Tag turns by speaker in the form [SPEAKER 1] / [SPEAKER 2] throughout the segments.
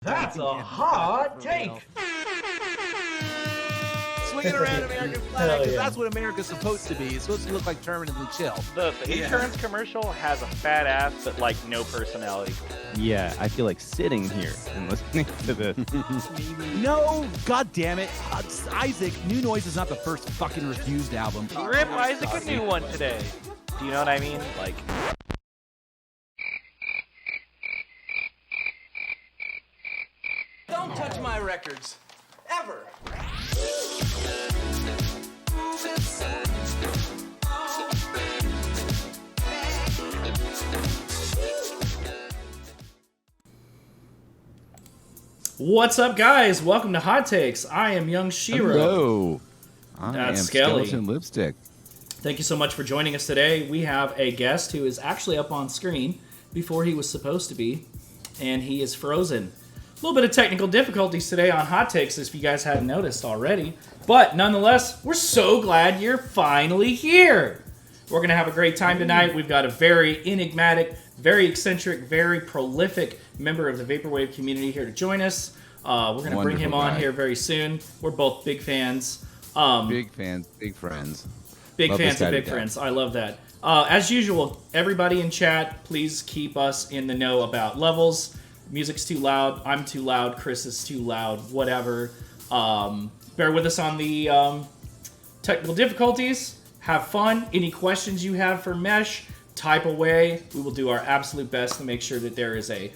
[SPEAKER 1] That's a hot take.
[SPEAKER 2] Swinging around American flag, because that's what America's supposed to be. It's supposed to look like permanently chill.
[SPEAKER 3] The insurance commercial has a fat ass, but like no personality.
[SPEAKER 4] Yeah, I feel like sitting here and listening to this.
[SPEAKER 2] No, god damn it. Isaac, New Noise is not the first fucking refused album.
[SPEAKER 3] Rip Isaac a new one today. Do you know what I mean? Like...
[SPEAKER 1] Don't touch my records. Ever.
[SPEAKER 5] What's up, guys? Welcome to Hot Takes. I am young SHIRO.
[SPEAKER 4] Hello. I
[SPEAKER 5] That's
[SPEAKER 4] am
[SPEAKER 5] Skelly.
[SPEAKER 4] Skeleton Lipstick.
[SPEAKER 5] Thank you so much for joining us today. We have a guest who is actually up on screen before he was supposed to be, and he is frozen. A little bit of technical difficulties today on Hot Takes, if you guys hadn't noticed already. But nonetheless, we're so glad you're finally here. We're going to have a great time tonight. We've got a very enigmatic, very eccentric, very prolific member of the vaporwave community here to join us. We're going to bring him on here very soon. We're both big fans.
[SPEAKER 4] Big fans, big friends.
[SPEAKER 5] Big
[SPEAKER 4] Love
[SPEAKER 5] fans
[SPEAKER 4] this
[SPEAKER 5] and
[SPEAKER 4] guy
[SPEAKER 5] big
[SPEAKER 4] to
[SPEAKER 5] friends. I love that. As usual, everybody in chat, please keep us in the know about levels. Music's too loud. I'm too loud. Chris is too loud. Whatever. Bear with us on the technical difficulties. Have fun. Any questions you have for Mesh, type away. We will do our absolute best to make sure that there is a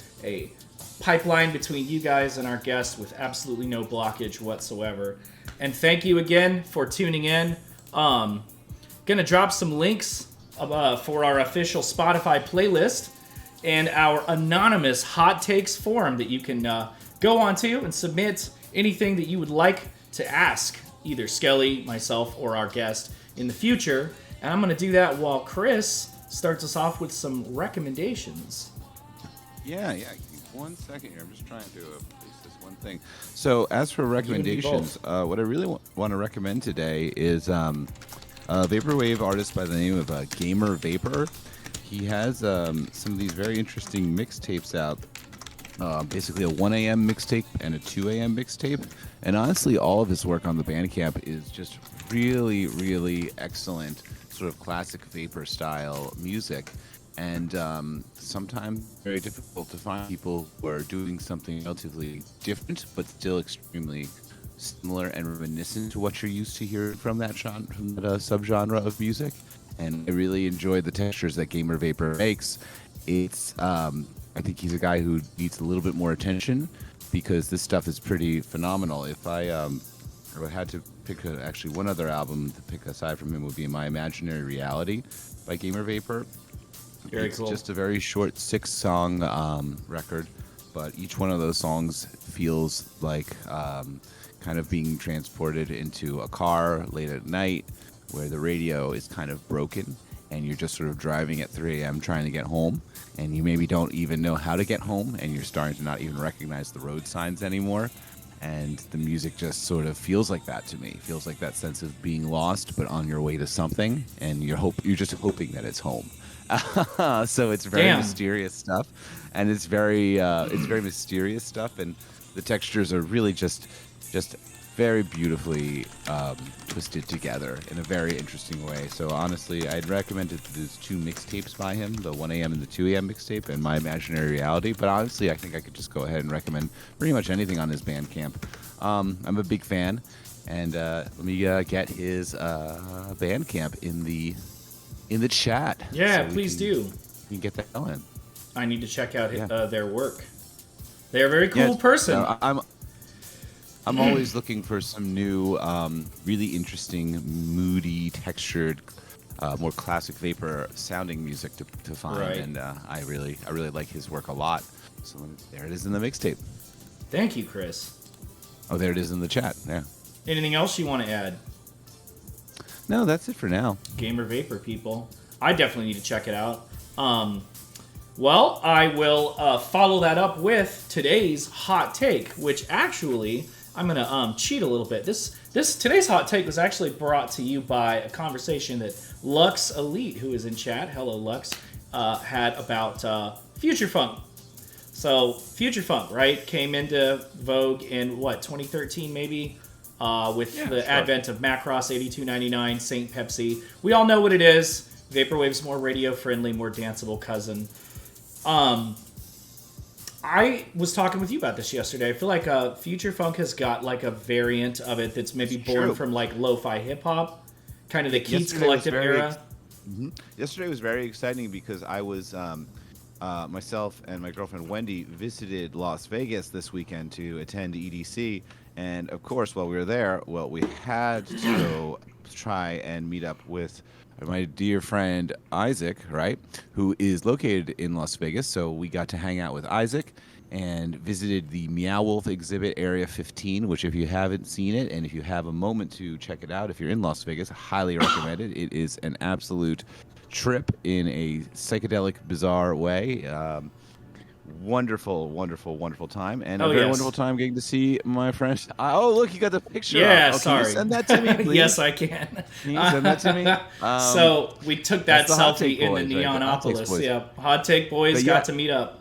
[SPEAKER 5] pipeline between you guys and our guests with absolutely no blockage whatsoever. And thank you again for tuning in. Gonna drop some links for our official Spotify playlist and our anonymous Hot Takes forum that you can go onto and submit anything that you would like to ask either Skelly, myself, or our guest in the future. And I'm gonna do that while Chris starts us off with some recommendations.
[SPEAKER 4] Yeah. 1 second here. I'm just trying to place this one thing. So, as for recommendations, what I really want to recommend today is a vaporwave artist by the name of Gamer Vapor. He has some of these very interesting mixtapes out. Basically a 1 a.m. mixtape and a 2 a.m. mixtape. And honestly, all of his work on the Bandcamp is just really, really excellent, sort of classic vapor style music. And sometimes very difficult to find people who are doing something relatively different, but still extremely similar and reminiscent to what you're used to hearing from that genre, from that subgenre of music. And I really enjoy the textures that Gamer Vapor makes. It's I think he's a guy who needs a little bit more attention because this stuff is pretty phenomenal. If I had to pick actually one other album to pick aside from him would be My Imaginary Reality by Gamer Vapor.
[SPEAKER 5] Very
[SPEAKER 4] it's
[SPEAKER 5] cool.
[SPEAKER 4] just a very short 6-song record, but each one of those songs feels like kind of being transported into a car late at night where the radio is kind of broken and you're just sort of driving at 3 a.m. trying to get home, and you maybe don't even know how to get home, and you're starting to not even recognize the road signs anymore. And the music just sort of feels like that to me. Feels like that sense of being lost, but on your way to something, and you're just hoping that it's home. So it's very mysterious stuff, and it's very mysterious stuff, and the textures are really just very beautifully twisted together in a very interesting way. So honestly, I'd recommend there's 2 mixtapes by him, the 1 a.m. and the 2 a.m. mixtape and My Imaginary Reality. But honestly, I think I could just go ahead and recommend pretty much anything on his Bandcamp. I'm a big fan, and let me get his Bandcamp in the chat.
[SPEAKER 5] Yeah,
[SPEAKER 4] so
[SPEAKER 5] please do.
[SPEAKER 4] You can get that going.
[SPEAKER 5] I need to check out their work. They're a very cool person.
[SPEAKER 4] I'm always looking for some new, really interesting, moody, textured, more classic vapor sounding music to find,
[SPEAKER 5] Right.
[SPEAKER 4] and I really like his work a lot. So there it is in the mixtape.
[SPEAKER 5] Thank you, Chris.
[SPEAKER 4] Oh, there it is in the chat. Yeah.
[SPEAKER 5] Anything else you want to add?
[SPEAKER 4] No, that's it for now.
[SPEAKER 5] Gamer Vapor, people. I definitely need to check it out. Well, I will follow that up with today's hot take, which actually I'm gonna cheat a little bit. Today's hot take was actually brought to you by a conversation that Lux Elite, who is in chat, hello Lux, had about future funk. So future funk, right, came into vogue in what 2013 maybe, with the advent of Macross 8299, Saint Pepsi. We all know what it is. Vaporwave's more radio friendly, more danceable cousin. I was talking with you about this yesterday. I feel like future funk has got like a variant of it that's maybe born from like lo-fi hip hop, kind of the Keats Collective era.
[SPEAKER 4] Yesterday was very exciting because I was myself and my girlfriend Wendy visited Las Vegas this weekend to attend EDC, and of course, while we were there, we had to go try and meet up with my dear friend Isaac, right, who is located in Las Vegas. So we got to hang out with Isaac and visited the Meow Wolf exhibit, Area 15, which if you haven't seen it and if you have a moment to check it out, if you're in Las Vegas, I highly recommend it. It is an absolute trip in a psychedelic, bizarre way. Wonderful, wonderful, wonderful time, and a very wonderful time getting to see my friend. Oh, look, you got the picture.
[SPEAKER 5] Yeah,
[SPEAKER 4] up. Oh,
[SPEAKER 5] sorry.
[SPEAKER 4] Can you send that to me, please?
[SPEAKER 5] Yes, I can.
[SPEAKER 4] Can you send that to me?
[SPEAKER 5] So we took that
[SPEAKER 4] Hot
[SPEAKER 5] selfie
[SPEAKER 4] Take
[SPEAKER 5] in
[SPEAKER 4] Boys,
[SPEAKER 5] the
[SPEAKER 4] right? The Hot Take
[SPEAKER 5] Neonopolis.
[SPEAKER 4] Boys.
[SPEAKER 5] Yeah, Hot Take Boys got to meet up.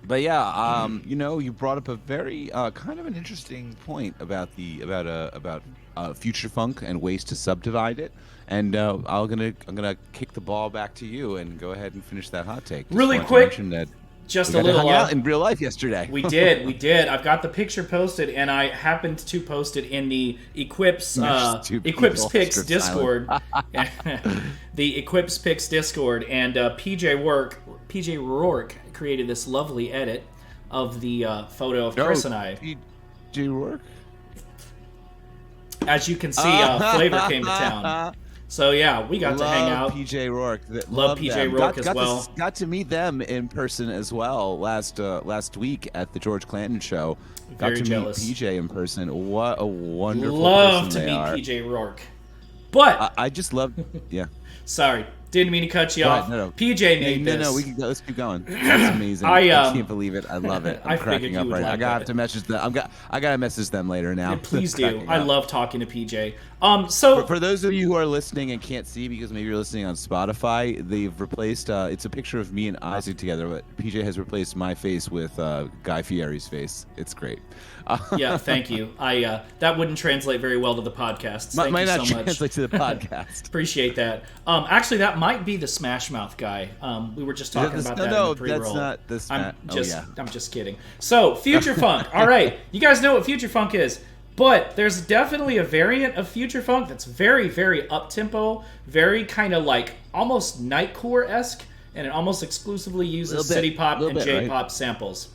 [SPEAKER 4] But yeah, you brought up a very kind of an interesting point about future funk and ways to subdivide it. And I'm gonna kick the ball back to you and go ahead and finish that hot take.
[SPEAKER 5] Really
[SPEAKER 4] wanted to
[SPEAKER 5] quick,
[SPEAKER 4] mention that
[SPEAKER 5] just
[SPEAKER 4] we
[SPEAKER 5] a
[SPEAKER 4] got to
[SPEAKER 5] little
[SPEAKER 4] hang out in real life yesterday.
[SPEAKER 5] We did. I've got the picture posted, and I happened to post it in the Equips Picks Discord. The Equips Picks Discord, and PJ Rourke created this lovely edit of the photo of Chris and I.
[SPEAKER 4] PJ Rourke?
[SPEAKER 5] As you can see, Flavor came to town. So yeah, we got to hang out.
[SPEAKER 4] PJ Rourke.
[SPEAKER 5] Love PJ Rourke as well.
[SPEAKER 4] Got to meet them in person as well last week at the George Clanton show.
[SPEAKER 5] Very
[SPEAKER 4] got to
[SPEAKER 5] jealous.
[SPEAKER 4] meet PJ in person. What a wonderful
[SPEAKER 5] Love
[SPEAKER 4] person
[SPEAKER 5] to
[SPEAKER 4] they
[SPEAKER 5] meet
[SPEAKER 4] are.
[SPEAKER 5] PJ Rourke. But
[SPEAKER 4] I just love. Yeah.
[SPEAKER 5] Sorry, didn't mean to cut you off.
[SPEAKER 4] No.
[SPEAKER 5] PJ made this.
[SPEAKER 4] No, we can go. Let's keep going. That's amazing.
[SPEAKER 5] I
[SPEAKER 4] can't believe it. I love it. I'm cracking up right now. I gotta message them. I gotta message them later now.
[SPEAKER 5] Yeah, please do. I love talking to PJ.
[SPEAKER 4] For those of you who are listening and can't see because maybe you're listening on Spotify, they've replaced. It's a picture of me and Isaac together, but PJ has replaced my face with Guy Fieri's face. It's great.
[SPEAKER 5] Yeah, thank you. That wouldn't translate very well to the podcast. Thank
[SPEAKER 4] might
[SPEAKER 5] you
[SPEAKER 4] not
[SPEAKER 5] so much.
[SPEAKER 4] translate to the podcast.
[SPEAKER 5] Appreciate that. Actually, that might be the Smash Mouth guy. We were just talking about that in the pre-roll.
[SPEAKER 4] That's not the Smash.
[SPEAKER 5] I'm just kidding. So, Future Funk. All right, you guys know what Future Funk is. But there's definitely a variant of future funk that's very, very up-tempo, very kind of like almost nightcore-esque, and it almost exclusively uses city pop and J-pop samples.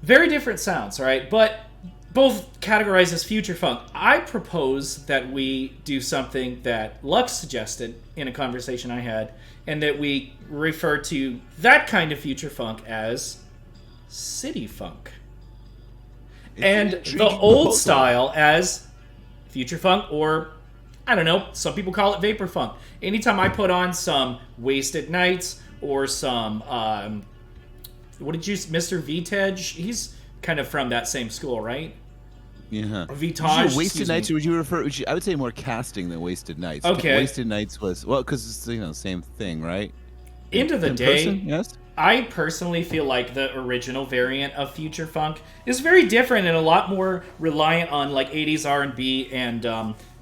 [SPEAKER 5] Very different sounds, right? But both categorized as future funk. I propose that we do something that Lux suggested in a conversation I had, and that we refer to that kind of future funk as city funk. And the old style as future funk, or I don't know, some people call it vapor funk. Anytime I put on some Wasted Nights or some Mr. Vitej, he's kind of from that same school, right?
[SPEAKER 4] Yeah.
[SPEAKER 5] Vitage.
[SPEAKER 4] Wasted Nights, or would you refer? I would say more casting than Wasted Nights.
[SPEAKER 5] Okay.
[SPEAKER 4] Wasted Nights was because it's same thing, right?
[SPEAKER 5] End of the day,
[SPEAKER 4] person? Yes.
[SPEAKER 5] I personally feel like the original variant of future funk is very different and a lot more reliant on like 80s R&B and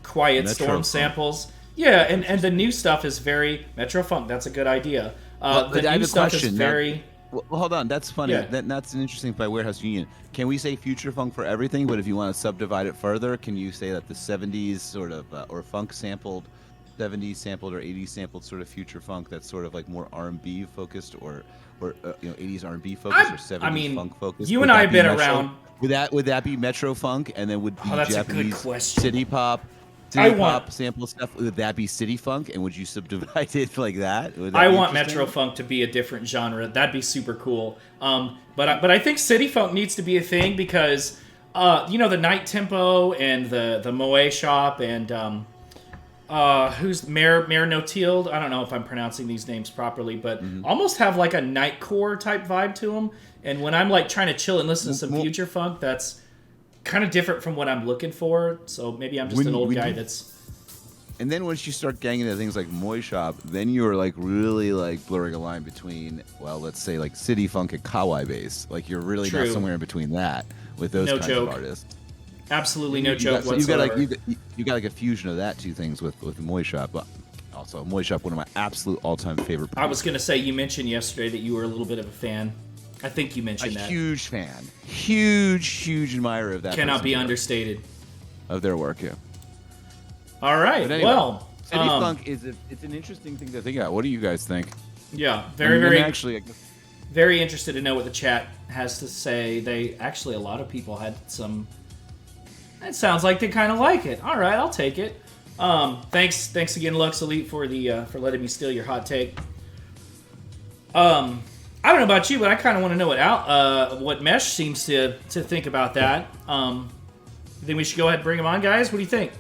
[SPEAKER 5] Quiet
[SPEAKER 4] Metro
[SPEAKER 5] Storm
[SPEAKER 4] funk.
[SPEAKER 5] samples. Yeah, and the new stuff is very Metro funk. That's a good idea. The
[SPEAKER 4] I have
[SPEAKER 5] new
[SPEAKER 4] a
[SPEAKER 5] stuff
[SPEAKER 4] question.
[SPEAKER 5] is very.
[SPEAKER 4] Well, hold on. That's funny.
[SPEAKER 5] Yeah.
[SPEAKER 4] That's an interesting by Warehouse Union. Can we say future funk for everything? But if you want to subdivide it further, can you say that the 70s sort of or funk sampled, 70s sampled or 80s sampled sort of future funk that's sort of like more R&B focused or 80s R&B focused or 70s funk focused?
[SPEAKER 5] You and I have been around.
[SPEAKER 4] Would that be Metro funk, and then would be
[SPEAKER 5] that's a
[SPEAKER 4] Japanese
[SPEAKER 5] good question.
[SPEAKER 4] city pop? Sample stuff. Would that be city funk, and would you subdivide it like that?
[SPEAKER 5] I want Metro funk to be a different genre. That'd be super cool. But I think city funk needs to be a thing because the night tempo and the Moe shop and who's Mayor Notild. I don't know if I'm pronouncing these names properly, but almost have like a nightcore type vibe to them. And when I'm like trying to chill and listen to some future funk, that's kind of different from what I'm looking for. So maybe I'm just an old guy that's.
[SPEAKER 4] And then once you start getting into things like Moy Shop, then you're like really like blurring a line between, well, let's say like city funk and kawaii bass. Like you're really not
[SPEAKER 5] True.
[SPEAKER 4] somewhere in between that with those
[SPEAKER 5] No
[SPEAKER 4] kinds
[SPEAKER 5] joke.
[SPEAKER 4] of artists.
[SPEAKER 5] Absolutely no joke
[SPEAKER 4] So you got
[SPEAKER 5] whatsoever.
[SPEAKER 4] like you got like a fusion of that two things with Moy Shop. But also Moy Shop, one of my absolute all-time favorite.
[SPEAKER 5] I was gonna say, you mentioned yesterday that you were a little bit of a fan. I think you mentioned that.
[SPEAKER 4] Huge fan, huge admirer of that.
[SPEAKER 5] Cannot be
[SPEAKER 4] person's work,
[SPEAKER 5] understated.
[SPEAKER 4] of their work. Yeah.
[SPEAKER 5] All right.
[SPEAKER 4] But anyway,
[SPEAKER 5] Well,
[SPEAKER 4] city funk it's an interesting thing to think about. What do you guys think?
[SPEAKER 5] yeah,
[SPEAKER 4] And
[SPEAKER 5] very,
[SPEAKER 4] then
[SPEAKER 5] very,
[SPEAKER 4] actually. I guess,
[SPEAKER 5] very interested to know what the chat has to say. They actually, a lot of people had some. It sounds like they kind of like it. All right, I'll take it. Thanks again, Lux Elite, for the for letting me steal your hot take. I don't know about you, but I kind of want to know what Mesh seems to think about that. You think we should go ahead and bring him on, guys? What do you think?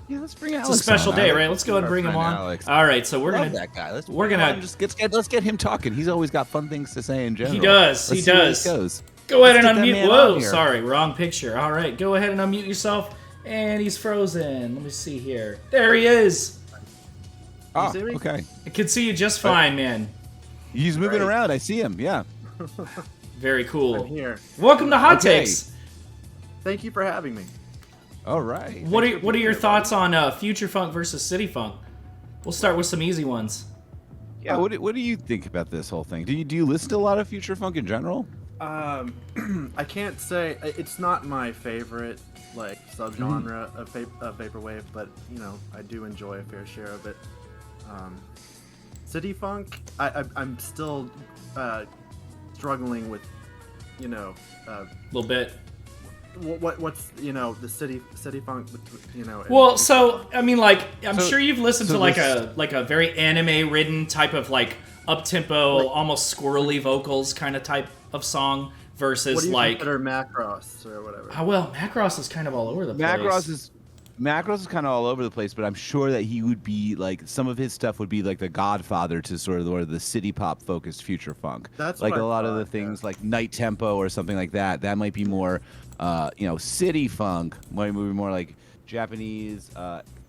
[SPEAKER 4] yeah, let's bring Alex.
[SPEAKER 5] It's a special
[SPEAKER 4] on.
[SPEAKER 5] day,
[SPEAKER 4] Alex,
[SPEAKER 5] right? Let's go ahead and bring him on.
[SPEAKER 4] Alex.
[SPEAKER 5] All right, so we're
[SPEAKER 4] Love
[SPEAKER 5] gonna.
[SPEAKER 4] that guy.
[SPEAKER 5] we're gonna-
[SPEAKER 4] let's get him talking. He's always got fun things to say in general.
[SPEAKER 5] He does.
[SPEAKER 4] Let's
[SPEAKER 5] He
[SPEAKER 4] see where
[SPEAKER 5] does.
[SPEAKER 4] this goes.
[SPEAKER 5] Go ahead
[SPEAKER 4] Let's
[SPEAKER 5] and
[SPEAKER 4] get that
[SPEAKER 5] unmute.
[SPEAKER 4] man
[SPEAKER 5] Whoa,
[SPEAKER 4] on here.
[SPEAKER 5] sorry, wrong picture. All right, go ahead and unmute yourself. And he's frozen. Let me see here. There he is.
[SPEAKER 4] Oh,
[SPEAKER 6] see me?
[SPEAKER 4] okay.
[SPEAKER 5] I can see you just fine, man.
[SPEAKER 4] He's moving
[SPEAKER 6] Right.
[SPEAKER 4] around. I see him. Yeah.
[SPEAKER 5] Very
[SPEAKER 6] I'm
[SPEAKER 5] cool.
[SPEAKER 6] here.
[SPEAKER 5] Welcome to Hot
[SPEAKER 4] Okay.
[SPEAKER 5] Takes.
[SPEAKER 6] Thank you for having me.
[SPEAKER 4] All right.
[SPEAKER 5] What are your thoughts on future funk versus city funk? We'll start with some easy ones.
[SPEAKER 4] Yeah. What do you think about this whole thing? Do you listen to a lot of future funk in general?
[SPEAKER 6] I can't say it's not my favorite like subgenre of vaporwave, but you know I do enjoy a fair share of it. City funk, I'm still struggling with, you know,
[SPEAKER 5] A little bit.
[SPEAKER 6] what's you know the city funk, you know.
[SPEAKER 5] Well, so I mean, like, I'm
[SPEAKER 4] So-
[SPEAKER 5] sure you've listened
[SPEAKER 4] so
[SPEAKER 5] to like
[SPEAKER 4] this-
[SPEAKER 5] a very anime-ridden type of like up-tempo,
[SPEAKER 6] Like-
[SPEAKER 5] almost squirrely vocals kind of type of song
[SPEAKER 6] what
[SPEAKER 5] versus
[SPEAKER 6] do you
[SPEAKER 5] like.
[SPEAKER 6] consider Macross or whatever?
[SPEAKER 5] Well, Macross is kind of all over the place.
[SPEAKER 4] Macross is kind of all over the place, but I'm sure that he would be like some of his stuff would be like the godfather to sort of the city pop focused future funk.
[SPEAKER 6] That's
[SPEAKER 4] like
[SPEAKER 6] what
[SPEAKER 4] a
[SPEAKER 6] I
[SPEAKER 4] lot of the
[SPEAKER 6] thought,
[SPEAKER 4] things like Night Tempo or something like that. That might be more, city funk. Might be more like Japanese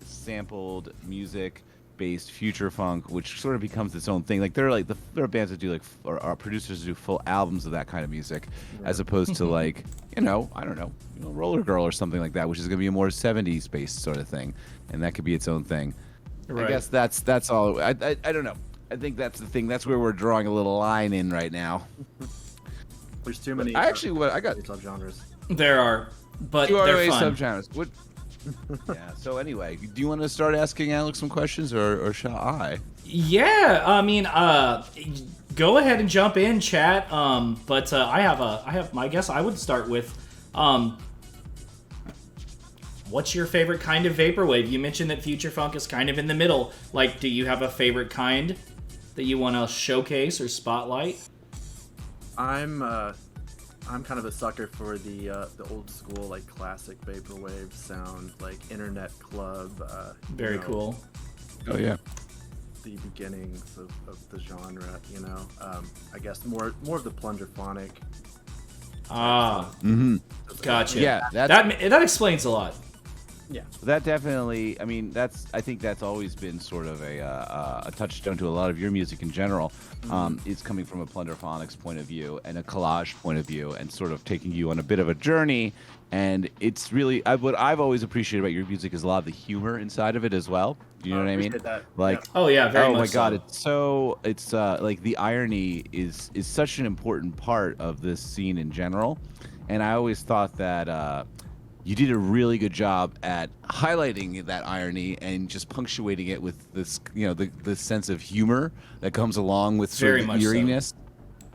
[SPEAKER 4] sampled music based future funk, which sort of becomes its own thing. Like there are bands that do like or producers that do full albums of that kind of music, as opposed to like I don't know, Roller Girl or something like that, which is gonna be a more 70s based sort of thing, and that could be its own thing.
[SPEAKER 5] Right.
[SPEAKER 4] I guess that's all. I don't know. I think that's the thing. That's where we're drawing a little line in right now.
[SPEAKER 6] There's too many.
[SPEAKER 4] I got
[SPEAKER 6] subgenres.
[SPEAKER 5] There are, but
[SPEAKER 4] two
[SPEAKER 5] they're
[SPEAKER 4] other
[SPEAKER 5] fun.
[SPEAKER 4] subgenres. What? Yeah. So anyway, do you want to start asking Alex some questions, or shall I?
[SPEAKER 5] Yeah, I mean, go ahead and jump in, chat. But I have my guess. I would start with, what's your favorite kind of vaporwave? You mentioned that future funk is kind of in the middle. Like, do you have a favorite kind that you want to showcase or spotlight?
[SPEAKER 6] I'm kind of a sucker for the old school like classic vaporwave sound, like Internet Club.
[SPEAKER 5] Very cool.
[SPEAKER 4] Oh yeah.
[SPEAKER 6] The beginnings of the genre, I guess more of the plungerphonic.
[SPEAKER 5] Ah,
[SPEAKER 4] Mm-hmm.
[SPEAKER 5] gotcha.
[SPEAKER 4] Yeah,
[SPEAKER 5] that explains a lot.
[SPEAKER 6] Yeah.
[SPEAKER 4] That definitely. I mean, I think that's always been sort of a touchstone to a lot of your music in general. It's coming from a plunderphonics point of view and a collage point of view, and sort of taking you on a bit of a journey. And it's really what I've always appreciated about your music is a lot of the humor inside of it as well. You know what I mean?
[SPEAKER 6] Appreciate that.
[SPEAKER 4] Like,
[SPEAKER 5] Oh yeah, very
[SPEAKER 4] oh
[SPEAKER 5] much.
[SPEAKER 4] my god,
[SPEAKER 5] so.
[SPEAKER 4] it's like the irony is such an important part of this scene in general, and I always thought that you did a really good job at highlighting that irony and just punctuating it with this, the sense of humor that comes along with sort
[SPEAKER 5] Very
[SPEAKER 4] of the
[SPEAKER 5] much so.
[SPEAKER 4] eeriness.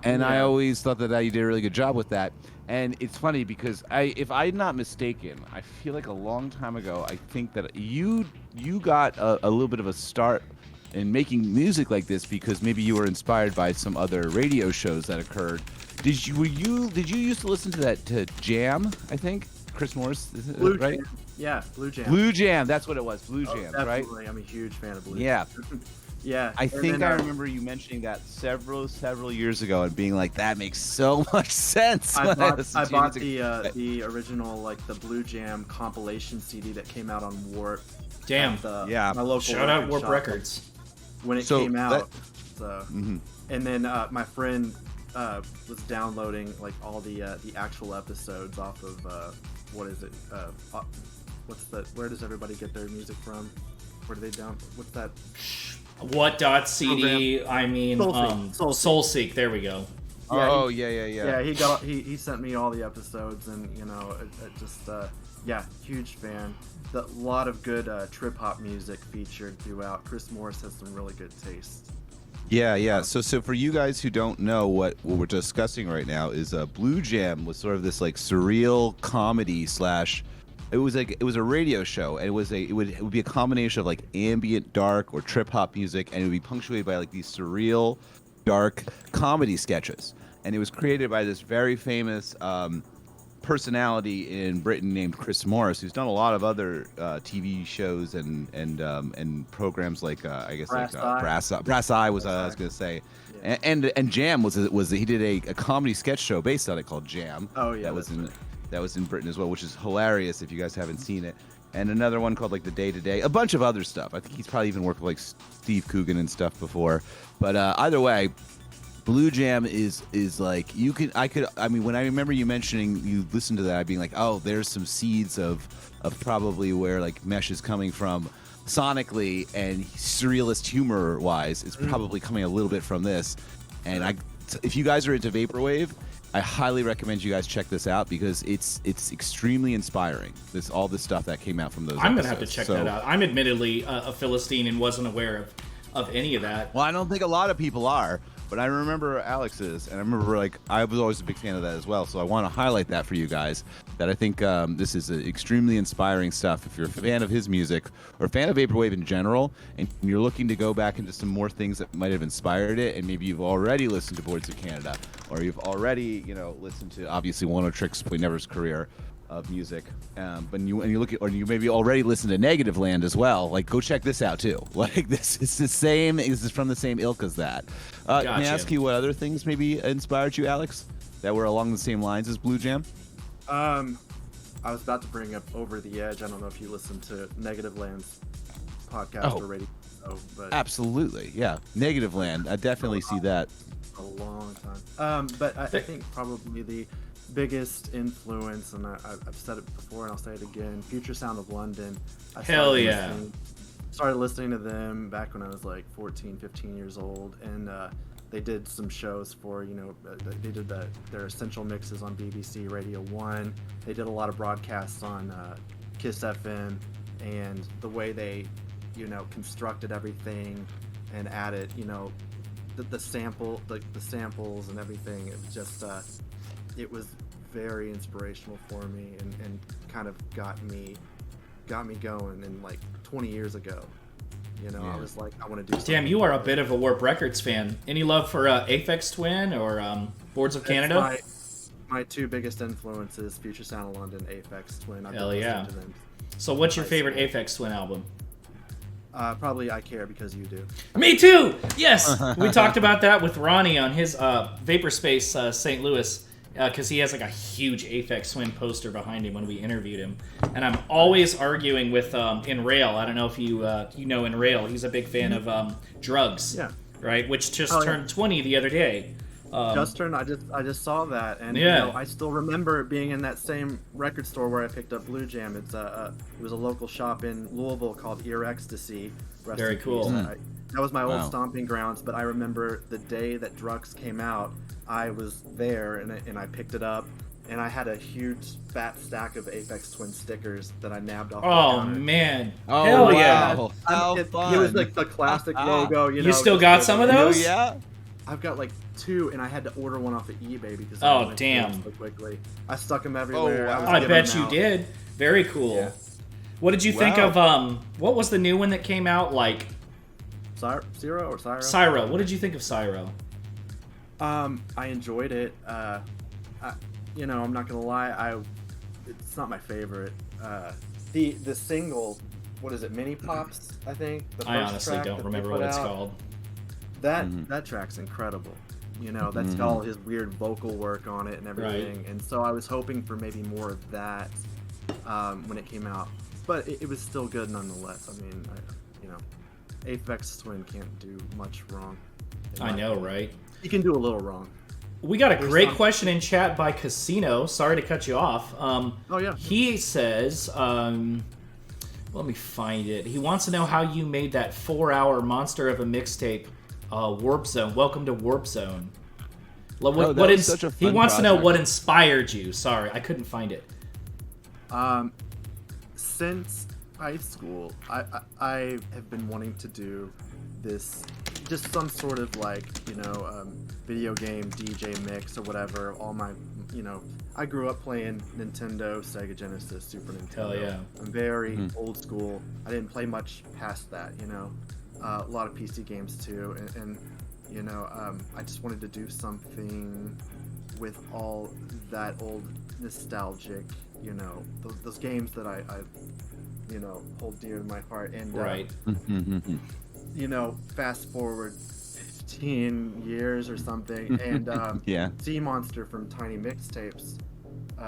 [SPEAKER 4] And I
[SPEAKER 6] Yeah.
[SPEAKER 4] always thought that you did a really good job with that. And it's funny because if I'm not mistaken, I feel like a long time ago, I think that you got a little bit of a start in making music like this because maybe you were inspired by some other radio shows that occurred. Did you used to listen to Jam? I think Chris Morris, is it,
[SPEAKER 6] Blue
[SPEAKER 4] right?
[SPEAKER 6] Jam. Yeah, Blue Jam.
[SPEAKER 4] Blue Jam, that's what it was. Blue
[SPEAKER 6] Oh,
[SPEAKER 4] Jam, right?
[SPEAKER 6] absolutely. I'm a huge fan of Blue
[SPEAKER 4] Yeah.
[SPEAKER 6] Jam. Yeah.
[SPEAKER 4] I
[SPEAKER 6] and
[SPEAKER 4] think
[SPEAKER 6] then,
[SPEAKER 4] I remember you mentioning that several years ago and being like, "That makes so much sense."
[SPEAKER 6] I
[SPEAKER 4] when
[SPEAKER 6] bought,
[SPEAKER 4] listened
[SPEAKER 6] I
[SPEAKER 4] to you.
[SPEAKER 6] bought
[SPEAKER 4] It's
[SPEAKER 6] the original like the Blue Jam compilation CD that came out on Warp.
[SPEAKER 5] Damn.
[SPEAKER 6] at the-
[SPEAKER 4] Yeah.
[SPEAKER 6] My local
[SPEAKER 5] Shout out
[SPEAKER 6] record
[SPEAKER 5] Warp
[SPEAKER 6] shop
[SPEAKER 5] Records.
[SPEAKER 6] when it
[SPEAKER 4] So
[SPEAKER 6] came out.
[SPEAKER 4] that-
[SPEAKER 6] And then my friend was downloading like all the actual episodes off of what is it? Where does everybody get their music from? Where do they what's that?
[SPEAKER 5] What dot CD? I mean,
[SPEAKER 6] Soulseek.
[SPEAKER 5] Soulseek. There we go.
[SPEAKER 6] Yeah,
[SPEAKER 4] Oh,
[SPEAKER 6] he-
[SPEAKER 4] yeah.
[SPEAKER 6] Yeah, he sent me all the episodes, and you know, it just huge fan. A lot of good trip hop music featured throughout. Chris Morris has some really good taste.
[SPEAKER 4] Yeah. So for you guys who don't know what we're discussing right now is Blue Jam was sort of this like surreal comedy slash. It was a radio show, and it would be a combination of like ambient, dark, or trip hop music, and it would be punctuated by like these surreal, dark comedy sketches. And it was created by this very famous personality in Britain named Chris Morris, who's done a lot of other TV shows and programs like I guess
[SPEAKER 6] Brass
[SPEAKER 4] like
[SPEAKER 6] Eye.
[SPEAKER 4] Brass Eye was I was gonna say,
[SPEAKER 6] Yeah.
[SPEAKER 4] and Jam was he did a comedy sketch show based on it called Jam.
[SPEAKER 6] Oh, yeah,
[SPEAKER 4] That was in Britain as well, which is hilarious if you guys haven't seen it. And another one called like The Day to Day, a bunch of other stuff. I think he's probably even worked with like Steve Coogan and stuff before. But either way, Blue Jam is like when I remember you mentioning you listened to that, being like, oh, there's some seeds of probably where like Mesh is coming from sonically and surrealist humor wise. It's probably coming a little bit from this. And if you guys are into vaporwave, I highly recommend you guys check this out because it's extremely inspiring. All this stuff that came out from those.
[SPEAKER 5] I'm gonna have to
[SPEAKER 4] episodes.
[SPEAKER 5] check
[SPEAKER 4] So-
[SPEAKER 5] that out. I'm admittedly a Philistine and wasn't aware of any of that.
[SPEAKER 4] Well, I don't think a lot of people are, but I remember Alex is, and I remember like I was always a big fan of that as well. So I want to highlight that for you guys. That I think this is extremely inspiring stuff. If you're a fan of his music or a fan of vaporwave in general, and you're looking to go back into some more things that might have inspired it, and maybe you've already listened to Boards of Canada, or you've already listened to obviously One of Tricks Play Never's career of music, but you look at, or you maybe already listened to Negative Land as well. Like, go check this out too. Like, this is the same. This is from the same ilk as that. Can I
[SPEAKER 5] Gotcha.
[SPEAKER 4] ask you what other things maybe inspired you, Alex, that were along the same lines as Blue Jam?
[SPEAKER 6] I was about to bring up Over the Edge. I don't know if you listened to Negative Land's podcast or radio show, but
[SPEAKER 4] Absolutely, yeah. Negative Land. I definitely see that.
[SPEAKER 6] a long time. But I think probably the biggest influence, and I've said it before and I'll say it again, Future Sound of London.
[SPEAKER 5] Hell yeah.
[SPEAKER 6] Started listening to them back when I was like 14, 15 years old, and they did some shows for, they did their essential mixes on BBC Radio 1. They did a lot of broadcasts on Kiss FM, and the way they, constructed everything and added, the samples and everything. It was just, it was very inspirational for me and kind of got me going. And like 20 years ago, I was like, I want to do something.
[SPEAKER 5] Damn, you are a bit of a Warp Records fan. Any love for Aphex Twin or Boards of Canada?
[SPEAKER 6] My two biggest influences, Future Sound of London, Aphex Twin. I've been
[SPEAKER 5] Hell yeah.
[SPEAKER 6] listening to them.
[SPEAKER 5] So what's your favorite Aphex Twin album?
[SPEAKER 6] Probably I Care Because You Do.
[SPEAKER 5] Me too! Yes! We talked about that with Ronnie on his Vaporspace St. Louis, because he has like a huge Aphex Twin poster behind him when we interviewed him. And I'm always arguing with Enrail. I don't know if you know Enrail. He's a big fan of Drugs.
[SPEAKER 6] Yeah.
[SPEAKER 5] Right? Which just
[SPEAKER 6] Oh, yeah.
[SPEAKER 5] turned 20 the other day.
[SPEAKER 6] Just turned. I just saw that, and
[SPEAKER 5] Yeah.
[SPEAKER 6] I still remember being in that same record store where I picked up Blue Jam. It was a local shop in Louisville called Ear Ecstasy. Rest
[SPEAKER 5] Very
[SPEAKER 6] in
[SPEAKER 5] cool.
[SPEAKER 6] peace. That was my
[SPEAKER 4] Wow.
[SPEAKER 6] old stomping grounds. But I remember the day that Drugs came out, I was there and I picked it up, and I had a huge fat stack of Aphex Twin stickers that I nabbed off. the
[SPEAKER 5] Oh,
[SPEAKER 6] counter.
[SPEAKER 5] man.
[SPEAKER 4] Oh,
[SPEAKER 5] Hell yeah.
[SPEAKER 4] wow. How
[SPEAKER 6] It
[SPEAKER 4] fun.
[SPEAKER 6] was like the classic logo.
[SPEAKER 5] You still
[SPEAKER 6] just
[SPEAKER 5] got
[SPEAKER 6] the-
[SPEAKER 5] some of
[SPEAKER 4] Oh,
[SPEAKER 5] those?
[SPEAKER 4] yeah?
[SPEAKER 6] I've got like 2, and I had to order one off of eBay because
[SPEAKER 5] Oh,
[SPEAKER 6] I went through
[SPEAKER 5] damn.
[SPEAKER 6] them so quickly. I stuck them everywhere.
[SPEAKER 4] wow.
[SPEAKER 6] was
[SPEAKER 5] I
[SPEAKER 6] giving
[SPEAKER 5] bet
[SPEAKER 6] them
[SPEAKER 5] you
[SPEAKER 6] out.
[SPEAKER 5] did. Very cool.
[SPEAKER 6] Yeah.
[SPEAKER 5] What did you think
[SPEAKER 4] Wow.
[SPEAKER 5] of what was the new one that came out? Like
[SPEAKER 6] Zero or Syro?
[SPEAKER 5] Syro. What did you think of Syro?
[SPEAKER 6] I enjoyed it. I'm not gonna lie. It's not my favorite. The single what is it, Mini Pops? I think. The
[SPEAKER 5] I
[SPEAKER 6] first
[SPEAKER 5] honestly
[SPEAKER 6] track
[SPEAKER 5] don't
[SPEAKER 6] that they
[SPEAKER 5] remember
[SPEAKER 6] put
[SPEAKER 5] what it's
[SPEAKER 6] out.
[SPEAKER 5] called.
[SPEAKER 6] That track's incredible. You know, that's got all his weird vocal work on it and everything.
[SPEAKER 5] Right.
[SPEAKER 6] And so I was hoping for maybe more of that when it came out. But it was still good nonetheless. I mean, you know, Aphex Twin can't do much wrong.
[SPEAKER 5] I know, right?
[SPEAKER 6] He can do a little wrong.
[SPEAKER 5] We got a great question in chat by Casino. Sorry to cut you off.
[SPEAKER 6] Oh, yeah.
[SPEAKER 5] He says, let me find it. He wants to know how you made that 4-hour monster of a mixtape, Warp Zone. Welcome to Warp Zone.
[SPEAKER 4] Such a
[SPEAKER 5] He
[SPEAKER 4] fun
[SPEAKER 5] wants to know
[SPEAKER 4] project.
[SPEAKER 5] what inspired you. Sorry, I couldn't find it.
[SPEAKER 6] Since high school, I have been wanting to do this, just some sort of like, you know, video game DJ mix or whatever. All my, you know, I grew up playing Nintendo, Sega Genesis, Super Nintendo.
[SPEAKER 5] Hell yeah.
[SPEAKER 6] I'm very old school. I didn't play much past that, you know. A lot of PC games too, and you know, I just wanted to do something with all that old nostalgic, you know, those games that I you know, hold dear to my heart. And
[SPEAKER 5] Right.
[SPEAKER 6] you know, fast forward 15 years or something, and
[SPEAKER 4] Yeah.
[SPEAKER 6] Sea Monster from Tiny Mixtapes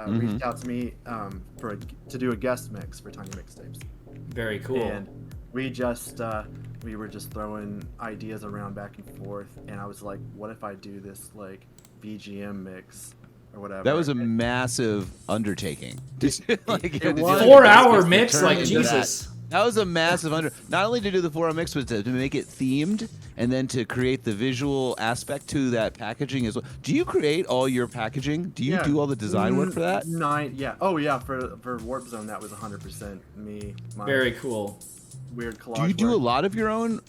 [SPEAKER 6] reached out to me to do a guest mix for Tiny Mixtapes.
[SPEAKER 5] Very cool.
[SPEAKER 6] And we just we were just throwing ideas around back and forth, and I was like, what if I do this like BGM mix or whatever?
[SPEAKER 4] That was a massive undertaking.
[SPEAKER 6] It was.
[SPEAKER 5] 4-hour
[SPEAKER 4] to
[SPEAKER 5] mix,
[SPEAKER 4] turn
[SPEAKER 5] like
[SPEAKER 4] into
[SPEAKER 5] Jesus.
[SPEAKER 4] That was a massive not only to do the 4-hour mix, but to make it themed and then to create the visual aspect to that packaging as well. Do you create all your packaging? Do you do all the design work for that?
[SPEAKER 6] Oh yeah, for Warp Zone that was 100% me. My
[SPEAKER 5] Very cool.
[SPEAKER 6] weird collage
[SPEAKER 4] Do you do
[SPEAKER 6] work.
[SPEAKER 4] a lot of your own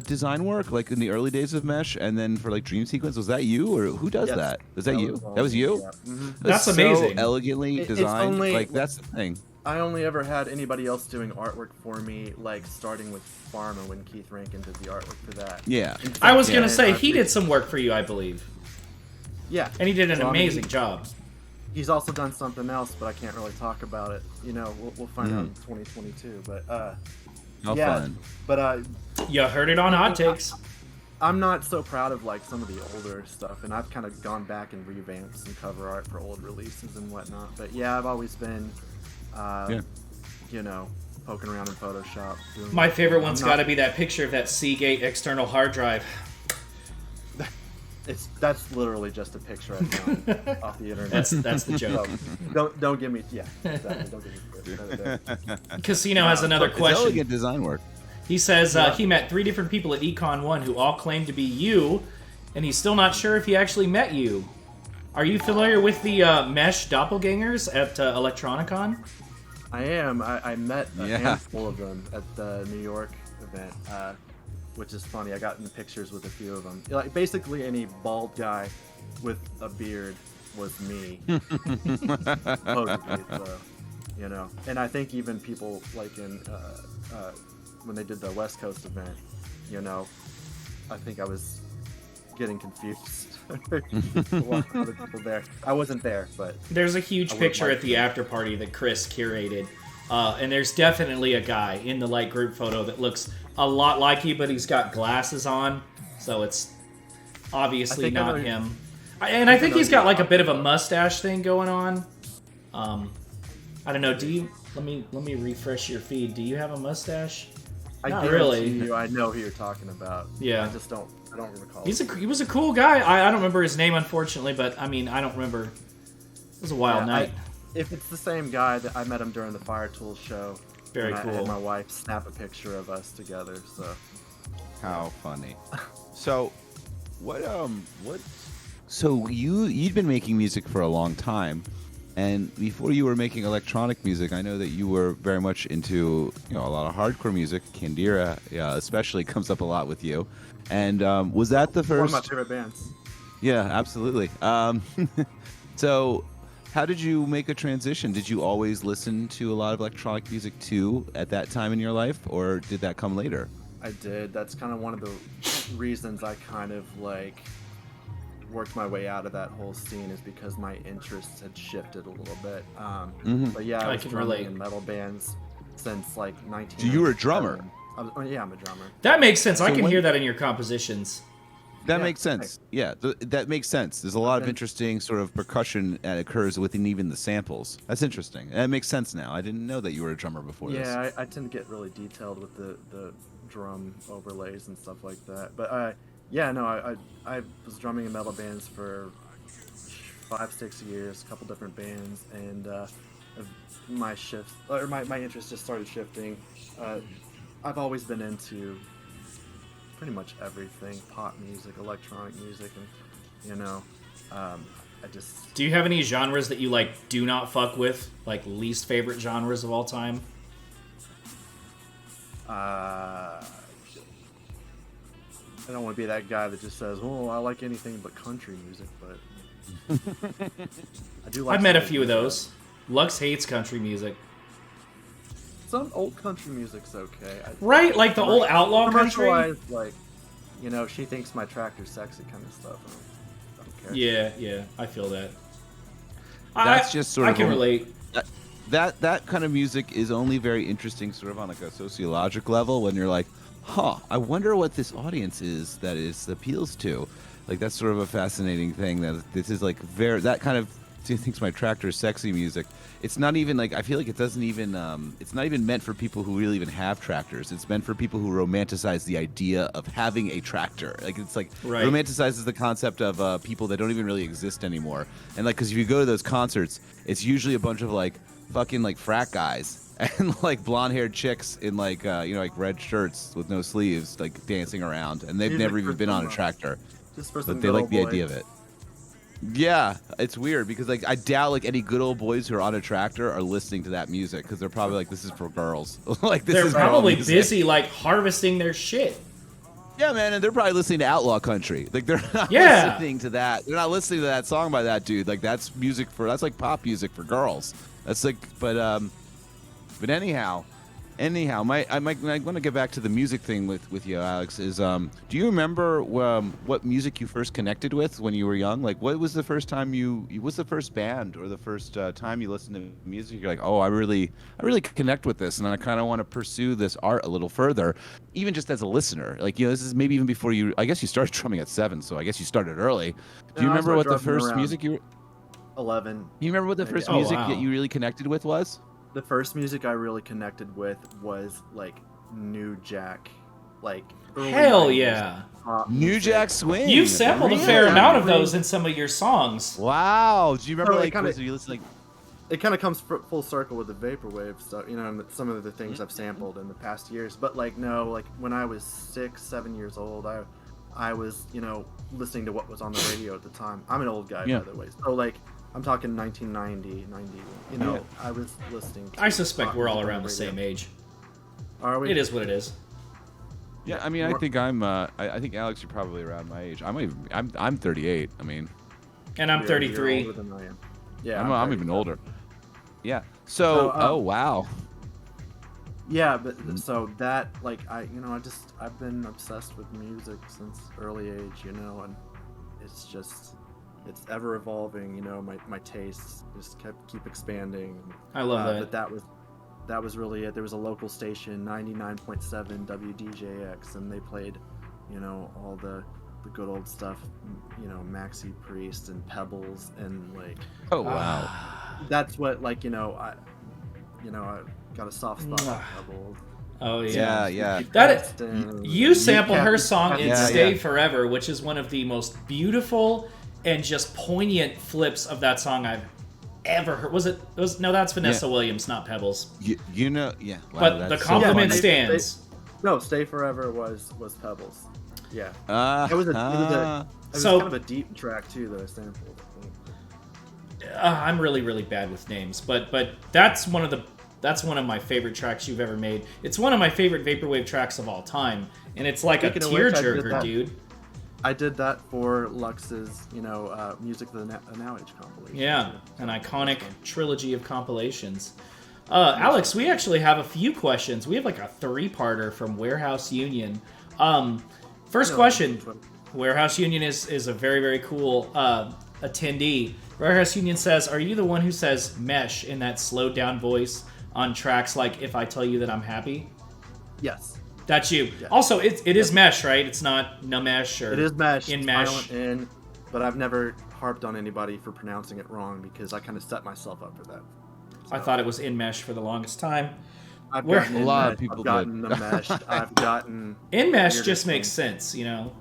[SPEAKER 4] design work, like in the early days of Mesh, and then for like Dream Sequence? Was that you, or who does
[SPEAKER 6] Yes.
[SPEAKER 4] that? Was that you?
[SPEAKER 6] all
[SPEAKER 4] That was
[SPEAKER 6] me,
[SPEAKER 4] you?
[SPEAKER 6] yeah. Mhm.
[SPEAKER 5] That's
[SPEAKER 4] So
[SPEAKER 5] amazing.
[SPEAKER 4] elegantly
[SPEAKER 6] It's
[SPEAKER 4] designed.
[SPEAKER 6] only-
[SPEAKER 4] Like that's the thing.
[SPEAKER 6] I only ever had anybody else doing artwork for me, like starting with Pharma when Keith Rankin did the artwork for that.
[SPEAKER 4] Yeah.
[SPEAKER 6] And
[SPEAKER 5] I was
[SPEAKER 6] since
[SPEAKER 5] gonna
[SPEAKER 6] then,
[SPEAKER 5] say
[SPEAKER 6] I've
[SPEAKER 5] he
[SPEAKER 6] been-
[SPEAKER 5] did some work for you, I believe,
[SPEAKER 6] Yeah,
[SPEAKER 5] and he did an
[SPEAKER 6] So, I mean,
[SPEAKER 5] amazing job.
[SPEAKER 6] He's also done something else, but I can't really talk about it. You know, we'll find out in 2022. But
[SPEAKER 4] How
[SPEAKER 6] yeah,
[SPEAKER 4] fun.
[SPEAKER 6] but
[SPEAKER 5] You heard it on Hot Takes.
[SPEAKER 6] I'm not so proud of like some of the older stuff, and I've kind of gone back and revamped some cover art for old releases and whatnot. But yeah, I've always been, you know, poking around in Photoshop. Doing
[SPEAKER 5] My favorite one's
[SPEAKER 6] I'm not-
[SPEAKER 5] got to be that picture of that Seagate external hard drive.
[SPEAKER 6] That's literally just a picture I found off the internet.
[SPEAKER 5] That's the joke.
[SPEAKER 6] So, don't give me exactly. Don't give me
[SPEAKER 5] Casino has another
[SPEAKER 4] It's
[SPEAKER 5] question.
[SPEAKER 4] elegant design work.
[SPEAKER 5] He says he met 3 different people at Econ 1 who all claim to be you, and he's still not sure if he actually met you. Are you familiar with the Mesh doppelgangers at ElectroniCON?
[SPEAKER 6] I am. I met a
[SPEAKER 4] Yeah.
[SPEAKER 6] handful of them at the New York event, which is funny. I got in pictures with a few of them. Like basically any bald guy with a beard was me. Supposedly, so, you know. And I think even people like in when they did the West Coast event, you know, I think I was getting confused. A lot of other people there. I wasn't there, but
[SPEAKER 5] There's a huge
[SPEAKER 6] I would
[SPEAKER 5] picture
[SPEAKER 6] like
[SPEAKER 5] at the after party that Chris curated, and there's definitely a guy in the like group photo that looks a lot like you, but he's got glasses on, so it's obviously
[SPEAKER 6] I think I
[SPEAKER 5] not
[SPEAKER 6] know-
[SPEAKER 5] him. And I think he's got like a bit of a mustache thing going on. I don't know. Do you? Let me refresh your feed. Do you have a mustache?
[SPEAKER 6] I
[SPEAKER 5] Not
[SPEAKER 6] guarantee
[SPEAKER 5] really.
[SPEAKER 6] you, I know who you're talking about.
[SPEAKER 5] Yeah.
[SPEAKER 6] I don't recall.
[SPEAKER 5] He was a cool guy. I don't remember his name unfortunately, but I mean I don't remember. It was a wild night.
[SPEAKER 6] If it's the same guy, that I met him during the Fire Tools show.
[SPEAKER 5] Very
[SPEAKER 6] and I
[SPEAKER 5] cool.
[SPEAKER 6] had my wife snap a picture of us together. So
[SPEAKER 4] How funny. So, So you'd been making music for a long time, and before you were making electronic music, I know that you were very much into a lot of hardcore music. Kandira, especially, comes up a lot with you. And was that the
[SPEAKER 6] one of
[SPEAKER 4] first?
[SPEAKER 6] my favorite bands.
[SPEAKER 4] Yeah, absolutely. So, how did you make a transition? Did you always listen to a lot of electronic music too at that time in your life, or did that come later?
[SPEAKER 6] I did. That's kind of one of the reasons I kind of like worked my way out of that whole scene, is because my interests had shifted a little bit. But yeah, I
[SPEAKER 5] I
[SPEAKER 6] was
[SPEAKER 5] can
[SPEAKER 6] drumming
[SPEAKER 5] relate.
[SPEAKER 6] in metal bands since like 19.
[SPEAKER 4] So you were a drummer?
[SPEAKER 6] Yeah, I'm a drummer.
[SPEAKER 5] That makes sense. I
[SPEAKER 4] So
[SPEAKER 5] can
[SPEAKER 4] when-
[SPEAKER 5] hear that in your compositions.
[SPEAKER 4] That
[SPEAKER 6] Yeah,
[SPEAKER 4] makes sense. Yeah, that makes sense. There's a lot of interesting sort of percussion that occurs within even the samples. That's interesting. That makes sense now. I didn't know that you were a drummer before this.
[SPEAKER 6] Yeah, I tend to get really detailed with the drum overlays and stuff like that. But I was drumming in metal bands for 5-6 years, a couple different bands, and my interest just started shifting. I've always been into pretty much everything: pop music, electronic music, and I just.
[SPEAKER 5] Do you have any genres that you like do not fuck with? Like least favorite genres of all time?
[SPEAKER 6] I don't want to be that guy that just says, "Oh, I like anything but country music," but I do like.
[SPEAKER 5] I've met a
[SPEAKER 6] some
[SPEAKER 5] few of
[SPEAKER 6] music.
[SPEAKER 5] those. Lux hates country music.
[SPEAKER 6] Some old country music's okay.
[SPEAKER 5] Right, like the old outlaw country?
[SPEAKER 6] Commercialized, like, she thinks my tractor's sexy kind of stuff. I don't care.
[SPEAKER 5] Yeah, I feel that.
[SPEAKER 4] That's just sort
[SPEAKER 5] I
[SPEAKER 4] of
[SPEAKER 5] can
[SPEAKER 4] a-
[SPEAKER 5] relate.
[SPEAKER 4] That kind of music is only very interesting sort of on like a sociological level when you're like, I wonder what this audience is that is appeals to. Like that's sort of a fascinating thing that this is like that kind of thinks my tractor is sexy music. It's not even like, I feel like it doesn't even, it's not even meant for people who really even have tractors. It's meant for people who romanticize the idea of having a tractor. Like it's like
[SPEAKER 5] Right.
[SPEAKER 4] romanticizes the concept of people that don't even really exist anymore. And like, cause if you go to those concerts, it's usually a bunch of like fucking like frat guys and like blonde haired chicks in like, like red shirts with no sleeves, like dancing around. And they've
[SPEAKER 6] Music
[SPEAKER 4] never even
[SPEAKER 6] for
[SPEAKER 4] been on a
[SPEAKER 6] some,
[SPEAKER 4] tractor,
[SPEAKER 6] Just for some
[SPEAKER 4] but they
[SPEAKER 6] good
[SPEAKER 4] like
[SPEAKER 6] old
[SPEAKER 4] the
[SPEAKER 6] boys.
[SPEAKER 4] idea of it. Yeah, it's weird because like I doubt like any good old boys who are on a tractor are listening to that music because they're probably like, this is for girls. Like this
[SPEAKER 5] They're
[SPEAKER 4] is girl
[SPEAKER 5] probably
[SPEAKER 4] music.
[SPEAKER 5] busy like harvesting their shit.
[SPEAKER 4] Yeah, man, and they're probably listening to outlaw country. Like they're not
[SPEAKER 5] Yeah.
[SPEAKER 4] listening to that. They're not listening to that song by that dude. Like that's music that's like pop music for girls. That's like, but anyhow, I want to get back to the music thing with you, Alex. Is do you remember what music you first connected with when you were young? Like, what was the first time what's the first band or the first time you listened to music? You're like, oh, I really connect with this, and I kind of want to pursue this art a little further, even just as a listener. Like, this is maybe even before you. I guess you started drumming at 7, so I guess you started early. Do you
[SPEAKER 6] No, I
[SPEAKER 4] remember what
[SPEAKER 6] started
[SPEAKER 4] the
[SPEAKER 6] drumming
[SPEAKER 4] first
[SPEAKER 6] around
[SPEAKER 4] music you?
[SPEAKER 6] $11.
[SPEAKER 4] You remember what the
[SPEAKER 6] Maybe.
[SPEAKER 4] first
[SPEAKER 6] Oh,
[SPEAKER 4] music
[SPEAKER 5] wow.
[SPEAKER 4] that you really connected with was?
[SPEAKER 6] The first music I really connected with was like New Jack, like early
[SPEAKER 5] Hell
[SPEAKER 6] 90s
[SPEAKER 5] yeah.
[SPEAKER 6] pop
[SPEAKER 4] New
[SPEAKER 6] music.
[SPEAKER 4] Jack Swing.
[SPEAKER 5] You've sampled a
[SPEAKER 4] Really?
[SPEAKER 5] fair amount of those in some of your songs.
[SPEAKER 4] Wow. Do you remember
[SPEAKER 6] No, it
[SPEAKER 4] like
[SPEAKER 6] kinda-
[SPEAKER 4] was you listen like?
[SPEAKER 6] It kind of comes full circle with the vaporwave stuff, and some of the things I've sampled in the past years. But like when I was 6-7 years old, I was listening to what was on the radio at the time. I'm an old guy,
[SPEAKER 4] Yeah.
[SPEAKER 6] by the way, so like I'm talking 1990, 90. I was listening. To
[SPEAKER 5] I suspect
[SPEAKER 6] pop
[SPEAKER 5] we're all
[SPEAKER 6] music on
[SPEAKER 5] around the
[SPEAKER 6] radio.
[SPEAKER 5] same age.
[SPEAKER 6] Are we?
[SPEAKER 5] It is what it is.
[SPEAKER 4] Yeah, I mean, I think I think Alex, you're probably around my age. I'm 38. I mean,
[SPEAKER 5] And I'm
[SPEAKER 6] You're
[SPEAKER 5] 33.
[SPEAKER 6] older than I am. Yeah,
[SPEAKER 4] I'm even
[SPEAKER 6] 37.
[SPEAKER 4] older. Yeah. So,
[SPEAKER 6] So,
[SPEAKER 4] oh wow.
[SPEAKER 6] Yeah, but so that I've been obsessed with music since early age, and it's ever evolving, my tastes just keep expanding.
[SPEAKER 5] I love that.
[SPEAKER 6] But that was really it. There was a local station, 99.7 WDJX, and they played, all the good old stuff, Maxi Priest and Pebbles and like
[SPEAKER 4] Oh wow.
[SPEAKER 6] that's what I got a soft spot for Pebbles.
[SPEAKER 5] Oh yeah.
[SPEAKER 4] Yeah.
[SPEAKER 5] That
[SPEAKER 6] And
[SPEAKER 5] you sampled her
[SPEAKER 6] Cat-
[SPEAKER 5] song in
[SPEAKER 4] Yeah,
[SPEAKER 5] Stay
[SPEAKER 4] yeah.
[SPEAKER 5] Forever, which is one of the most beautiful and just poignant flips of that song I've ever heard. No, that's Vanessa Williams, not Pebbles.
[SPEAKER 4] Yeah. Wow,
[SPEAKER 5] But the
[SPEAKER 4] that's so
[SPEAKER 5] compliment
[SPEAKER 4] funny.
[SPEAKER 5] stands.
[SPEAKER 6] No, Stay Forever was Pebbles. Yeah.
[SPEAKER 4] Uh,
[SPEAKER 6] It was it
[SPEAKER 5] So-
[SPEAKER 6] was kind of a deep track too that I sampled.
[SPEAKER 5] I'm really, really bad with names, but that's one of my favorite tracks you've ever made. It's one of my favorite vaporwave tracks of all time, and it's like
[SPEAKER 6] Speaking
[SPEAKER 5] a
[SPEAKER 6] of which, I did
[SPEAKER 5] tearjerker,
[SPEAKER 6] that.
[SPEAKER 5] dude.
[SPEAKER 6] I did that for Lux's, Music of the Now Age compilation.
[SPEAKER 5] Yeah, an iconic trilogy of compilations. Alex, we actually have a few questions. We have like a 3-parter from Warehouse Union. First question. Warehouse Union is a very, very cool attendee. Warehouse Union says, are you the one who says mesh in that slowed down voice on tracks like If I Tell You That I'm Happy?
[SPEAKER 6] Yes.
[SPEAKER 5] That's you.
[SPEAKER 6] Yeah.
[SPEAKER 5] Also, it is Mesh, right? It's not Nmesh or
[SPEAKER 6] It is Mesh.
[SPEAKER 5] in
[SPEAKER 6] It's
[SPEAKER 5] Mesh.
[SPEAKER 6] silent N, but I've never harped on anybody for pronouncing it wrong because I kind of set myself up for that.
[SPEAKER 5] I thought it was in Mesh for the longest time.
[SPEAKER 6] I've
[SPEAKER 5] Where-
[SPEAKER 6] gotten
[SPEAKER 4] A lot of
[SPEAKER 6] Nmesh,
[SPEAKER 4] people
[SPEAKER 6] I've gotten
[SPEAKER 4] did.
[SPEAKER 6] Nmesh. I've gotten
[SPEAKER 5] In Mesh
[SPEAKER 6] weirder
[SPEAKER 5] just makes
[SPEAKER 6] things.
[SPEAKER 5] sense, you know.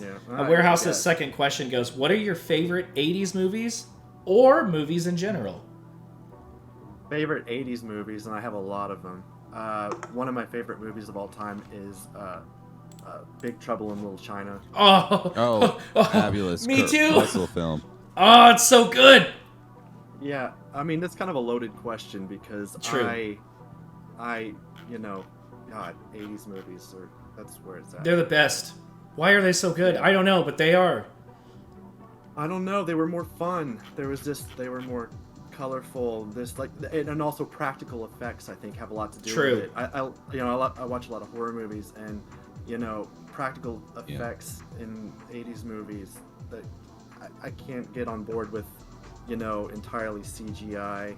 [SPEAKER 6] Yeah.
[SPEAKER 5] Warehouse's second question goes, what are your favorite 80s movies or movies in general?
[SPEAKER 6] Favorite 80s movies, and I have a lot of them. One of my favorite movies of all time is Big Trouble in Little China.
[SPEAKER 5] Oh,
[SPEAKER 4] Fabulous.
[SPEAKER 5] Me
[SPEAKER 4] Kurt
[SPEAKER 5] too.
[SPEAKER 4] Russell film.
[SPEAKER 5] Oh, it's so good.
[SPEAKER 6] Yeah, I mean that's kind of a loaded question because
[SPEAKER 5] True.
[SPEAKER 6] I, you know, God, 80s movies are that's where it's at.
[SPEAKER 5] They're the best. Why are they so good? I don't know, but they are.
[SPEAKER 6] I don't know. They were more fun. They were more colorful. And also practical effects. I think have a lot to do
[SPEAKER 5] True.
[SPEAKER 6] with it. I watch a lot of horror movies, and you know, practical effects in 80s movies that I can't get on board with. You know, entirely CGI.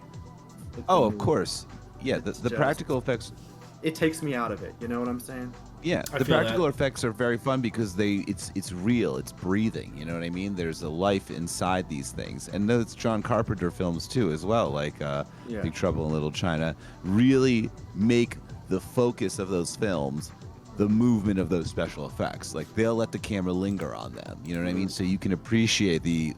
[SPEAKER 4] Oh, of course. Yeah, the
[SPEAKER 6] just-
[SPEAKER 4] practical effects.
[SPEAKER 6] It takes me out of it. You know what I'm saying?
[SPEAKER 4] Yeah,
[SPEAKER 5] I
[SPEAKER 4] the
[SPEAKER 5] feel
[SPEAKER 4] practical
[SPEAKER 5] that.
[SPEAKER 4] effects are very fun because it's real, it's breathing. You know what I mean? There's a life inside these things, and those John Carpenter films too, as well, like Big Trouble in Little China, really make the focus of those films the movement of those special effects. Like they'll let the camera linger on them. You know what I mean? So you can appreciate the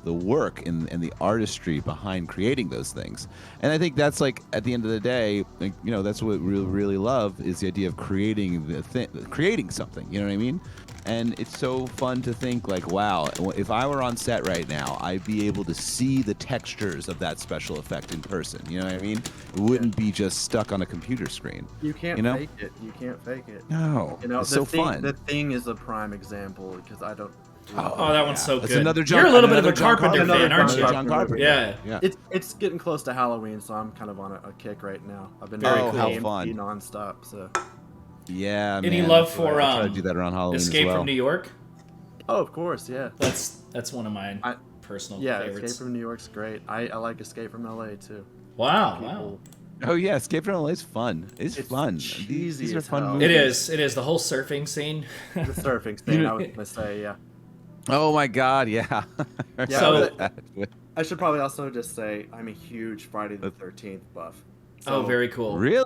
[SPEAKER 4] work and the artistry behind creating those things. And I think that's like at the end of the day, like, you know, that's what we really love is the idea of creating creating something. You know what I mean? And it's so fun to think like, wow, if I were on set right now, I'd be able to see the textures of that special effect in person. You know what I mean? It wouldn't be just stuck on a computer screen.
[SPEAKER 6] You can't
[SPEAKER 4] You know?
[SPEAKER 6] fake it. You can't fake it.
[SPEAKER 4] No,
[SPEAKER 6] You know,
[SPEAKER 4] it's
[SPEAKER 6] the
[SPEAKER 4] so
[SPEAKER 6] thing,
[SPEAKER 4] fun.
[SPEAKER 6] The Thing is a prime example because I don't.
[SPEAKER 5] Oh, that one's so
[SPEAKER 4] That's
[SPEAKER 5] good.
[SPEAKER 4] another John-
[SPEAKER 5] You're a little bit of a
[SPEAKER 4] another John
[SPEAKER 5] Carpenter
[SPEAKER 6] Carpenter.
[SPEAKER 5] fan, aren't you?
[SPEAKER 6] Another
[SPEAKER 4] John Carpenter.
[SPEAKER 5] Yeah.
[SPEAKER 4] Yeah.
[SPEAKER 6] It's getting close to Halloween, so I'm kind of on a kick right now. I've been
[SPEAKER 5] Very
[SPEAKER 6] doing
[SPEAKER 5] cool.
[SPEAKER 4] How
[SPEAKER 6] AMC
[SPEAKER 4] fun.
[SPEAKER 6] nonstop. So.
[SPEAKER 4] Yeah,
[SPEAKER 5] Any
[SPEAKER 4] man.
[SPEAKER 5] love for
[SPEAKER 4] I try to do that around Halloween
[SPEAKER 5] Escape
[SPEAKER 4] as well.
[SPEAKER 5] from New York?
[SPEAKER 6] Oh, of course, yeah.
[SPEAKER 5] That's one of my
[SPEAKER 6] I-
[SPEAKER 5] personal
[SPEAKER 6] Yeah,
[SPEAKER 5] favorites.
[SPEAKER 6] Escape from New York's great. I like Escape from LA too.
[SPEAKER 5] Wow,
[SPEAKER 6] People-
[SPEAKER 5] wow.
[SPEAKER 4] Oh yeah, Escape from LA is fun. It's fun.
[SPEAKER 6] cheesy
[SPEAKER 4] These are
[SPEAKER 6] as
[SPEAKER 4] fun
[SPEAKER 6] hell.
[SPEAKER 4] movies.
[SPEAKER 5] It is. The whole surfing scene.
[SPEAKER 6] The surfing thing, I was gonna say, yeah.
[SPEAKER 4] Oh my god, yeah.
[SPEAKER 6] Yeah,
[SPEAKER 5] So-
[SPEAKER 6] I should probably also just say I'm a huge Friday the 13th buff.
[SPEAKER 5] Oh,
[SPEAKER 6] So-
[SPEAKER 5] very cool.
[SPEAKER 4] Really?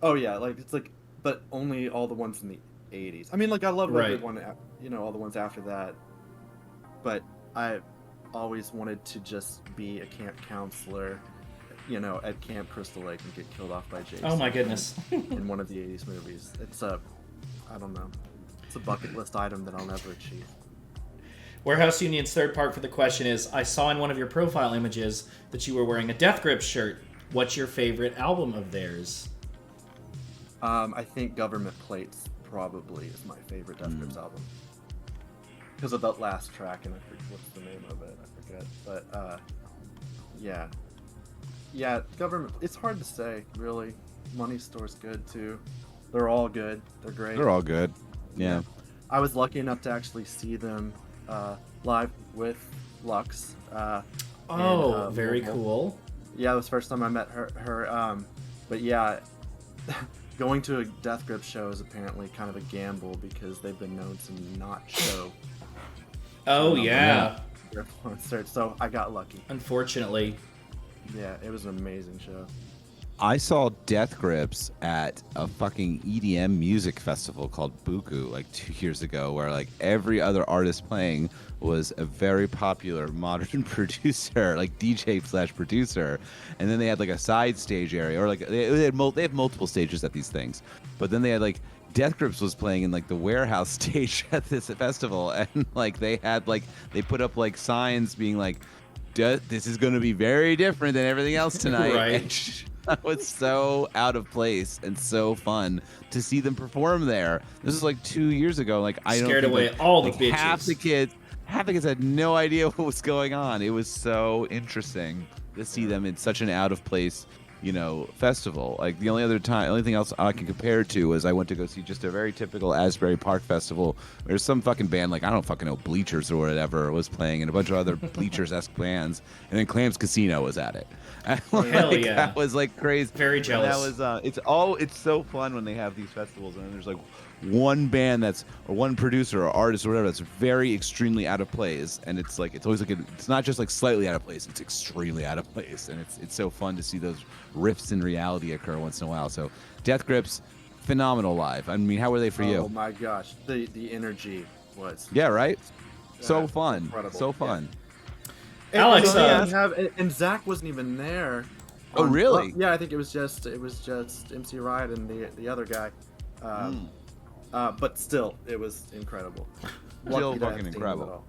[SPEAKER 6] Oh yeah, like it's like, but only all the ones in the 80s. I mean, like I love
[SPEAKER 5] Right.
[SPEAKER 6] everyone, you know, all the ones after that. But I always wanted to just be a camp counselor, you know, at Camp Crystal Lake and get killed off by Jason.
[SPEAKER 5] Oh my goodness.
[SPEAKER 6] In one of the 80s movies. It's I don't know. It's a bucket list item that I'll never achieve.
[SPEAKER 5] Warehouse Union's third part for the question is, I saw in one of your profile images that you were wearing a Death Grip shirt. What's your favorite album of theirs?
[SPEAKER 6] I think Government Plates probably is my favorite Death Grips album. Because of that last track, and I forget what's the name of it. I forget. But, yeah. Yeah, Government... It's hard to say, really. Money Store's good, too. They're all good. They're great.
[SPEAKER 4] They're all good. Yeah.
[SPEAKER 6] I was lucky enough to actually see them live with Lux.
[SPEAKER 5] Oh,
[SPEAKER 6] in,
[SPEAKER 5] very
[SPEAKER 6] Louisville.
[SPEAKER 5] cool.
[SPEAKER 6] Yeah, it was the first time I met her. But yeah, going to a Death Grip show is apparently kind of a gamble because they've been known to not show
[SPEAKER 5] Oh,
[SPEAKER 6] So,
[SPEAKER 5] yeah.
[SPEAKER 6] their concerts. So I got lucky.
[SPEAKER 5] Unfortunately.
[SPEAKER 6] Yeah, it was an amazing show.
[SPEAKER 4] I saw Death Grips at a fucking EDM music festival called Buku like 2 years ago, where like every other artist playing was a very popular modern producer, like DJ/producer, and then they had like a side stage area, or like they have multiple stages at these things, but then they had like Death Grips was playing in like the warehouse stage at this festival, and like they put up like signs being like, "This is going to be very different than everything else tonight."
[SPEAKER 5] Right.
[SPEAKER 4] And that was so out of place and so fun to see them perform there. This was like 2 years ago. Like I don't
[SPEAKER 5] Scared
[SPEAKER 4] think,
[SPEAKER 5] away
[SPEAKER 4] like,
[SPEAKER 5] all the
[SPEAKER 4] like,
[SPEAKER 5] bitches.
[SPEAKER 4] half the kids had no idea what was going on. It was so interesting to see them in such an out of place festival. Like the only thing else I can compare it to is I went to go see just a very typical Asbury Park festival. There's some fucking band like I don't fucking know, Bleachers or whatever was playing, and a bunch of other Bleachers-esque bands, and then Clams Casino was at it. And,
[SPEAKER 5] Hell yeah.
[SPEAKER 4] That was like crazy.
[SPEAKER 5] Very jealous.
[SPEAKER 4] And that was it's so fun when they have these festivals, and then there's like one band or one producer or artist or whatever that's very extremely out of place, and it's always like it's not just like slightly out of place, it's extremely out of place, and it's so fun to see those rifts in reality occur once in a while. So Death Grips, phenomenal live. I mean, how were they for you?
[SPEAKER 6] Oh my gosh, the energy was
[SPEAKER 4] Right, so fun,
[SPEAKER 6] incredible.
[SPEAKER 4] So fun.
[SPEAKER 5] Alex,
[SPEAKER 6] and Zach wasn't even there.
[SPEAKER 4] Oh, really?
[SPEAKER 6] Yeah, I think it was just MC Riot and the other guy. But still, it was incredible.
[SPEAKER 4] Still
[SPEAKER 6] Lucky to have
[SPEAKER 4] fucking
[SPEAKER 6] seen it
[SPEAKER 4] incredible.
[SPEAKER 6] all.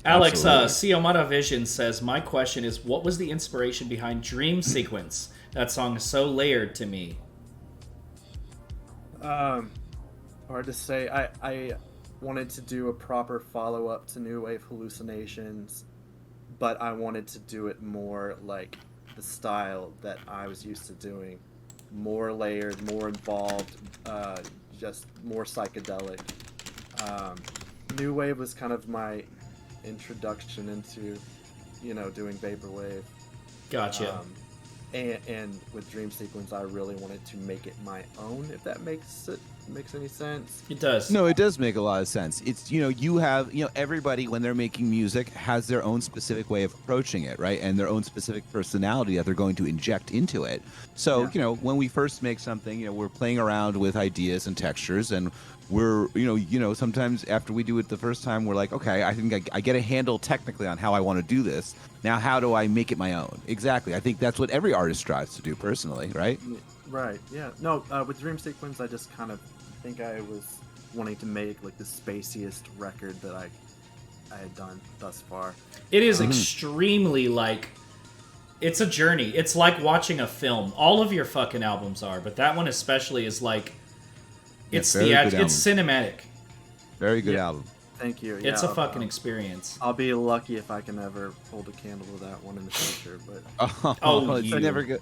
[SPEAKER 5] Alex,
[SPEAKER 4] Absolutely.
[SPEAKER 5] Siomata Vision says, my question is, what was the inspiration behind Dream Sequence? That song is so layered to me.
[SPEAKER 6] Hard to say. I wanted to do a proper follow-up to New Wave Hallucinations, but I wanted to do it more like the style that I was used to doing. More layered, more involved, just more psychedelic. New Wave was kind of my introduction into, doing vaporwave.
[SPEAKER 5] Gotcha.
[SPEAKER 6] And with Dream Sequence, I really wanted to make it my own, if that makes any sense.
[SPEAKER 5] It does.
[SPEAKER 4] No, it does make a lot of sense. It's, you have, everybody when they're making music has their own specific way of approaching it, right? And their own specific personality that they're going to inject into it. So, when we first make something, we're playing around with ideas and textures, and we're, sometimes after we do it the first time, we're like, okay, I think I get a handle technically on how I want to do this. Now, how do I make it my own? Exactly. I think that's what every artist strives to do personally, right?
[SPEAKER 6] Right, yeah. No, with Dream Sequence, I just kind of think I was wanting to make like the spaciest record that I had done thus far.
[SPEAKER 5] It is extremely it's a journey. It's like watching a film. All of your fucking albums are, but that one especially is like, it's cinematic.
[SPEAKER 4] Very good album.
[SPEAKER 6] Thank you.
[SPEAKER 5] It's a fucking experience.
[SPEAKER 6] I'll be lucky if I can ever hold a candle to that one in the future. But
[SPEAKER 4] it's
[SPEAKER 5] you.
[SPEAKER 4] never good.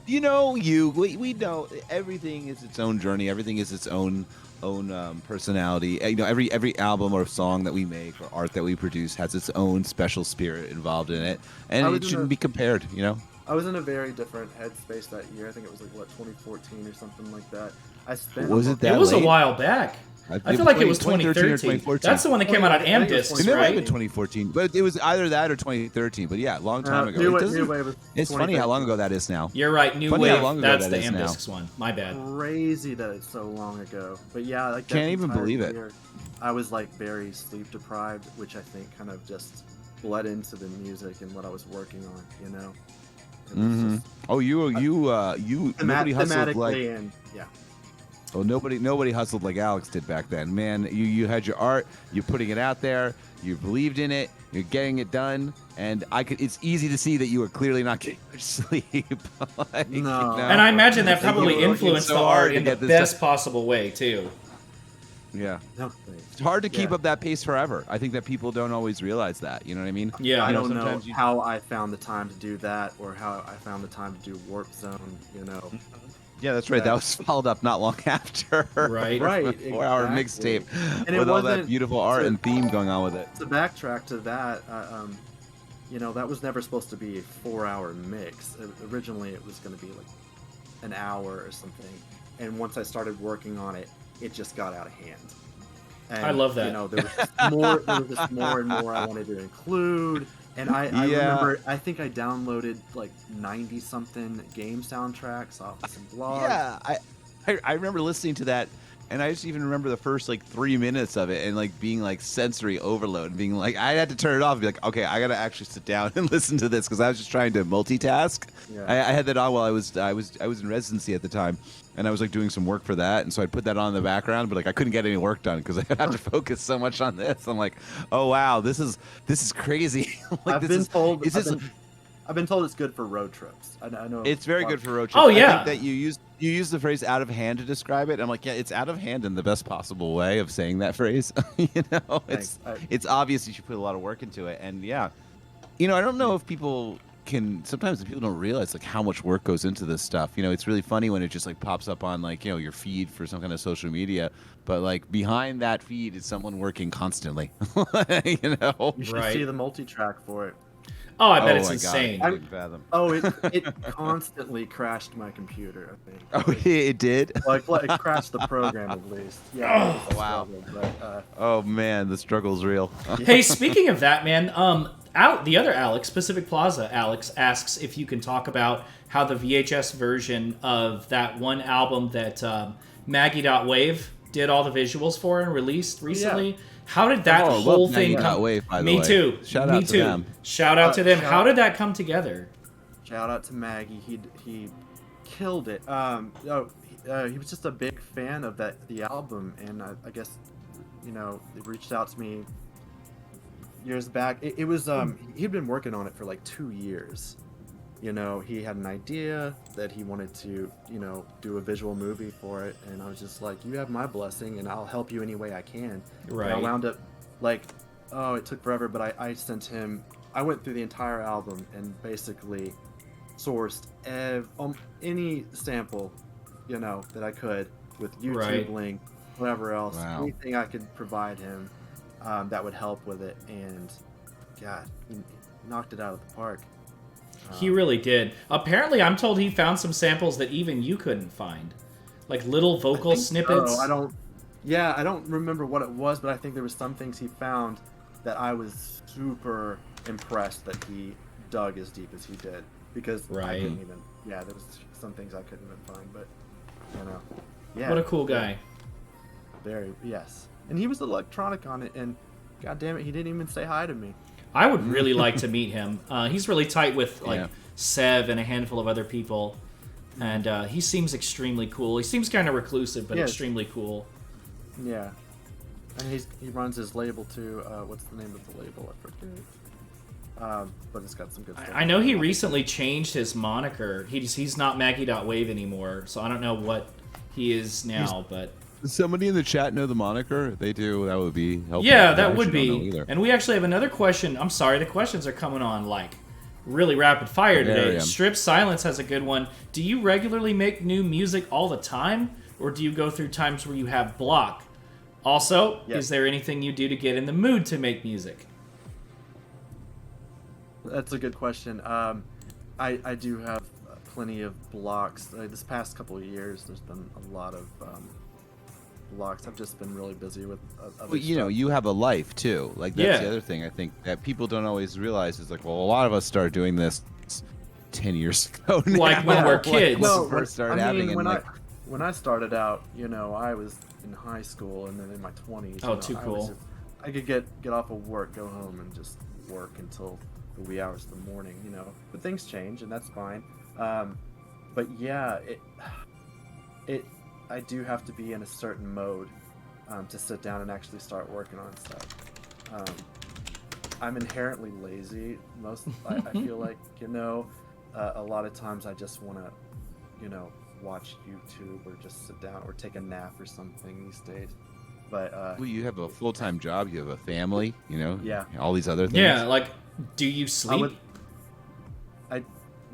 [SPEAKER 4] We know everything is its own journey. Everything is its own personality. Every album or song that we make or art that we produce has its own special spirit involved in it, and it shouldn't be compared.
[SPEAKER 6] I was in a very different headspace that year. I think it was 2014 or something like that. I spent.
[SPEAKER 4] Was it that?
[SPEAKER 5] It was
[SPEAKER 4] late?
[SPEAKER 5] a while back. I feel like it was 2013. That's the one that came out on Am Discs,
[SPEAKER 4] It may have
[SPEAKER 5] right?
[SPEAKER 4] been 2014, but it was either that or 2013. But yeah, long time ago.
[SPEAKER 6] New Wave was
[SPEAKER 4] It's funny how long ago that is now.
[SPEAKER 5] You're right, New
[SPEAKER 4] Funny how
[SPEAKER 5] Wave.
[SPEAKER 4] long ago
[SPEAKER 5] That's
[SPEAKER 4] that
[SPEAKER 5] the
[SPEAKER 4] is
[SPEAKER 5] Am
[SPEAKER 4] now.
[SPEAKER 5] Discs one. My bad.
[SPEAKER 6] Crazy that it's so long ago. But yeah, that
[SPEAKER 4] Can't even
[SPEAKER 6] entire
[SPEAKER 4] believe it.
[SPEAKER 6] year, I was very sleep deprived, which I think kind of just bled into the music and what I was working on. It was just
[SPEAKER 4] Oh, you nobody hustled like.
[SPEAKER 6] thematically and yeah.
[SPEAKER 4] Well, nobody hustled like Alex did back then. Man, you had your art, you're putting it out there, you believed in it, you're getting it done, and it's easy to see that you were clearly not getting much sleep.
[SPEAKER 6] No.
[SPEAKER 5] And I imagine that
[SPEAKER 4] You were
[SPEAKER 5] probably
[SPEAKER 4] working
[SPEAKER 5] influenced
[SPEAKER 4] so
[SPEAKER 5] the
[SPEAKER 4] hard
[SPEAKER 5] art
[SPEAKER 4] to
[SPEAKER 5] in the
[SPEAKER 4] get this
[SPEAKER 5] best
[SPEAKER 4] done.
[SPEAKER 5] possible way, too.
[SPEAKER 4] Yeah.
[SPEAKER 6] No,
[SPEAKER 4] It's hard to keep
[SPEAKER 6] Yeah.
[SPEAKER 4] up that pace forever. I think that people don't always realize that. You know what I mean?
[SPEAKER 5] Yeah.
[SPEAKER 6] I
[SPEAKER 4] You know,
[SPEAKER 6] don't know
[SPEAKER 4] sometimes you-
[SPEAKER 6] how I found the time to do that or how I found the time to do Warp Zone,
[SPEAKER 4] Yeah, that's right.
[SPEAKER 6] Yeah.
[SPEAKER 4] That was followed up not long after.
[SPEAKER 5] Right.
[SPEAKER 6] Right,
[SPEAKER 4] A 4-hour
[SPEAKER 6] exactly.
[SPEAKER 4] mixtape
[SPEAKER 6] And it
[SPEAKER 4] with all that
[SPEAKER 6] wasn't-
[SPEAKER 4] beautiful art
[SPEAKER 6] to-
[SPEAKER 4] and theme going on with it.
[SPEAKER 6] To backtrack to that, that was never supposed to be a 4-hour mix. Originally, it was going to be an hour or something. And once I started working on it, it just got out of hand. And,
[SPEAKER 5] I love that.
[SPEAKER 6] There was just more and more I wanted to include. And I remember, I think I downloaded 90 something game soundtracks off of some blogs.
[SPEAKER 4] Yeah, I remember listening to that, and I just even remember the first 3 minutes of it and being sensory overload and being I had to turn it off and be okay, I gotta actually sit down and listen to this because I was just trying to multitask.
[SPEAKER 6] Yeah.
[SPEAKER 4] I had that on while I was in residency at the time, and I was doing some work for that, and so I'd put that on in the background, but I couldn't get any work done because I had to focus so much on this. I'm oh wow, this is crazy.
[SPEAKER 6] I've been told
[SPEAKER 4] it's
[SPEAKER 6] it's good for road trips. I know
[SPEAKER 4] It's very good for road trips.
[SPEAKER 5] Oh, yeah.
[SPEAKER 4] I think that you use the phrase "out of hand" to describe it. I'm yeah, it's out of hand in the best possible way of saying that phrase.
[SPEAKER 6] Thanks.
[SPEAKER 4] It's obvious you should put a lot of work into it, and yeah, I don't know if people sometimes people don't realize like how much work goes into this stuff. It's really funny when it just like pops up on like your feed for some kind of social media, but like behind that feed is someone working constantly.
[SPEAKER 6] You should
[SPEAKER 5] Right.
[SPEAKER 6] see the multi-track for it.
[SPEAKER 5] Oh, I bet it's
[SPEAKER 4] my God,
[SPEAKER 5] insane.
[SPEAKER 4] I couldn't fathom.
[SPEAKER 6] Oh, it constantly crashed my computer, I think.
[SPEAKER 4] Oh, it did.
[SPEAKER 6] Like it crashed the program at least. Yeah. it was a
[SPEAKER 4] Wow.
[SPEAKER 6] struggle, but,
[SPEAKER 4] Oh man, the struggle's real.
[SPEAKER 5] Hey, speaking of that, man, the other Alex, Pacific Plaza Alex, asks if you can talk about how the VHS version of that one album that Maggie.wave did all the visuals for and released recently.
[SPEAKER 6] Yeah.
[SPEAKER 5] How did that
[SPEAKER 4] I
[SPEAKER 5] whole
[SPEAKER 4] love
[SPEAKER 5] thing
[SPEAKER 4] Maggie.wave, by the
[SPEAKER 5] Me
[SPEAKER 4] way.
[SPEAKER 5] too.
[SPEAKER 4] Shout
[SPEAKER 5] Me
[SPEAKER 4] out to
[SPEAKER 5] too.
[SPEAKER 4] them.
[SPEAKER 5] Shout out to them.
[SPEAKER 6] shout-
[SPEAKER 5] How did that come together?
[SPEAKER 6] Shout out to Maggie. He killed it. He was just a big fan of the album, and I guess he reached out to me years back. It was he'd been working on it for like 2 years. He had an idea that he wanted to do a visual movie for it, and I was just like, you have my blessing, and I'll help you any way I can.
[SPEAKER 5] Right.
[SPEAKER 6] And I wound up like, it took forever, but I sent him. I went through the entire album and basically sourced any sample, that I could with YouTube
[SPEAKER 5] Right.
[SPEAKER 6] link, whatever else,
[SPEAKER 4] Wow.
[SPEAKER 6] anything I could provide him that would help with it, and God, he knocked it out of the park.
[SPEAKER 5] He really did. Apparently, I'm told he found some samples that even you couldn't find, like little vocal snippets.
[SPEAKER 6] I don't remember what it was, but I think there was some things he found that I was super impressed that he dug as deep as he did, because I
[SPEAKER 5] Right.
[SPEAKER 6] couldn't even. Yeah, there was some things I couldn't even find, but yeah.
[SPEAKER 5] What a cool guy.
[SPEAKER 6] Yes, and he was electronic on it, and God damn it, he didn't even say hi to me.
[SPEAKER 5] I would really like to meet him. He's really tight with like
[SPEAKER 4] Yeah.
[SPEAKER 5] Sev and a handful of other people, and he seems extremely cool. He seems kind of reclusive, but
[SPEAKER 6] Yes.
[SPEAKER 5] extremely cool.
[SPEAKER 6] Yeah, and he runs his label too. What's the name of the label? I forget. But it's got some good stuff.
[SPEAKER 5] I know he recently changed his moniker. He's not Maggie.wave anymore, so I don't know what he is now, but
[SPEAKER 4] Does somebody in the chat know the moniker? If they do, that would be helpful.
[SPEAKER 5] yeah,
[SPEAKER 4] I
[SPEAKER 5] that would
[SPEAKER 4] actually don't know
[SPEAKER 5] be.
[SPEAKER 4] either.
[SPEAKER 5] And we actually have another question. I'm sorry, the questions are coming on like really rapid fire
[SPEAKER 4] There I
[SPEAKER 5] today.
[SPEAKER 4] am.
[SPEAKER 5] Strip Silence has a good one. Do you regularly make new music all the time, or do you go through times where you have block? Also,
[SPEAKER 6] Yes.
[SPEAKER 5] is there anything you do to get in the mood to make music?
[SPEAKER 6] That's a good question. I do have plenty of blocks. This past couple of years, there's been a lot of blocks. I've just been really busy with other
[SPEAKER 4] Well,
[SPEAKER 6] stuff.
[SPEAKER 4] you have a life too. Like that's
[SPEAKER 5] Yeah.
[SPEAKER 4] the other thing I think that people don't always realize is like, well, a lot of us started doing this 10 years ago.
[SPEAKER 5] Like when
[SPEAKER 4] now.
[SPEAKER 5] we're
[SPEAKER 4] Like,
[SPEAKER 5] kids.
[SPEAKER 4] when
[SPEAKER 6] Well,
[SPEAKER 4] we first started
[SPEAKER 6] I mean,
[SPEAKER 4] having, and
[SPEAKER 6] when
[SPEAKER 4] like,
[SPEAKER 6] when I started out, I was in high school and then in my 20s.
[SPEAKER 5] Oh, too cool.
[SPEAKER 6] I could get off of work, go home, and just work until the wee hours of the morning. But things change, and that's fine. But yeah, I do have to be in a certain mode to sit down and actually start working on stuff. I'm inherently lazy. I feel like a lot of times I just want to watch YouTube or just sit down or take a nap or something these days. But
[SPEAKER 4] well, you have a full-time job, you have a family,
[SPEAKER 6] Yeah.
[SPEAKER 4] all these other things.
[SPEAKER 5] Yeah, like, do you sleep?
[SPEAKER 6] I'm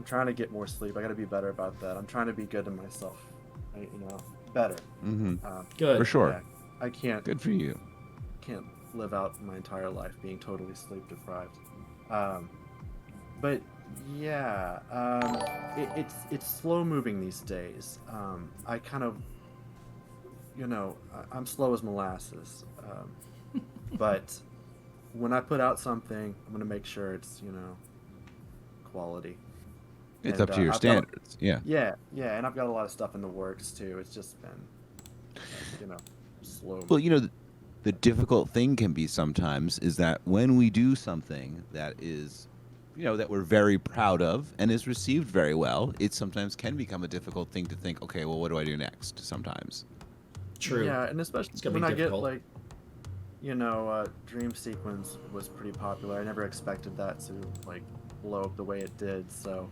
[SPEAKER 6] trying to get more sleep. I got to be better about that. I'm trying to be good to myself. Better.
[SPEAKER 4] Mm-hmm.
[SPEAKER 5] Good.
[SPEAKER 4] For sure.
[SPEAKER 6] Yeah, I can't
[SPEAKER 4] Good for you.
[SPEAKER 6] live out my entire life being totally sleep deprived. But yeah, it's slow moving these days. I kind of, I'm slow as molasses. But when I put out something, I'm gonna make sure it's quality.
[SPEAKER 4] It's
[SPEAKER 6] And,
[SPEAKER 4] up to your
[SPEAKER 6] I've got-
[SPEAKER 4] standards. Yeah.
[SPEAKER 6] Yeah, and I've got a lot of stuff in the works too. It's just been, slow.
[SPEAKER 4] Well, the difficult thing can be sometimes is that when we do something that is, that we're very proud of and is received very well, it sometimes can become a difficult thing to think, okay, well, what do I do next? Sometimes.
[SPEAKER 5] True.
[SPEAKER 6] Yeah, and especially
[SPEAKER 5] It's gonna
[SPEAKER 6] when
[SPEAKER 5] be
[SPEAKER 6] I get
[SPEAKER 5] difficult.
[SPEAKER 6] like, Dream Sequence was pretty popular. I never expected that to like blow up the way it did. So,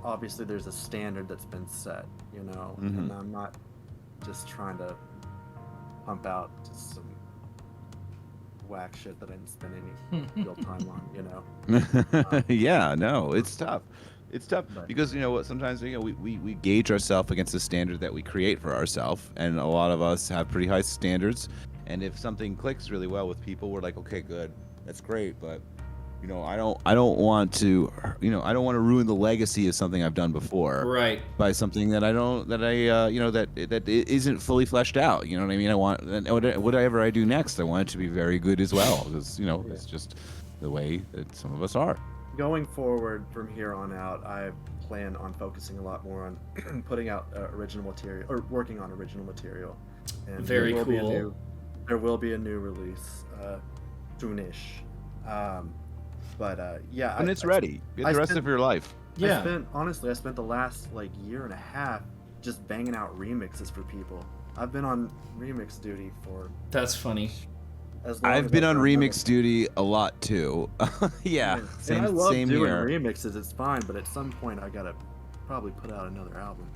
[SPEAKER 6] obviously there's a standard that's been set, and I'm not just trying to pump out just some whack shit that I didn't spend any real time on, you know.
[SPEAKER 4] Yeah, no, it's tough. It's tough
[SPEAKER 6] But-
[SPEAKER 4] because you know what? Sometimes we gauge ourselves against the standard that we create for ourselves, and a lot of us have pretty high standards. And if something clicks really well with people, we're like, okay, good, that's great, but you know, I don't want to, you know, I don't want to ruin the legacy of something I've done before,
[SPEAKER 5] Right.
[SPEAKER 4] by something that you know, that isn't fully fleshed out. You know what I mean? I want whatever I do next, I want it to be very good as well, because you know, it's just the way that some of us are.
[SPEAKER 6] Going forward from here on out, I plan on focusing a lot more on putting out original material, or working on original material. And
[SPEAKER 5] Very
[SPEAKER 6] there will
[SPEAKER 5] cool.
[SPEAKER 6] There will be a new release soonish. Yeah,
[SPEAKER 4] And it's ready. Get the rest of your life.
[SPEAKER 5] Yeah.
[SPEAKER 6] I spent the last like year and a half just banging out remixes for people. I've been on remix duty for
[SPEAKER 5] That's funny.
[SPEAKER 6] as long as
[SPEAKER 4] I've been
[SPEAKER 6] I
[SPEAKER 4] on
[SPEAKER 6] can
[SPEAKER 4] remix
[SPEAKER 6] remember.
[SPEAKER 4] duty a lot too. Yeah,
[SPEAKER 6] And
[SPEAKER 4] same
[SPEAKER 6] I love
[SPEAKER 4] same
[SPEAKER 6] doing
[SPEAKER 4] here.
[SPEAKER 6] remixes. It's fine, but at some point I gotta probably put out another album.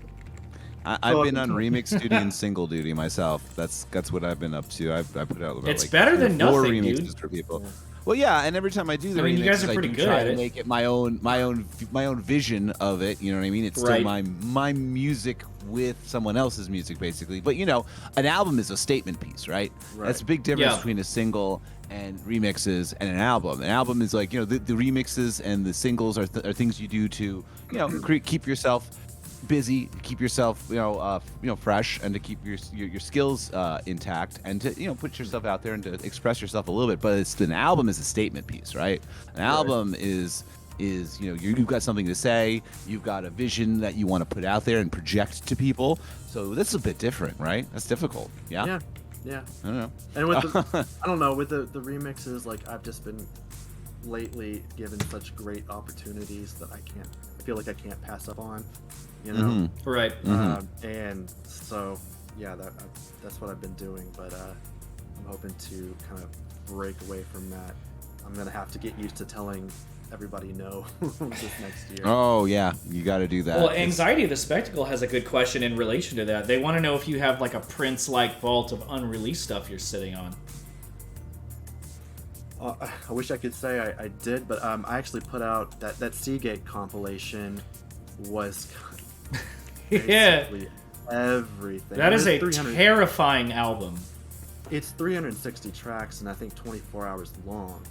[SPEAKER 4] I've been on
[SPEAKER 6] So-
[SPEAKER 4] remix duty and single duty myself. That's what I've been up to. I put out about,
[SPEAKER 5] It's
[SPEAKER 4] like,
[SPEAKER 5] better than
[SPEAKER 4] 4
[SPEAKER 5] nothing,
[SPEAKER 4] remixes
[SPEAKER 5] dude.
[SPEAKER 4] for people. Well, yeah, and every time I do the
[SPEAKER 5] I mean, you guys
[SPEAKER 4] remixes,
[SPEAKER 5] are pretty
[SPEAKER 4] I do
[SPEAKER 5] good
[SPEAKER 4] try
[SPEAKER 5] at
[SPEAKER 4] to
[SPEAKER 5] it.
[SPEAKER 4] make it my own vision of it. You know what I mean? It's still
[SPEAKER 5] Right.
[SPEAKER 4] my music with someone else's music, basically. But you know, an album is a statement piece, right?
[SPEAKER 6] Right.
[SPEAKER 4] That's a big difference
[SPEAKER 5] Yeah.
[SPEAKER 4] between a single and remixes and an album. An album is like, you know, the remixes and the singles are things you do to, you know, keep yourself busy, keep yourself, you know, fresh, and to keep your skills intact, and to, you know, put yourself out there and to express yourself a little bit. But an album is a statement piece, right? An album is you know, you've got something to say, you've got a vision that you want to put out there and project to people. So that's a bit different, right? That's difficult. Yeah.
[SPEAKER 6] Yeah.
[SPEAKER 4] I don't know.
[SPEAKER 6] And with the, I don't know, with the remixes, like I've just been lately given such great opportunities that I feel like I can't pass up on, you know.
[SPEAKER 4] Mhm.
[SPEAKER 5] Right.
[SPEAKER 6] And so, yeah, that's what I've been doing. But I'm hoping to kind of break away from that. I'm gonna have to get used to telling everybody no this next year.
[SPEAKER 4] Oh yeah, you got to do that.
[SPEAKER 5] Well, Anxiety of the Spectacle has a good question in relation to that. They want to know if you have like a Prince-like vault of unreleased stuff you're sitting on.
[SPEAKER 6] I wish I could say I did, but I actually put out that Seagate compilation was
[SPEAKER 5] Yeah.
[SPEAKER 6] basically everything.
[SPEAKER 5] That is a
[SPEAKER 6] It's 300
[SPEAKER 5] terrifying album.
[SPEAKER 6] It's 360 tracks and I think 24 hours long.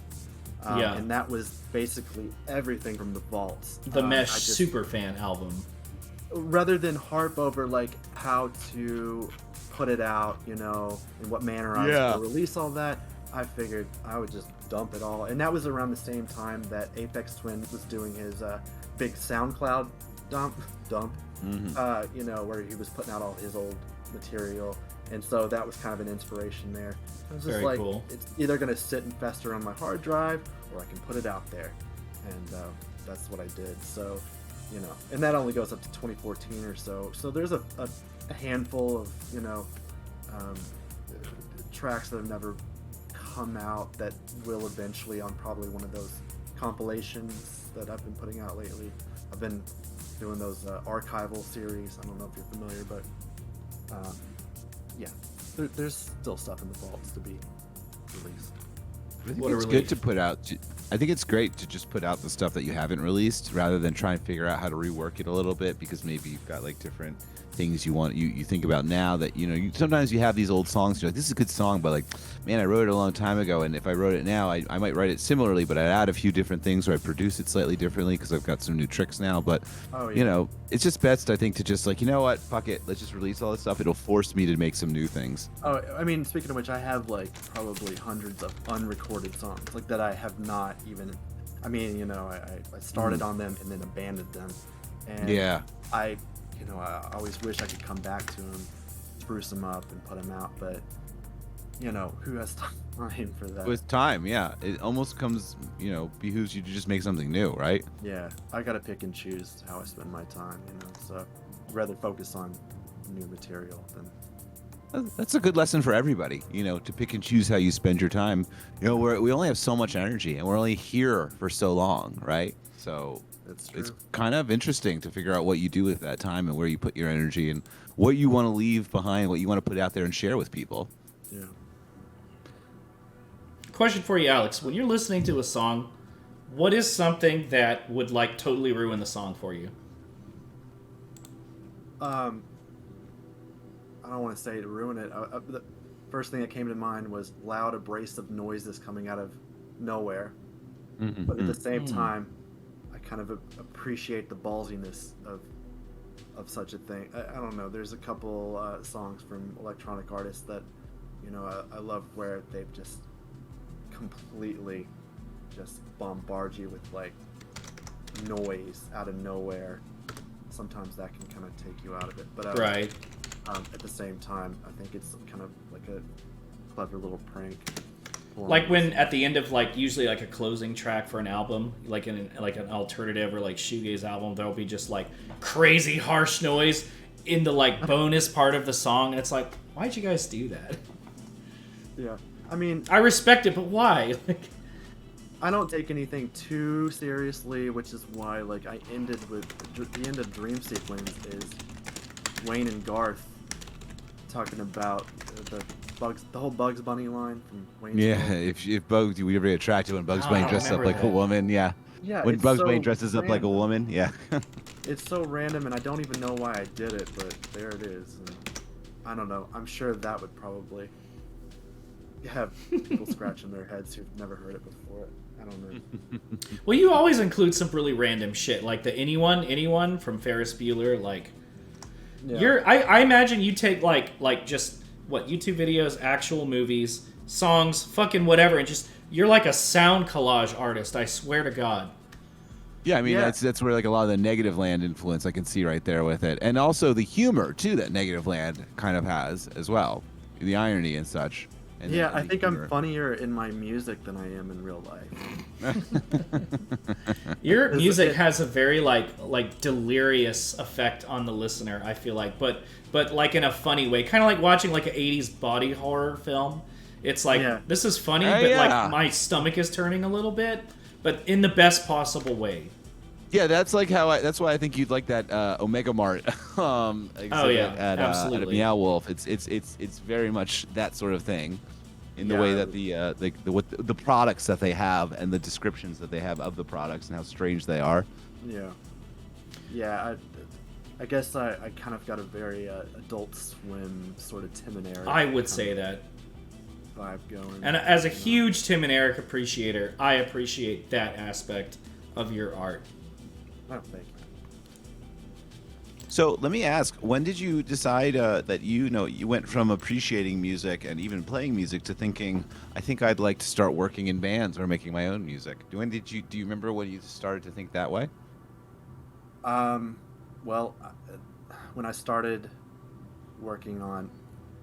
[SPEAKER 5] Yeah.
[SPEAKER 6] And that was basically everything from the vaults.
[SPEAKER 5] The Mesh
[SPEAKER 6] I just-
[SPEAKER 5] Superfan album.
[SPEAKER 6] Rather than harp over like how to put it out, you know, in what manner I was
[SPEAKER 4] Yeah.
[SPEAKER 6] going to release all that, I figured I would just dump it all. And that was around the same time that Aphex Twin was doing his big SoundCloud dump, you know, where he was putting out all his old material. And so that was kind of an inspiration there. I was just
[SPEAKER 5] Very
[SPEAKER 6] like,
[SPEAKER 5] cool.
[SPEAKER 6] it's either going to sit and fester on my hard drive or I can put it out there. And that's what I did. So, you know, and that only goes up to 2014 or so. So there's a handful of, you know, tracks that have never come out that will eventually on probably one of those compilations that I've been putting out lately. I've been doing those archival series. I don't know if you're familiar, but yeah, there's still stuff in the vaults to be released.
[SPEAKER 4] I think
[SPEAKER 5] What a
[SPEAKER 4] it's
[SPEAKER 5] relief.
[SPEAKER 4] good to put out. I think it's great to just put out the stuff that you haven't released, rather than try and figure out how to rework it a little bit, because maybe you've got like different things you think about now that, you know, sometimes you have these old songs, you're like, this is a good song, but like, man, I wrote it a long time ago, and if I wrote it now, I might write it similarly, but I'd add a few different things, or I produce it slightly differently because I've got some new tricks now. But
[SPEAKER 6] Oh, yeah.
[SPEAKER 4] you know, it's just best, I think, to just like, you know what, fuck it, let's just release all this stuff. It'll force me to make some new things.
[SPEAKER 6] Oh, I mean, speaking of which, I have like probably hundreds of unrecorded songs, like that I have not even. I mean, you know, I started on them and then abandoned them, and
[SPEAKER 4] Yeah.
[SPEAKER 6] I always wish I could come back to them, spruce them up, and put them out, but you know, who has time for that?
[SPEAKER 4] With time, yeah, it almost comes, you know, behooves you to just make something new, right?
[SPEAKER 6] Yeah, I gotta pick and choose how I spend my time, you know. So I'd rather focus on new material than.
[SPEAKER 4] That's a good lesson for everybody, you know, to pick and choose how you spend your time. You know, we only have so much energy, and we're only here for so long, right? So
[SPEAKER 6] That's true.
[SPEAKER 4] it's kind of interesting to figure out what you do with that time and where you put your energy and what you want to leave behind, what you want to put out there and share with people.
[SPEAKER 6] Yeah.
[SPEAKER 5] Question for you, Alex. When you're listening to a song, what is something that would like totally ruin the song for you?
[SPEAKER 6] I don't want to say to ruin it. The first thing that came to mind was loud, abrasive noises coming out of nowhere.
[SPEAKER 4] Mm-hmm.
[SPEAKER 6] But at the same time, I kind of appreciate the ballsiness of such a thing. I don't know. There's a couple songs from electronic artists that, you know, I love where they've just completely just bombard you with like noise out of nowhere. Sometimes that can kind of take you out of it. But
[SPEAKER 5] Right.
[SPEAKER 6] At the same time, I think it's kind of like a clever little prank.
[SPEAKER 5] Like when at the end of like usually like a closing track for an album, like an alternative or like shoegaze album, there'll be just like crazy harsh noise in the like bonus part of the song, and it's like, why'd you guys do that?
[SPEAKER 6] Yeah, I mean,
[SPEAKER 5] I respect it, but why? Like,
[SPEAKER 6] I don't take anything too seriously, which is why like I ended with the end of Dream Sequence is Wayne and Garth talking about the whole Bugs Bunny line from Wayne's
[SPEAKER 4] Yeah,
[SPEAKER 6] World.
[SPEAKER 4] if Bugs, you were very attracted when Bugs
[SPEAKER 5] Oh,
[SPEAKER 4] Bunny
[SPEAKER 5] I
[SPEAKER 4] dresses up
[SPEAKER 5] remember
[SPEAKER 4] like a
[SPEAKER 5] that.
[SPEAKER 4] woman. Yeah.
[SPEAKER 6] Yeah,
[SPEAKER 4] When
[SPEAKER 6] it's
[SPEAKER 4] Bugs
[SPEAKER 6] so
[SPEAKER 4] Bunny dresses up like a
[SPEAKER 6] random.
[SPEAKER 4] woman. Yeah.
[SPEAKER 6] It's so random, and I don't even know why I did it, but there it is. And I don't know. I'm sure that would probably have people scratching their heads who've never heard it before. I don't know.
[SPEAKER 5] well, you always include some really random shit, like the anyone from Ferris Bueller. Like,
[SPEAKER 6] Yeah.
[SPEAKER 5] I imagine you take like just what YouTube videos, actual movies, songs, fucking whatever, and just you're like a sound collage artist. I swear to God.
[SPEAKER 4] Yeah, I mean
[SPEAKER 6] Yeah.
[SPEAKER 4] that's where like a lot of the Negative Land influence I can see right there with it, and also the humor too that Negative Land kind of has as well, the irony and such. And
[SPEAKER 6] Yeah,
[SPEAKER 4] and
[SPEAKER 6] I
[SPEAKER 4] the
[SPEAKER 6] think
[SPEAKER 4] humor.
[SPEAKER 6] I'm funnier in my music than I am in real life.
[SPEAKER 5] Your
[SPEAKER 6] Is
[SPEAKER 5] music
[SPEAKER 6] it-
[SPEAKER 5] has a very like delirious effect on the listener, I feel like, but like in a funny way, kind of like watching like an 80s body horror film. It's like
[SPEAKER 6] Yeah.
[SPEAKER 5] this is funny,
[SPEAKER 4] Oh,
[SPEAKER 5] but
[SPEAKER 4] yeah.
[SPEAKER 5] like my stomach is turning a little bit, but in the best possible way.
[SPEAKER 4] Yeah, that's like how that's why I think you'd like that Omega Mart exhibit
[SPEAKER 5] yeah,
[SPEAKER 4] at
[SPEAKER 5] absolutely.
[SPEAKER 4] Meow Wolf. It's very much that sort of thing, in the
[SPEAKER 6] Yeah.
[SPEAKER 4] way that the products that they have and the descriptions that they have of the products and how strange they are.
[SPEAKER 6] Yeah. Yeah, I guess I kind of got a very Adult Swim sort of Tim and Eric
[SPEAKER 5] I would
[SPEAKER 6] kind
[SPEAKER 5] say
[SPEAKER 6] of
[SPEAKER 5] that.
[SPEAKER 6] vibe going.
[SPEAKER 5] And as a
[SPEAKER 6] you know.
[SPEAKER 5] huge Tim and Eric appreciator, I appreciate that aspect of your art.
[SPEAKER 6] I don't think.
[SPEAKER 4] So let me ask, when did you decide that you went from appreciating music and even playing music to thinking, I think I'd like to start working in bands or making my own music? Do you remember when you started to think that way?
[SPEAKER 6] Well, when I started working on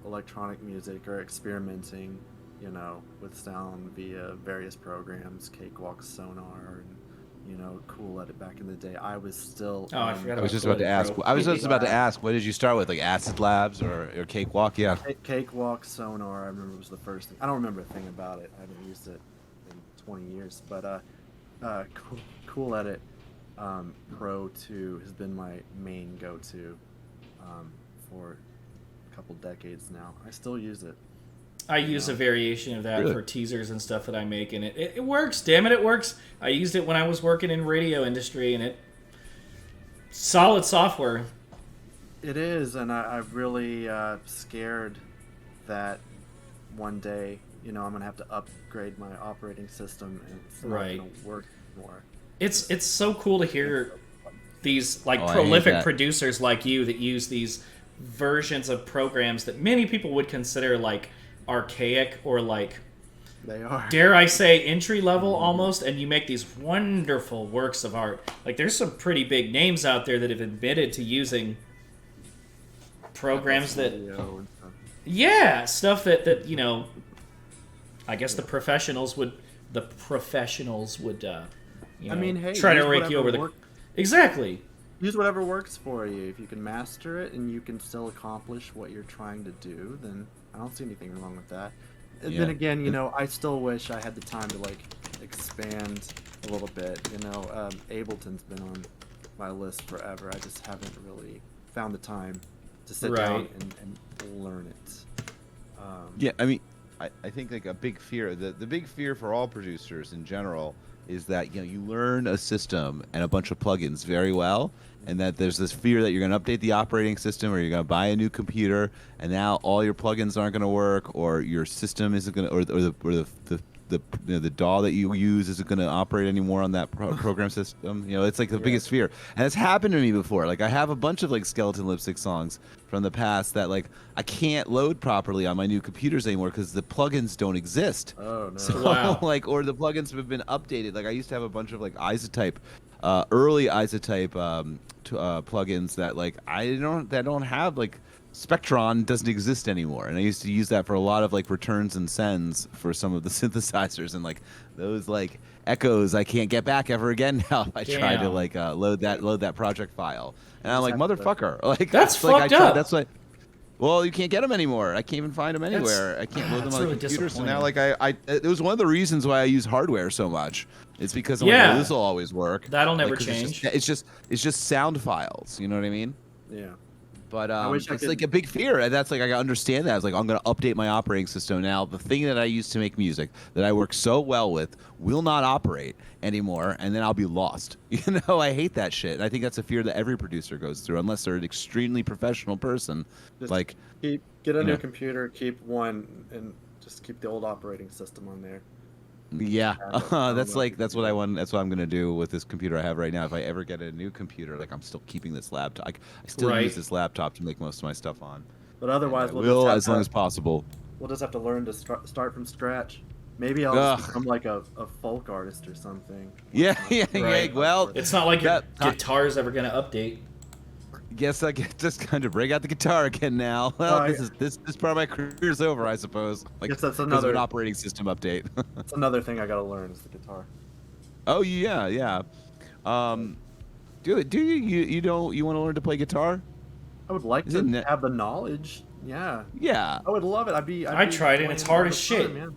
[SPEAKER 6] electronic music or experimenting, you know, with sound via various programs, Cakewalk, Sonar, and Cool Edit back in the day, I was still.
[SPEAKER 5] Oh, I forgot
[SPEAKER 4] I was
[SPEAKER 5] about
[SPEAKER 4] just about to ask.
[SPEAKER 5] Pro.
[SPEAKER 4] I was just about to ask. What did you start with, like Acid Labs or Cakewalk? Yeah.
[SPEAKER 6] Cakewalk, Sonar, I remember was the first thing. I don't remember a thing about it. I haven't used it in 20 years. But Cool Edit Pro 2 has been my main go-to for a couple decades now. I still use it.
[SPEAKER 5] I use a variation of that
[SPEAKER 4] Really?
[SPEAKER 5] for teasers and stuff that I make, and it works. Damn it, it works. I used it when I was working in radio industry, and it solid software.
[SPEAKER 6] It is, and I'm really scared that one day, I'm going to have to upgrade my operating system, and it's not
[SPEAKER 5] Right.
[SPEAKER 6] going to work anymore.
[SPEAKER 5] It's so cool to hear these like
[SPEAKER 4] Oh, I hate
[SPEAKER 5] prolific
[SPEAKER 4] that.
[SPEAKER 5] producers like you that use these versions of programs that many people would consider like archaic or like,
[SPEAKER 6] They are.
[SPEAKER 5] dare I say, entry level almost, and you make these wonderful works of art. Like there's some pretty big names out there that have admitted to using programs that
[SPEAKER 6] Video and stuff.
[SPEAKER 5] yeah, stuff that I guess the professionals would
[SPEAKER 6] I mean, hey,
[SPEAKER 5] try to
[SPEAKER 6] use
[SPEAKER 5] rake you over the
[SPEAKER 6] whatever
[SPEAKER 5] exactly.
[SPEAKER 6] Use whatever works for you. If you can master it and you can still accomplish what you're trying to do, then I don't see anything wrong with that. And
[SPEAKER 4] Yeah.
[SPEAKER 6] then again, I still wish I had the time to like expand a little bit. Ableton's been on my list forever. I just haven't really found the time to sit down
[SPEAKER 5] Right.
[SPEAKER 6] and learn it.
[SPEAKER 4] Yeah, I mean, I think like a big fear, the big fear for all producers in general is that you learn a system and a bunch of plugins very well, and that there's this fear that you're going to update the operating system or you're going to buy a new computer and now all your plugins aren't going to work, or your system isn't going to, or the DAW that you use isn't going to operate anymore on that program system. It's like the biggest fear, and it's happened to me before. Like I have a bunch of like skeleton lipstick songs from the past that like I can't load properly on my new computers anymore because the plugins don't exist.
[SPEAKER 6] Oh no!
[SPEAKER 4] So,
[SPEAKER 5] Wow.
[SPEAKER 4] or the plugins have been updated. Like I used to have a bunch of like isotype, early isotype plugins that like that don't have like. Spectron doesn't exist anymore, and I used to use that for a lot of like returns and sends for some of the synthesizers, and like those like echoes I can't get back ever again now if I try to
[SPEAKER 5] Damn.
[SPEAKER 4] like load that project file, and I'm like, motherfucker, like
[SPEAKER 5] That's
[SPEAKER 4] like,
[SPEAKER 5] fucked up.
[SPEAKER 4] That's like, well, you can't get them anymore. I can't even find them anywhere. I can't load them
[SPEAKER 5] that's
[SPEAKER 4] on the
[SPEAKER 5] really
[SPEAKER 4] computer. So now
[SPEAKER 5] disappointing.
[SPEAKER 4] like it was one of the reasons why I use hardware so much. It's because I'm
[SPEAKER 5] Yeah.
[SPEAKER 4] like, well, this will always work.
[SPEAKER 5] That'll never
[SPEAKER 4] 'cause
[SPEAKER 5] change.
[SPEAKER 4] It's just sound files. You know what I mean?
[SPEAKER 6] Yeah.
[SPEAKER 4] But
[SPEAKER 6] wish I
[SPEAKER 4] it's
[SPEAKER 6] could-
[SPEAKER 4] like a big fear, and that's like I understand that. It's like I'm going to update my operating system now. The thing that I used to make music that I work so well with will not operate anymore, and then I'll be lost. I hate that shit. And I think that's a fear that every producer goes through, unless they're an extremely professional person.
[SPEAKER 6] Just
[SPEAKER 4] Like,
[SPEAKER 6] get a new
[SPEAKER 4] Yeah.
[SPEAKER 6] computer, keep one, and just keep the old operating system on there.
[SPEAKER 4] yeah, that's
[SPEAKER 6] know.
[SPEAKER 4] that's what I want. That's what I'm going to do with this computer I have right now. If I ever get a new computer, like I'm still keeping this laptop. I still
[SPEAKER 5] Right.
[SPEAKER 4] use this laptop to make most of my stuff on.
[SPEAKER 6] But otherwise,
[SPEAKER 4] I
[SPEAKER 6] we'll
[SPEAKER 4] will
[SPEAKER 6] just
[SPEAKER 4] as long as possible.
[SPEAKER 6] we'll just have to learn to start from scratch. Maybe I'll
[SPEAKER 4] Ugh.
[SPEAKER 6] just become like a folk artist or something.
[SPEAKER 4] Yeah, yeah,
[SPEAKER 5] Right.
[SPEAKER 4] yeah. Well,
[SPEAKER 5] It's not like your
[SPEAKER 4] That-
[SPEAKER 5] guitar's ever gonna update.
[SPEAKER 4] guess I get just kind of break out the guitar again now. Well,
[SPEAKER 6] I-
[SPEAKER 4] this part of my career is over, I suppose. Like,
[SPEAKER 6] Guess that's
[SPEAKER 4] 'cause of
[SPEAKER 6] another-
[SPEAKER 4] an operating system update.
[SPEAKER 6] That's another thing I gotta learn is the guitar.
[SPEAKER 4] Oh yeah, yeah. Do you want to learn to play guitar?
[SPEAKER 6] I would like
[SPEAKER 4] Is
[SPEAKER 6] to
[SPEAKER 4] it ne-
[SPEAKER 6] have the knowledge. Yeah,
[SPEAKER 4] Yeah,
[SPEAKER 6] I would love it.
[SPEAKER 5] I tried it, and it's hard as shit.
[SPEAKER 6] Man.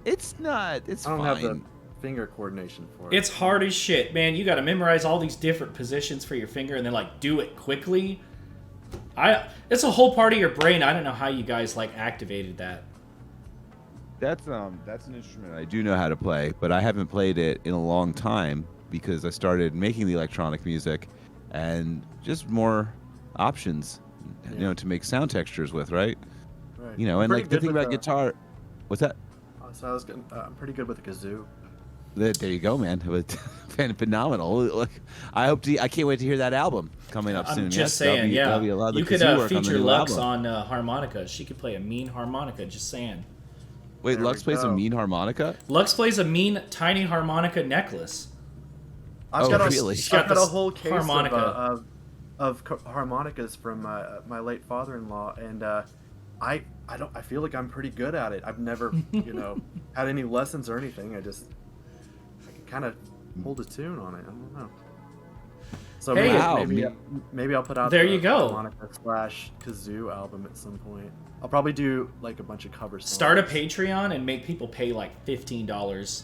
[SPEAKER 4] it's not. It's
[SPEAKER 6] I don't
[SPEAKER 4] fine.
[SPEAKER 6] have the finger coordination for it.
[SPEAKER 5] It's hard as shit, man. You got to memorize all these different positions for your finger, and then like do it quickly. It's a whole part of your brain. I don't know how you guys like activated that.
[SPEAKER 4] That's an instrument I do know how to play, but I haven't played it in a long time because I started making the electronic music, and just more options, to make sound textures with, right?
[SPEAKER 6] Right.
[SPEAKER 4] And
[SPEAKER 6] I'm
[SPEAKER 4] like the
[SPEAKER 6] pretty
[SPEAKER 4] thing
[SPEAKER 6] good
[SPEAKER 4] about
[SPEAKER 6] with
[SPEAKER 4] guitar, what's that?
[SPEAKER 6] So I'm pretty good with the kazoo.
[SPEAKER 4] There you go, man. Phenomenal. Look, I can't wait to hear that album coming up soon.
[SPEAKER 5] I'm
[SPEAKER 4] Yes,
[SPEAKER 5] just
[SPEAKER 4] that'll
[SPEAKER 5] saying,
[SPEAKER 4] be-
[SPEAKER 5] yeah.
[SPEAKER 4] that'll be a lot of the
[SPEAKER 5] You could
[SPEAKER 4] kazoo work on the
[SPEAKER 5] feature
[SPEAKER 4] new
[SPEAKER 5] Lux
[SPEAKER 4] album.
[SPEAKER 5] on harmonica. She could play a mean harmonica. Just saying.
[SPEAKER 4] Wait,
[SPEAKER 6] There
[SPEAKER 4] Lux
[SPEAKER 6] we
[SPEAKER 4] plays a
[SPEAKER 6] go.
[SPEAKER 4] mean harmonica?
[SPEAKER 5] Lux plays a mean tiny harmonica necklace.
[SPEAKER 6] I've
[SPEAKER 4] Oh,
[SPEAKER 6] got a,
[SPEAKER 4] really?
[SPEAKER 5] She's got
[SPEAKER 6] I've got a
[SPEAKER 5] this
[SPEAKER 6] whole case
[SPEAKER 5] harmonica.
[SPEAKER 6] of harmonicas from my late father-in-law, and I feel like I'm pretty good at it. I've never had any lessons or anything. I can kind of hold a tune on it. I don't know. So
[SPEAKER 5] Hey,
[SPEAKER 4] Wow.
[SPEAKER 6] maybe I'll put out
[SPEAKER 5] There
[SPEAKER 6] the
[SPEAKER 5] you go.
[SPEAKER 6] harmonica / kazoo album at some point. I'll probably do like a bunch of cover songs.
[SPEAKER 5] Start a Patreon and make people pay like $15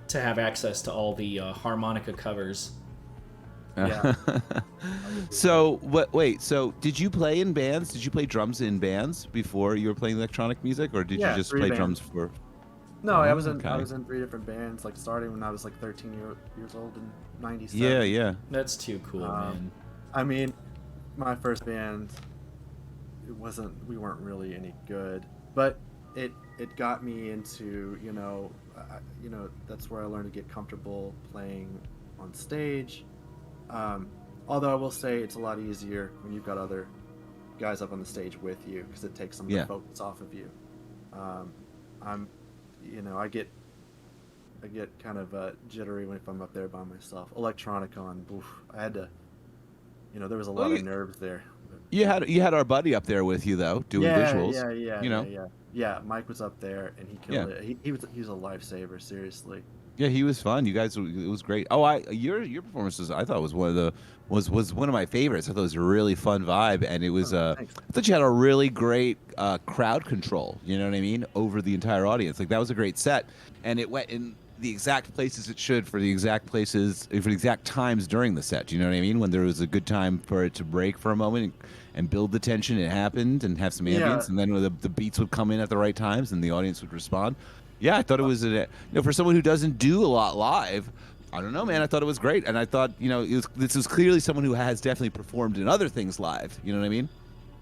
[SPEAKER 5] to have access to all the harmonica covers.
[SPEAKER 6] Yeah.
[SPEAKER 4] So wait. So did you play in bands? Did you play drums in bands before you were playing electronic music, or did
[SPEAKER 6] Yeah,
[SPEAKER 4] you just
[SPEAKER 6] 3
[SPEAKER 4] play
[SPEAKER 6] bands.
[SPEAKER 4] drums for?
[SPEAKER 6] No, I was in
[SPEAKER 4] Okay.
[SPEAKER 6] 3 different bands, like starting when I was like 13 years old in '97.
[SPEAKER 4] Yeah, yeah.
[SPEAKER 5] That's too cool, man.
[SPEAKER 6] I mean, my first band, we weren't really any good, but it got me into, that's where I learned to get comfortable playing on stage. Although I will say it's a lot easier when you've got other guys up on the stage with you, because it takes some of
[SPEAKER 4] Yeah.
[SPEAKER 6] the focus off of you. I get kind of jittery if I'm up there by myself. ElectroniCON, oof, I had to, there was a lot of nerves there.
[SPEAKER 4] You had our buddy up there with you though, doing visuals.
[SPEAKER 6] Yeah. Mike was up there and he killed it. He was a lifesaver, seriously.
[SPEAKER 4] Yeah, he was fun. You guys, it was great. Oh, your performances, I thought was one of my favorites. I thought it was a really fun vibe, and it was.
[SPEAKER 6] Thanks.
[SPEAKER 4] I thought you had a really great crowd control. You know what I mean, over the entire audience. Like that was a great set, and it went in the exact places it should for the exact places, for the exact times during the set. Do you know what I mean? When there was a good time for it to break for a moment and build the tension, it happened, and have some ambience, and then the beats would come in at the right times, and the audience would respond. Yeah, I thought it was, for someone who doesn't do a lot live, I don't know, man. I thought it was great, and I thought, this was clearly someone who has definitely performed in other things live. You know what I mean?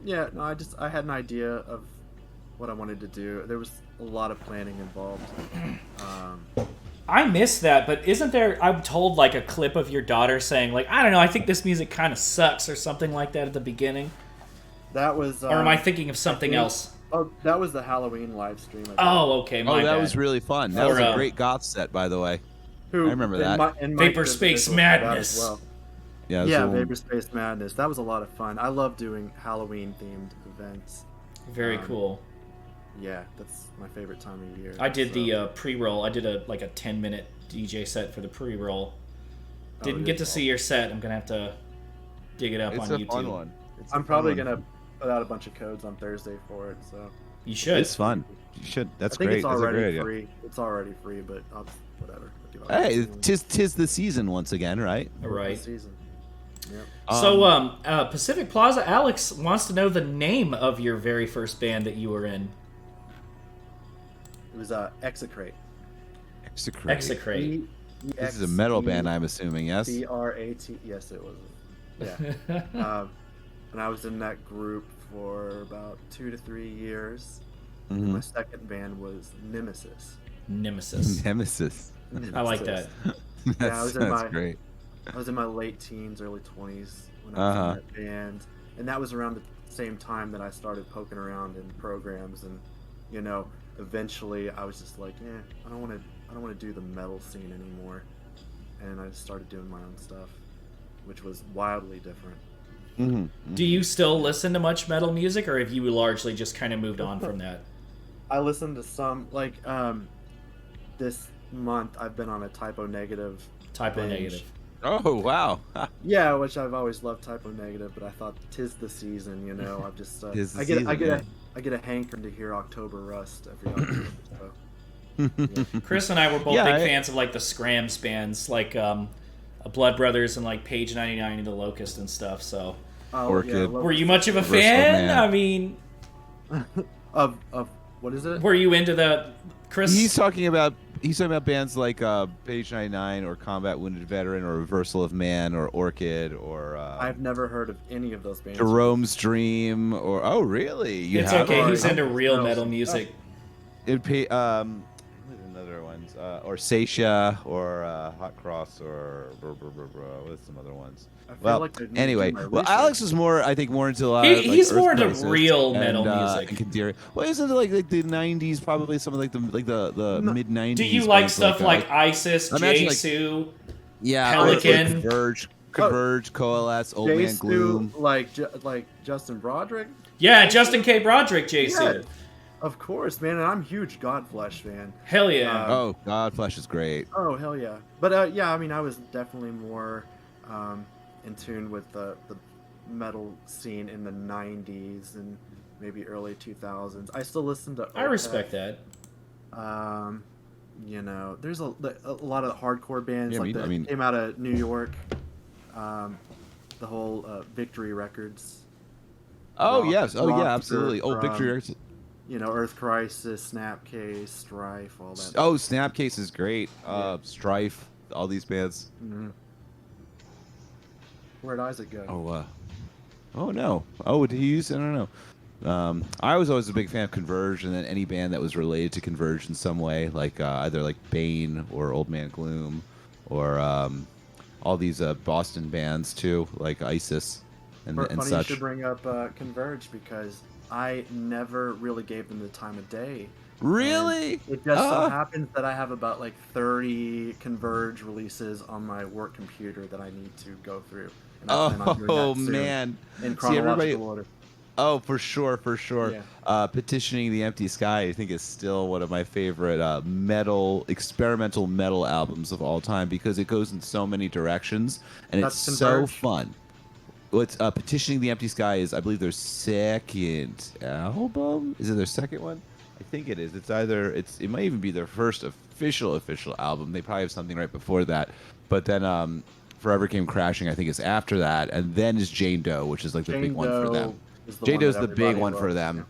[SPEAKER 6] Yeah, no, I had an idea of what I wanted to do. There was a lot of planning involved.
[SPEAKER 5] I missed that, but isn't there, I'm told, like, a clip of your daughter saying, like, I don't know, I think this music kind of sucks or something like that at the beginning?
[SPEAKER 6] That was...
[SPEAKER 5] or am I thinking of something else?
[SPEAKER 6] Oh, that was the Halloween live stream.
[SPEAKER 5] Oh, okay, my bad.
[SPEAKER 4] That was really fun. That was a great goth set, by the way. I remember that.
[SPEAKER 5] Vapor Space Madness.
[SPEAKER 6] Well.
[SPEAKER 4] Yeah,
[SPEAKER 6] Vapor Space Madness. That was a lot of fun. I love doing Halloween-themed events.
[SPEAKER 5] Very cool.
[SPEAKER 6] Yeah, that's my favorite time of year.
[SPEAKER 5] I did the pre-roll. I did a 10-minute DJ set for the pre-roll. Didn't get to see your set. I'm gonna have to dig it up on YouTube.
[SPEAKER 4] It's a fun one.
[SPEAKER 6] I'm probably gonna put out a bunch of codes on Thursday for it. So
[SPEAKER 5] you should.
[SPEAKER 4] It's fun. You should. That's great.
[SPEAKER 6] It's already
[SPEAKER 4] That's a great
[SPEAKER 6] free.
[SPEAKER 4] Idea.
[SPEAKER 6] It's already free, but whatever.
[SPEAKER 4] Hey, tis the season once again, right?
[SPEAKER 5] Right.
[SPEAKER 6] Season. Yep.
[SPEAKER 5] So, Pacific Plaza Alex wants to know the name of your very first band that you were in.
[SPEAKER 6] It was Eccentric.
[SPEAKER 5] Execrate.
[SPEAKER 4] This is a metal band, I'm assuming, yes?
[SPEAKER 6] CRAT. Yes, it was. Yeah. And I was in that group for about 2 to 3 years.
[SPEAKER 4] Mm-hmm.
[SPEAKER 6] My second band was Nemesis.
[SPEAKER 4] Nemesis.
[SPEAKER 5] I like that.
[SPEAKER 4] That's great.
[SPEAKER 6] I was in my late teens, early 20s when I was in that band, and that was around the same time that I started poking around in programs, and eventually I was just like, I don't want to do the metal scene anymore, and I just started doing my own stuff, which was wildly different.
[SPEAKER 4] Mm-hmm.
[SPEAKER 5] Do you still listen to much metal music, or have you largely just kind of moved on from that?
[SPEAKER 6] I listen to some, this month I've been on a Typo Negative. binge.
[SPEAKER 4] Oh, wow.
[SPEAKER 6] Yeah, which I've always loved Typo Negative, but I thought 'tis the season, I've just I get a hankering to hear October Rust every October. So.
[SPEAKER 5] Chris and I were both big fans of the Scrams bands, Blood Brothers and Page 99 and the Locust and stuff. So,
[SPEAKER 4] Orchid.
[SPEAKER 5] Were you much of a fan? I mean,
[SPEAKER 6] of what is it?
[SPEAKER 5] Were you into the Chris?
[SPEAKER 4] He's talking about bands like Page 99 or Combat Wounded Veteran or Reversal of Man or Orchid or
[SPEAKER 6] I've never heard of any of those bands.
[SPEAKER 4] Jerome's Dream or really?
[SPEAKER 5] It's okay. He's into real metal music.
[SPEAKER 4] Another ones or Seisha or Hot Cross or what's some other ones? Anyway, Alex is more into a lot of
[SPEAKER 5] he's more into real metal music.
[SPEAKER 4] And Kadiri. Well, isn't it the '90s? Probably some of the mid '90s.
[SPEAKER 5] Do you like stuff like ISIS, Jesu, Pelican,
[SPEAKER 4] Converge, Coalesce, Old Man Gloom,
[SPEAKER 6] like Justin Broderick?
[SPEAKER 5] Yeah, Justin K. Broderick, Jesu.
[SPEAKER 6] Yeah, of course, man. And I'm a huge Godflesh fan.
[SPEAKER 5] Hell yeah.
[SPEAKER 4] Godflesh is great.
[SPEAKER 6] Oh, hell yeah. But I mean, I was definitely more in tune with the metal scene in the 90s and maybe early 2000s. I still listen to
[SPEAKER 5] I respect that.
[SPEAKER 6] There's a lot of hardcore bands came out of New York. The whole Victory Records.
[SPEAKER 4] Oh, yes. Oh, yeah, absolutely. Victory Records.
[SPEAKER 6] Earth Crisis, Snapcase, Strife, all that.
[SPEAKER 4] Oh, Snapcase is great. Strife, all these bands.
[SPEAKER 6] Mm-hmm. Where'd Isaac go?
[SPEAKER 4] Oh no. Oh, did he use? I don't know. I was always a big fan of Converge, and then any band that was related to Converge in some way, either Bane or Old Man Gloom, or all these Boston bands too, like ISIS and
[SPEAKER 6] Funny
[SPEAKER 4] such.
[SPEAKER 6] You should bring up Converge because I never really gave them the time of day.
[SPEAKER 4] Really?
[SPEAKER 6] And it just so happens that I have about 30 Converge releases on my work computer that I need to go through. And I plan on doing that soon
[SPEAKER 4] man!
[SPEAKER 6] In chronological order.
[SPEAKER 4] Oh, for sure.
[SPEAKER 6] Yeah.
[SPEAKER 4] Petitioning the Empty Sky, I think, is still one of my favorite experimental metal albums of all time because it goes in so many directions and it's so fun. What's Petitioning the Empty Sky is, I believe, their second album. Is it their second one? I think it is. It might even be their first of official album. They probably have something right before that, but then Forever Came Crashing, I think, is after that, and then is Jane Doe, which is like the big one for them. Jane Doe's the big one for them.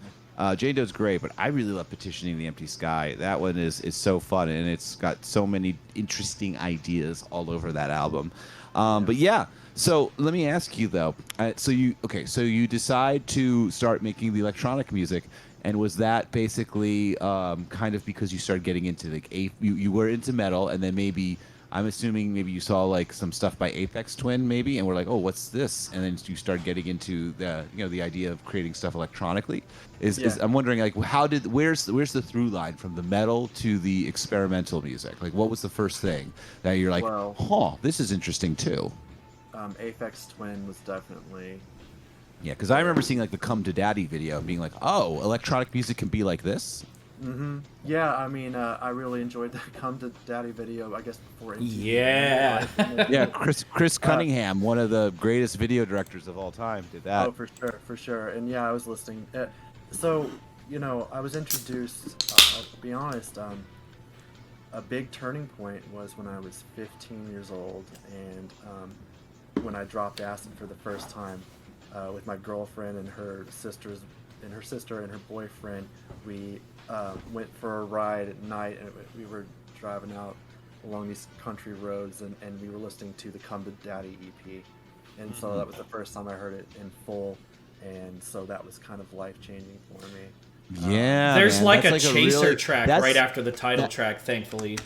[SPEAKER 4] Jane Doe's great, but I really love Petitioning the Empty Sky. That one is so fun, and it's got so many interesting ideas all over that album. But yeah, so let me ask you though. So you decide to start making the electronic music, and was that basically kind of because you started getting into like you were into metal, and then maybe I'm assuming maybe you saw like some stuff by Aphex Twin maybe, and we're like, oh, what's this? And then you started getting into the idea of creating stuff electronically. I'm wondering like where's the through line from the metal to the experimental music? Like what was the first thing that you're like, this is interesting too?
[SPEAKER 6] Aphex Twin was definitely.
[SPEAKER 4] Yeah, because I remember seeing like the Come to Daddy video and being like, oh, electronic music can be like this.
[SPEAKER 6] Mm-hmm. Yeah, I mean, I really enjoyed the Come to Daddy video, I guess, before MTV.
[SPEAKER 5] Yeah.
[SPEAKER 4] Yeah, Chris Cunningham, one of the greatest video directors of all time, did that.
[SPEAKER 6] Oh, for sure. And yeah, I was listening. So, I was introduced, I'll be honest, a big turning point was when I was 15 years old, and when I dropped acid for the first time with my girlfriend and her sister and her boyfriend. We went for a ride at night, and we were driving out along these country roads, and we were listening to the Come to Daddy EP, and so that was the first time I heard it in full, and so that was kind of life-changing for me.
[SPEAKER 4] Yeah,
[SPEAKER 5] there's
[SPEAKER 4] man,
[SPEAKER 5] like a
[SPEAKER 4] that's
[SPEAKER 5] chaser
[SPEAKER 4] really,
[SPEAKER 5] track right after the title track, thankfully.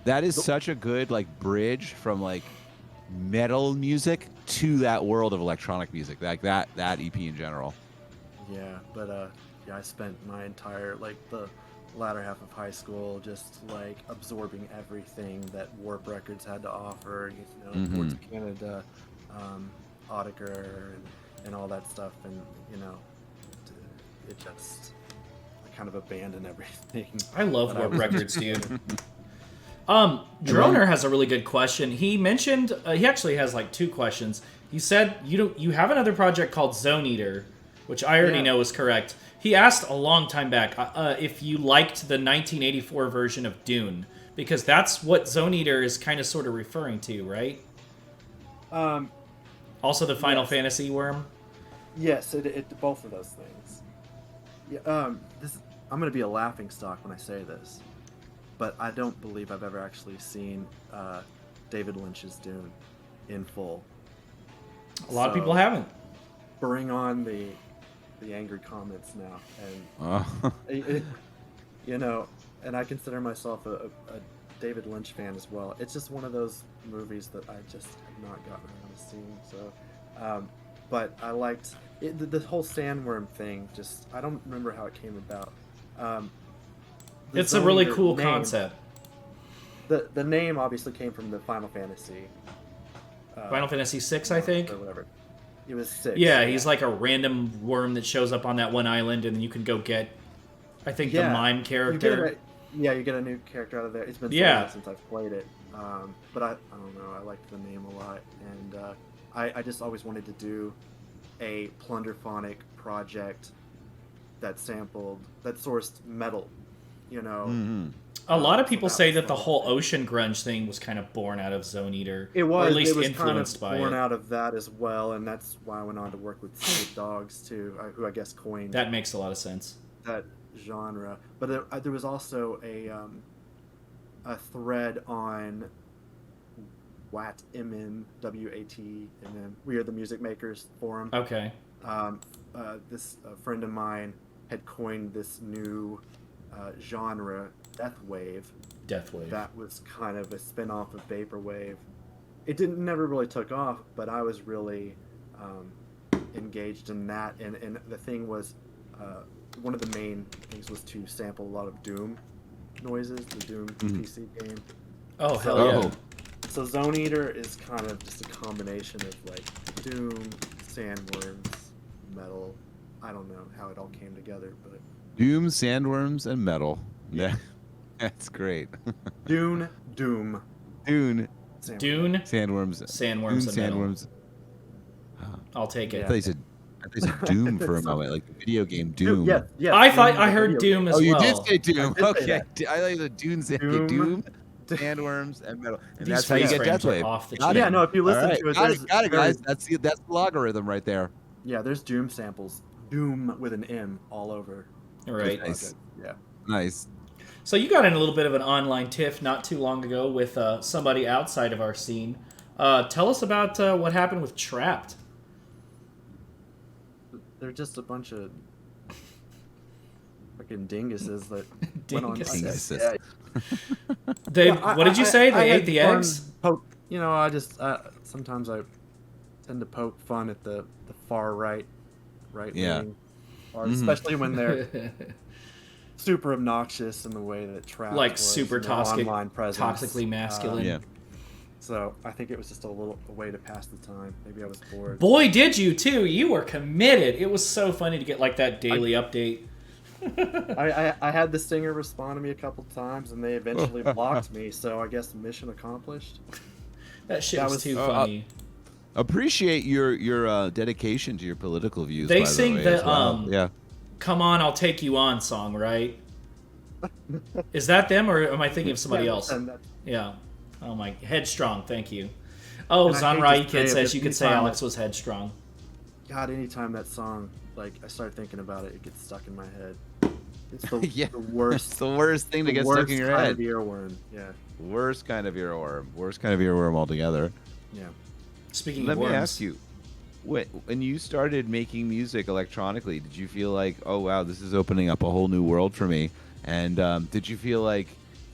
[SPEAKER 4] That is such a good like bridge from like metal music to that world of electronic music, like that EP in general.
[SPEAKER 6] Yeah, but I spent my entire the latter half of high school just like absorbing everything that Warp Records had to offer, Ports of Canada, Audiker, and all that stuff, and it just I kind of abandoned everything.
[SPEAKER 5] I love Warp Records, dude. Droner has a really good question. He mentioned he actually has like two questions. He said you have another project called Zone Eater, which I already know is correct. He asked a long time back if you liked the 1984 version of Dune, because that's what Zone Eater is kind of sort of referring to, right? Also the Final Fantasy worm?
[SPEAKER 6] Yes, it both of those things. Yeah, I'm going to be a laughingstock when I say this, but I don't believe I've ever actually seen David Lynch's Dune in full.
[SPEAKER 5] A lot of people haven't.
[SPEAKER 6] Bring on the angry comments now, and and I consider myself a David Lynch fan as well. It's just one of those movies that I just have not gotten around to seeing. So, but I liked it, the whole sandworm thing. Just I don't remember how it came about.
[SPEAKER 5] It's a really cool concept.
[SPEAKER 6] The name obviously came from the Final Fantasy.
[SPEAKER 5] Final Fantasy 6, I think.
[SPEAKER 6] Or whatever. It was 6.
[SPEAKER 5] Yeah, he's like a random worm that shows up on that one island, and then you can go get, I think, the mime character.
[SPEAKER 6] You get a new character out of there. It's been so long since I've played it. But I don't know. I liked the name a lot. And I just always wanted to do a plunderphonic project that sourced metal,
[SPEAKER 4] Mm-hmm.
[SPEAKER 5] A lot of people say that the whole ocean grunge thing was kind of born out of Zone Eater.
[SPEAKER 6] It was.
[SPEAKER 5] Or at least
[SPEAKER 6] it was
[SPEAKER 5] influenced
[SPEAKER 6] kind of
[SPEAKER 5] by
[SPEAKER 6] born
[SPEAKER 5] it.
[SPEAKER 6] out of that as well, and that's why I went on to work with Snoop Dogs too, who I guess coined
[SPEAKER 5] That makes a lot of sense.
[SPEAKER 6] that genre. But there was also a thread on WATMM, WATMM. We are the Music Makers forum.
[SPEAKER 5] Okay.
[SPEAKER 6] This friend of mine had coined this new genre, Deathwave.
[SPEAKER 5] Deathwave.
[SPEAKER 6] That was kind of a spin-off of vaporwave. It never really took off, but I was really engaged in that. And the thing was, one of the main things was to sample a lot of Doom noises, the Doom PC game.
[SPEAKER 5] Oh, hell yeah.
[SPEAKER 6] So Zone Eater is kind of just a combination of like Doom, sandworms, metal. I don't know how it all came together, but
[SPEAKER 4] Doom, sandworms, and metal. Yeah, that's great.
[SPEAKER 6] Doom,
[SPEAKER 5] Dune,
[SPEAKER 4] sandworms,
[SPEAKER 5] sandworms, and metal.
[SPEAKER 4] sandworms.
[SPEAKER 5] I'll take it.
[SPEAKER 4] I I thought you said Doom for a moment, like the video game Doom.
[SPEAKER 6] Yes, yes.
[SPEAKER 5] I
[SPEAKER 6] Doom
[SPEAKER 5] thought
[SPEAKER 6] is
[SPEAKER 5] I
[SPEAKER 6] a
[SPEAKER 5] heard
[SPEAKER 6] video
[SPEAKER 5] Doom
[SPEAKER 6] game.
[SPEAKER 5] as
[SPEAKER 4] Oh, you
[SPEAKER 5] well.
[SPEAKER 4] did say Doom.
[SPEAKER 6] I did say
[SPEAKER 4] Okay,
[SPEAKER 6] that.
[SPEAKER 4] I thought you said Doom.
[SPEAKER 6] Doom.
[SPEAKER 4] Sandworms, and metal, and
[SPEAKER 5] These
[SPEAKER 4] that's how you get
[SPEAKER 5] frames are
[SPEAKER 4] Deathwave.
[SPEAKER 5] off the
[SPEAKER 4] Got
[SPEAKER 5] chain.
[SPEAKER 6] Yeah, no, if you listen
[SPEAKER 4] All right.
[SPEAKER 6] to it,
[SPEAKER 4] got
[SPEAKER 6] there's
[SPEAKER 4] it, got it,
[SPEAKER 6] very-
[SPEAKER 4] guys. That's the logarithm right there.
[SPEAKER 6] Yeah, there's Doom samples. Doom with an M all over.
[SPEAKER 5] Right.
[SPEAKER 4] Nice.
[SPEAKER 6] Yeah.
[SPEAKER 4] Nice.
[SPEAKER 5] So you got in a little bit of an online tiff not too long ago with somebody outside of our scene. Tell us about what happened with Trapped.
[SPEAKER 6] They're just a bunch of fucking dinguses that went on.
[SPEAKER 5] Dinguses.
[SPEAKER 6] Yeah,
[SPEAKER 5] They,
[SPEAKER 6] yeah,
[SPEAKER 5] what did you say? They
[SPEAKER 6] had
[SPEAKER 5] ate the
[SPEAKER 6] fun
[SPEAKER 5] eggs?
[SPEAKER 6] You know, sometimes I tend to poke fun at the far right
[SPEAKER 4] Yeah.
[SPEAKER 6] wing, or especially when they're super obnoxious in the way that Trapped
[SPEAKER 5] Like
[SPEAKER 6] was,
[SPEAKER 5] super
[SPEAKER 6] you know,
[SPEAKER 5] toxic,
[SPEAKER 6] online presence.
[SPEAKER 5] toxically masculine.
[SPEAKER 4] Yeah.
[SPEAKER 6] So I think it was just a way to pass the time. Maybe I was bored.
[SPEAKER 5] Boy, did you too! You were committed. It was so funny to get like that daily update.
[SPEAKER 6] I had the singer respond to me a couple times, and they eventually blocked me. So I guess mission accomplished.
[SPEAKER 5] That shit
[SPEAKER 6] That
[SPEAKER 5] was
[SPEAKER 6] was-
[SPEAKER 5] too funny.
[SPEAKER 4] Appreciate your dedication to your political views.
[SPEAKER 5] They
[SPEAKER 4] by
[SPEAKER 5] sing
[SPEAKER 4] the way,
[SPEAKER 5] the,
[SPEAKER 4] as well. Yeah.
[SPEAKER 5] "Come on, I'll take you on" song, right? Is that them, or am I thinking of somebody
[SPEAKER 6] Yeah,
[SPEAKER 5] else?
[SPEAKER 6] and that-
[SPEAKER 5] Yeah. Oh my, headstrong. Thank you. Oh,
[SPEAKER 6] And I hate
[SPEAKER 5] Zanrai
[SPEAKER 6] to
[SPEAKER 5] Kid
[SPEAKER 6] say it,
[SPEAKER 5] says
[SPEAKER 6] but
[SPEAKER 5] you could say
[SPEAKER 6] anytime
[SPEAKER 5] Alex was headstrong.
[SPEAKER 6] God, anytime that song, like I start thinking about it, it gets stuck in my head. It's the,
[SPEAKER 4] Yeah.
[SPEAKER 6] the
[SPEAKER 4] It's
[SPEAKER 6] worst.
[SPEAKER 4] the worst thing to
[SPEAKER 6] the
[SPEAKER 4] get
[SPEAKER 6] worst
[SPEAKER 4] stuck in your
[SPEAKER 6] kind
[SPEAKER 4] head.
[SPEAKER 6] of earworm. Yeah,
[SPEAKER 4] Worst kind of earworm. Worst kind of earworm altogether.
[SPEAKER 6] yeah.
[SPEAKER 5] Speaking
[SPEAKER 4] Let
[SPEAKER 5] of
[SPEAKER 4] me
[SPEAKER 5] worms,
[SPEAKER 4] ask you, when you started making music electronically, did you feel like, oh wow, this is opening up a whole new world for me? And did you feel like,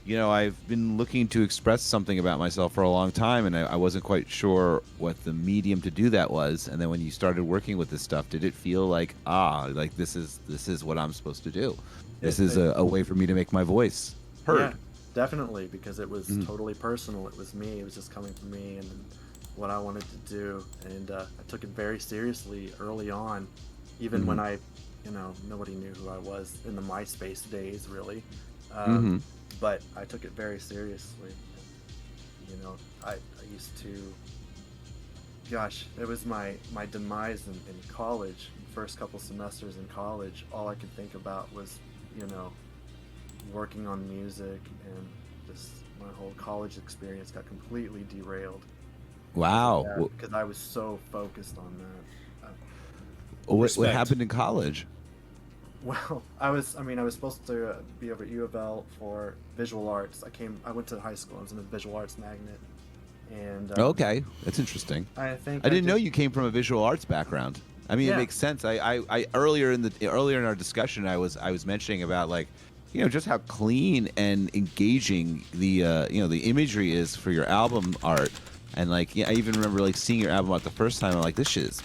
[SPEAKER 4] you know, I've been looking to express something about myself for a long time, and I wasn't quite sure what the medium to do that was. And then when you started working with this stuff, did it feel like, like this is what I'm supposed to do? This is a way for me to make my voice heard.
[SPEAKER 6] Yeah, definitely, because it was totally personal. It was me. It was just coming from me and what I wanted to do. And I took it very seriously early on, even when nobody knew who I was in the MySpace days, really. But I took it very seriously. You know, I used to, gosh, it was my demise in college. First couple semesters in college, all I could think about was, you know, working on music, and just my whole college experience got completely derailed.
[SPEAKER 4] Wow.
[SPEAKER 6] Because I was so focused on that.
[SPEAKER 4] What
[SPEAKER 5] Respect.
[SPEAKER 4] happened in college?
[SPEAKER 6] Well, I was supposed to be over at U of L for visual arts. I went to high school. I was in a visual arts magnet, and
[SPEAKER 4] Okay, that's interesting.
[SPEAKER 6] I think
[SPEAKER 4] I didn't know you came from a visual arts background. I mean,
[SPEAKER 6] Yeah.
[SPEAKER 4] it makes sense. I earlier in our discussion, I was mentioning about, like, you know, just how clean and engaging the the imagery is for your album art. And like, yeah, I even remember like seeing your album art the first time. I'm like, this is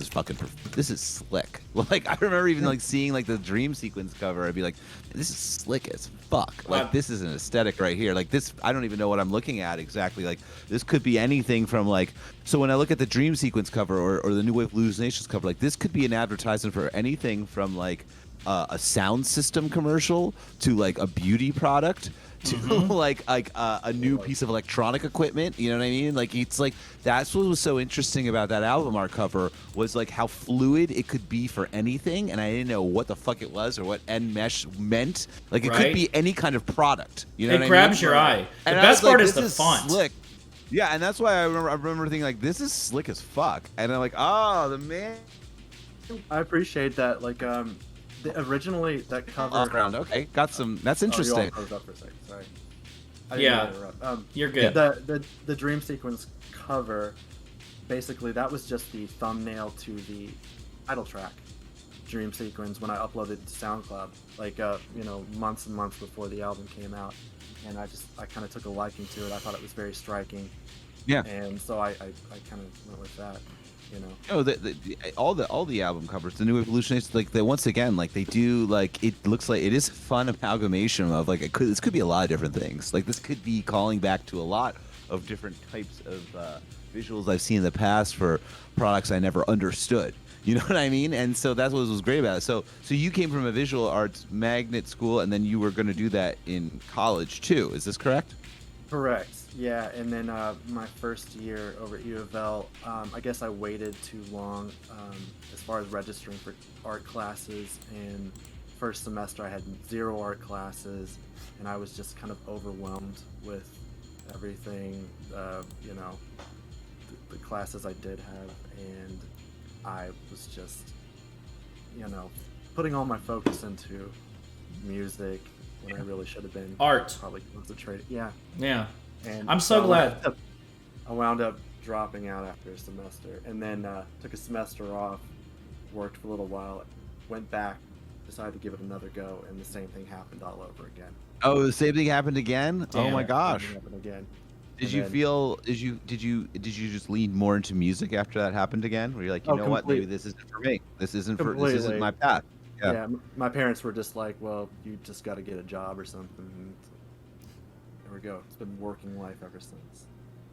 [SPEAKER 4] fucking, this is slick. Like, I remember even like seeing like the dream sequence cover. I'd be like, this is slick as fuck. Like, this is an aesthetic right here. Like this, I don't even know what I'm looking at exactly. Like, this could be anything from like, so when I look at the dream sequence cover or the New Wave Hallucinations cover, like this could be an advertisement for anything from like a sound system commercial to like a beauty product to like a new piece of electronic equipment. You know what I mean? Like, it's like, that's what was so interesting about that album art cover, was like how fluid it could be for anything, and I didn't know what the fuck it was or what Nmesh meant. Like, it
[SPEAKER 5] Right.
[SPEAKER 4] could be any kind of product. You know what
[SPEAKER 5] it
[SPEAKER 4] I
[SPEAKER 5] grabs
[SPEAKER 4] mean?
[SPEAKER 5] your eye. The
[SPEAKER 4] And I
[SPEAKER 5] best
[SPEAKER 4] was like,
[SPEAKER 5] part is
[SPEAKER 4] this
[SPEAKER 5] the font.
[SPEAKER 4] Slick. Yeah, and that's why I remember thinking like, this is slick as fuck. And I'm like, oh, the man.
[SPEAKER 6] I appreciate that. Like, originally that cover.
[SPEAKER 4] Off ground. Okay, got some. That's
[SPEAKER 6] Oh, you all
[SPEAKER 4] interesting.
[SPEAKER 6] froze up for a second. Sorry. I didn't
[SPEAKER 5] Yeah.
[SPEAKER 6] mean to interrupt.
[SPEAKER 5] You're good.
[SPEAKER 6] The dream sequence cover, basically, that was just the thumbnail to the title track, dream sequence, when I uploaded it to SoundCloud, like months and months before the album came out, and I kind of took a liking to it. I thought it was very striking,
[SPEAKER 4] Yeah.
[SPEAKER 6] and so I kind of went with that. You know.
[SPEAKER 4] Oh, all the album covers, the New Evolutionists, like they once again, like they do, like it looks like it is a fun amalgamation of like this could be a lot of different things. Like this could be calling back to a lot of different types of visuals I've seen in the past for products I never understood. You know what I mean? And so that's what was great about it. So you came from a visual arts magnet school, and then you were going to do that in college too. Is this correct?
[SPEAKER 6] Correct. Yeah, and then my first year over at U of L, I guess I waited too long as far as registering for art classes. And first semester I had 0 art classes, and I was just kind of overwhelmed with everything, you know, the classes I did have, and I was just, you know, putting all my focus into music when I really should have been
[SPEAKER 5] Art.
[SPEAKER 6] probably concentrated. Yeah.
[SPEAKER 5] Yeah.
[SPEAKER 6] And
[SPEAKER 5] I'm so glad.
[SPEAKER 6] I wound up dropping out after a semester, and then took a semester off, worked for a little while, went back, decided to give it another go, and the same thing happened all over again.
[SPEAKER 4] Oh, the same thing happened again. Oh
[SPEAKER 5] Damn.
[SPEAKER 4] my gosh.
[SPEAKER 6] Same thing happened again.
[SPEAKER 4] Did
[SPEAKER 6] And
[SPEAKER 4] you
[SPEAKER 6] then-
[SPEAKER 4] feel? Did you just lean more into music after that happened again? Where you're like, you
[SPEAKER 6] Oh,
[SPEAKER 4] know what? Maybe
[SPEAKER 6] complete-
[SPEAKER 4] this isn't for me. This isn't for. This
[SPEAKER 6] Completely.
[SPEAKER 4] isn't my path. Yeah.
[SPEAKER 6] Yeah, my parents were just like, "Well, you just got to get a job or something." And there we go. It's been working life ever since.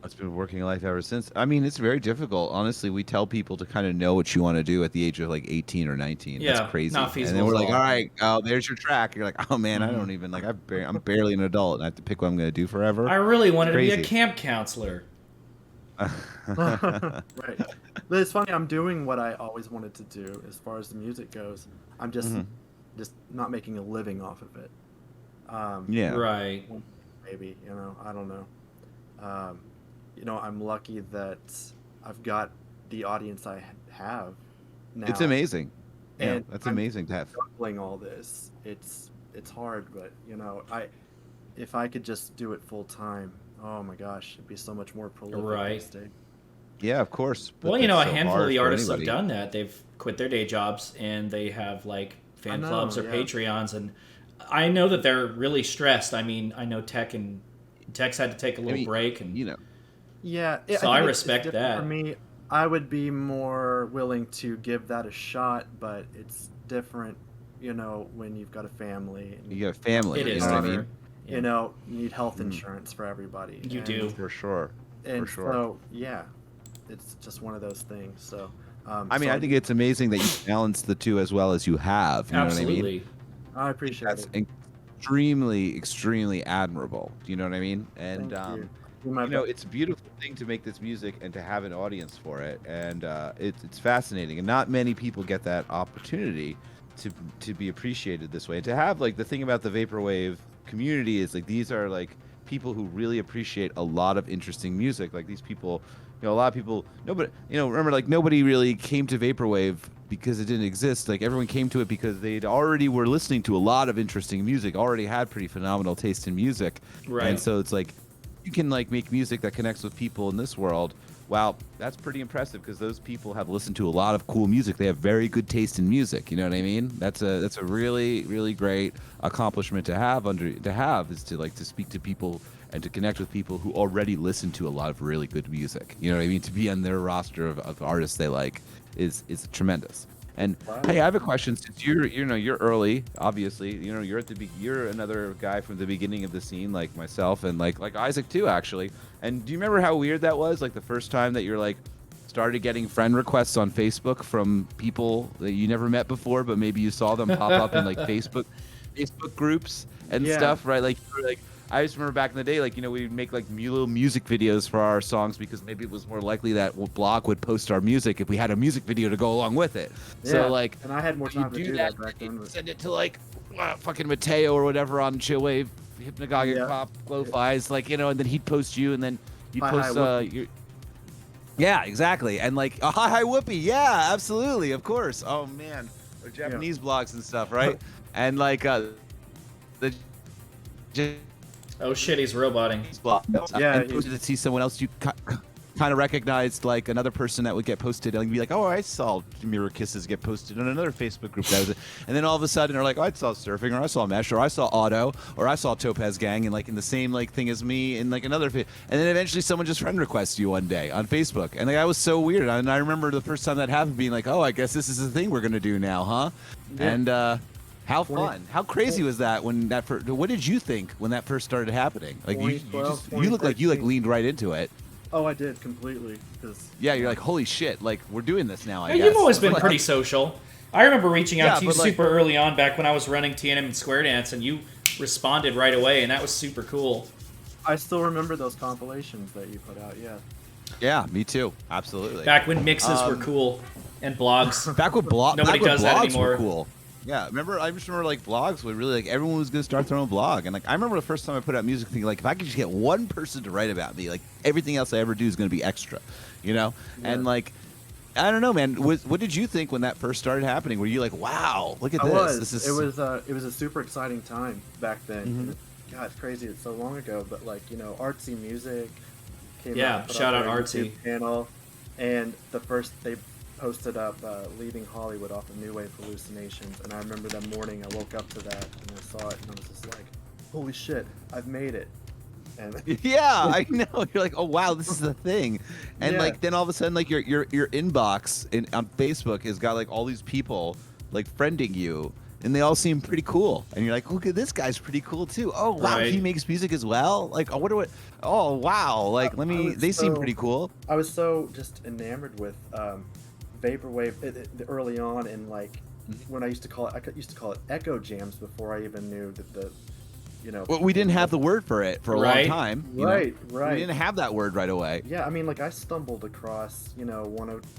[SPEAKER 4] It's been working life ever since. I mean, it's very difficult. Honestly, we tell people to kind of know what you want to do at the age of like 18 or 19.
[SPEAKER 5] Yeah,
[SPEAKER 4] That's crazy.
[SPEAKER 5] not feasible
[SPEAKER 4] And then we're
[SPEAKER 5] at
[SPEAKER 4] like,
[SPEAKER 5] all.
[SPEAKER 4] all right, oh, there's your track. You're like, oh man, I don't even like. I'm barely an adult, and I have to pick what I'm going to do forever.
[SPEAKER 5] I really wanted to be a
[SPEAKER 4] Crazy.
[SPEAKER 5] camp counselor.
[SPEAKER 6] Right. But it's funny. I'm doing what I always wanted to do as far as the music goes. I'm just not making a living off of it.
[SPEAKER 4] Yeah.
[SPEAKER 5] Right.
[SPEAKER 6] Maybe, you know, I don't know. You know, I'm lucky that I've got the audience I have now.
[SPEAKER 4] It's amazing. Yeah,
[SPEAKER 6] And
[SPEAKER 4] that's
[SPEAKER 6] I'm
[SPEAKER 4] amazing to have.
[SPEAKER 6] Juggling all this, it's hard, but you know, if I could just do it full time, oh my gosh, it'd be so much more prolific.
[SPEAKER 5] Right.
[SPEAKER 6] these days.
[SPEAKER 4] Yeah, of course. but
[SPEAKER 5] Well, you know, a
[SPEAKER 4] that's so
[SPEAKER 5] handful of
[SPEAKER 4] hard
[SPEAKER 5] the
[SPEAKER 4] for
[SPEAKER 5] artists have
[SPEAKER 4] anybody.
[SPEAKER 5] done that. They've quit their day jobs and they have like fan
[SPEAKER 6] I know,
[SPEAKER 5] clubs or
[SPEAKER 6] yeah.
[SPEAKER 5] Patreons, and I know that they're really stressed. I mean, I know Tech's had to take a little break, and
[SPEAKER 4] You know,
[SPEAKER 6] Yeah,
[SPEAKER 5] So I
[SPEAKER 6] think it's
[SPEAKER 5] respect
[SPEAKER 6] different
[SPEAKER 5] that.
[SPEAKER 6] For me, I would be more willing to give that a shot, but it's different, you know, when you've got a family. And,
[SPEAKER 4] you got a family.
[SPEAKER 5] it
[SPEAKER 4] you
[SPEAKER 5] is
[SPEAKER 4] know what I
[SPEAKER 5] different.
[SPEAKER 4] mean?
[SPEAKER 6] you know, you need health insurance for everybody.
[SPEAKER 5] You
[SPEAKER 6] and-
[SPEAKER 5] do.
[SPEAKER 4] For sure.
[SPEAKER 6] And
[SPEAKER 4] For sure.
[SPEAKER 6] so, yeah, it's just one of those things. So,
[SPEAKER 4] I mean,
[SPEAKER 6] so
[SPEAKER 4] I think it's amazing that you balance the two as well as you have. You know what I mean?
[SPEAKER 5] absolutely.
[SPEAKER 6] I appreciate
[SPEAKER 4] That's
[SPEAKER 6] it.
[SPEAKER 4] extremely admirable. You know what I mean? And
[SPEAKER 6] Thank you. Do my
[SPEAKER 4] you know,
[SPEAKER 6] best.
[SPEAKER 4] it's a beautiful thing to make this music and to have an audience for it, and it's fascinating. And not many people get that opportunity to be appreciated this way. And to have like the thing about the vaporwave community is like these are like people who really appreciate a lot of interesting music. Like these people, you know, a lot of people. Nobody, you know, remember like nobody really came to vaporwave because it didn't exist. Like everyone came to it because they already were listening to a lot of interesting music, already had pretty phenomenal taste in music,
[SPEAKER 5] Right.
[SPEAKER 4] And so it's like you can like make music that connects with people in this world. Wow, that's pretty impressive because those people have listened to a lot of cool music. They have very good taste in music. You know what I mean? That's a really great accomplishment to have is to like to speak to people and to connect with people who already listen to a lot of really good music. You know what I mean? To be on their roster of artists they like is tremendous. And hey, I have a question. Since you're early, obviously, you know, you're another guy from the beginning of the scene, like myself, and like Isaac too, actually. And do you remember how weird that was? Like the first time that you're like started getting friend requests on Facebook from people that you never met before, but maybe you saw them pop up in like Facebook groups and
[SPEAKER 6] Yeah.
[SPEAKER 4] stuff, right? Like you were like. I just remember back in the day, like, you know, we'd make like little music videos for our songs because maybe it was more likely that Blog would post our music if we had a music video to go along with it.
[SPEAKER 6] Yeah,
[SPEAKER 4] So like,
[SPEAKER 6] and I had more
[SPEAKER 4] you
[SPEAKER 6] time to do that back then.
[SPEAKER 4] you
[SPEAKER 6] but-
[SPEAKER 4] send it to like fucking Mateo or whatever on Chillwave, Hypnagogic
[SPEAKER 6] Yeah.
[SPEAKER 4] Pop, Glow-Fi's, like, you know, and then he'd post you, and then you'd
[SPEAKER 6] Hi,
[SPEAKER 4] post
[SPEAKER 6] Whoopi.
[SPEAKER 4] your. Yeah, exactly, and like hi Whoopi, yeah, absolutely, of course. Oh man, or Japanese blogs and stuff, right? And like the.
[SPEAKER 5] Oh shit, he's roboting.
[SPEAKER 6] Yeah,
[SPEAKER 4] and posted to see someone else you kind of recognized, like another person that would get posted, and be like, oh, I saw Mirror Kisses get posted on another Facebook group. That was it. And then all of a sudden, they're like, oh, I saw Surfing, or I saw Mesh, or I saw Auto, or I saw Topaz Gang, and like in the same like thing as me, in like another. And then eventually, someone just friend requests you one day on Facebook, and like, that was so weird. And I remember the first time that happened, being like, oh, I guess this is the thing we're gonna do now, huh?
[SPEAKER 6] Yeah.
[SPEAKER 4] And how fun! How crazy was that when that first? What did you think when that first started happening? Like you
[SPEAKER 6] 2012,
[SPEAKER 4] look like you like
[SPEAKER 6] 2013.
[SPEAKER 4] leaned right into it.
[SPEAKER 6] Oh, I did completely. Cause
[SPEAKER 4] Yeah, you're like, holy shit! Like we're doing this now. I
[SPEAKER 5] Yeah,
[SPEAKER 4] guess.
[SPEAKER 5] you've always been
[SPEAKER 4] Like,
[SPEAKER 5] pretty social. I remember reaching out
[SPEAKER 4] Yeah,
[SPEAKER 5] to you
[SPEAKER 4] but, like-
[SPEAKER 5] super early on back when I was running TNM and Square Dance, and you responded right away, and that was super cool.
[SPEAKER 6] I still remember those compilations that you put out. Yeah.
[SPEAKER 4] Yeah, me too. Absolutely.
[SPEAKER 5] Back when mixes were cool and blogs.
[SPEAKER 4] Back when
[SPEAKER 5] Nobody does that
[SPEAKER 4] blogs
[SPEAKER 5] anymore.
[SPEAKER 4] were cool. Yeah, I just remember like blogs would really like everyone was gonna start their own blog, and like I remember the first time I put out music, thinking like if I could just get one person to write about me, like everything else I ever do is gonna be extra, you know?
[SPEAKER 6] Yeah.
[SPEAKER 4] And like I don't know, man. What did you think when that first started happening? Were you like, wow, look at
[SPEAKER 6] I
[SPEAKER 4] this?
[SPEAKER 6] was.
[SPEAKER 4] This is
[SPEAKER 6] It was a super exciting time back then.
[SPEAKER 4] Mm-hmm.
[SPEAKER 6] God, it's crazy. It's so long ago, but like artsy music came
[SPEAKER 5] Yeah,
[SPEAKER 6] out. put
[SPEAKER 5] shout
[SPEAKER 6] up
[SPEAKER 5] out
[SPEAKER 6] their
[SPEAKER 5] Artsy.
[SPEAKER 6] YouTube channel, and they posted up "Leaving Hollywood" off of New Wave Hallucinations, and I remember that morning I woke up to that and I saw it and I was just like, holy shit, I've made it. And
[SPEAKER 4] yeah, I know. You're like, oh wow, this is the thing, and
[SPEAKER 6] Yeah.
[SPEAKER 4] like then all of a sudden, like your inbox on Facebook has got like all these people like friending you, and they all seem pretty cool, and you're like, look at this guy's pretty cool too. Oh wow,
[SPEAKER 5] Right.
[SPEAKER 4] he makes music as well. Like, I wonder what. Oh wow, like let me. They seem pretty cool.
[SPEAKER 6] I was so just enamored with vaporwave early on, and like when I used to call it echo jams before I even knew that the
[SPEAKER 4] Well, we didn't have the word for it for a long
[SPEAKER 5] Right.
[SPEAKER 4] time. you know?
[SPEAKER 6] right.
[SPEAKER 4] We didn't have that word right away.
[SPEAKER 6] Yeah, I mean, like I stumbled across,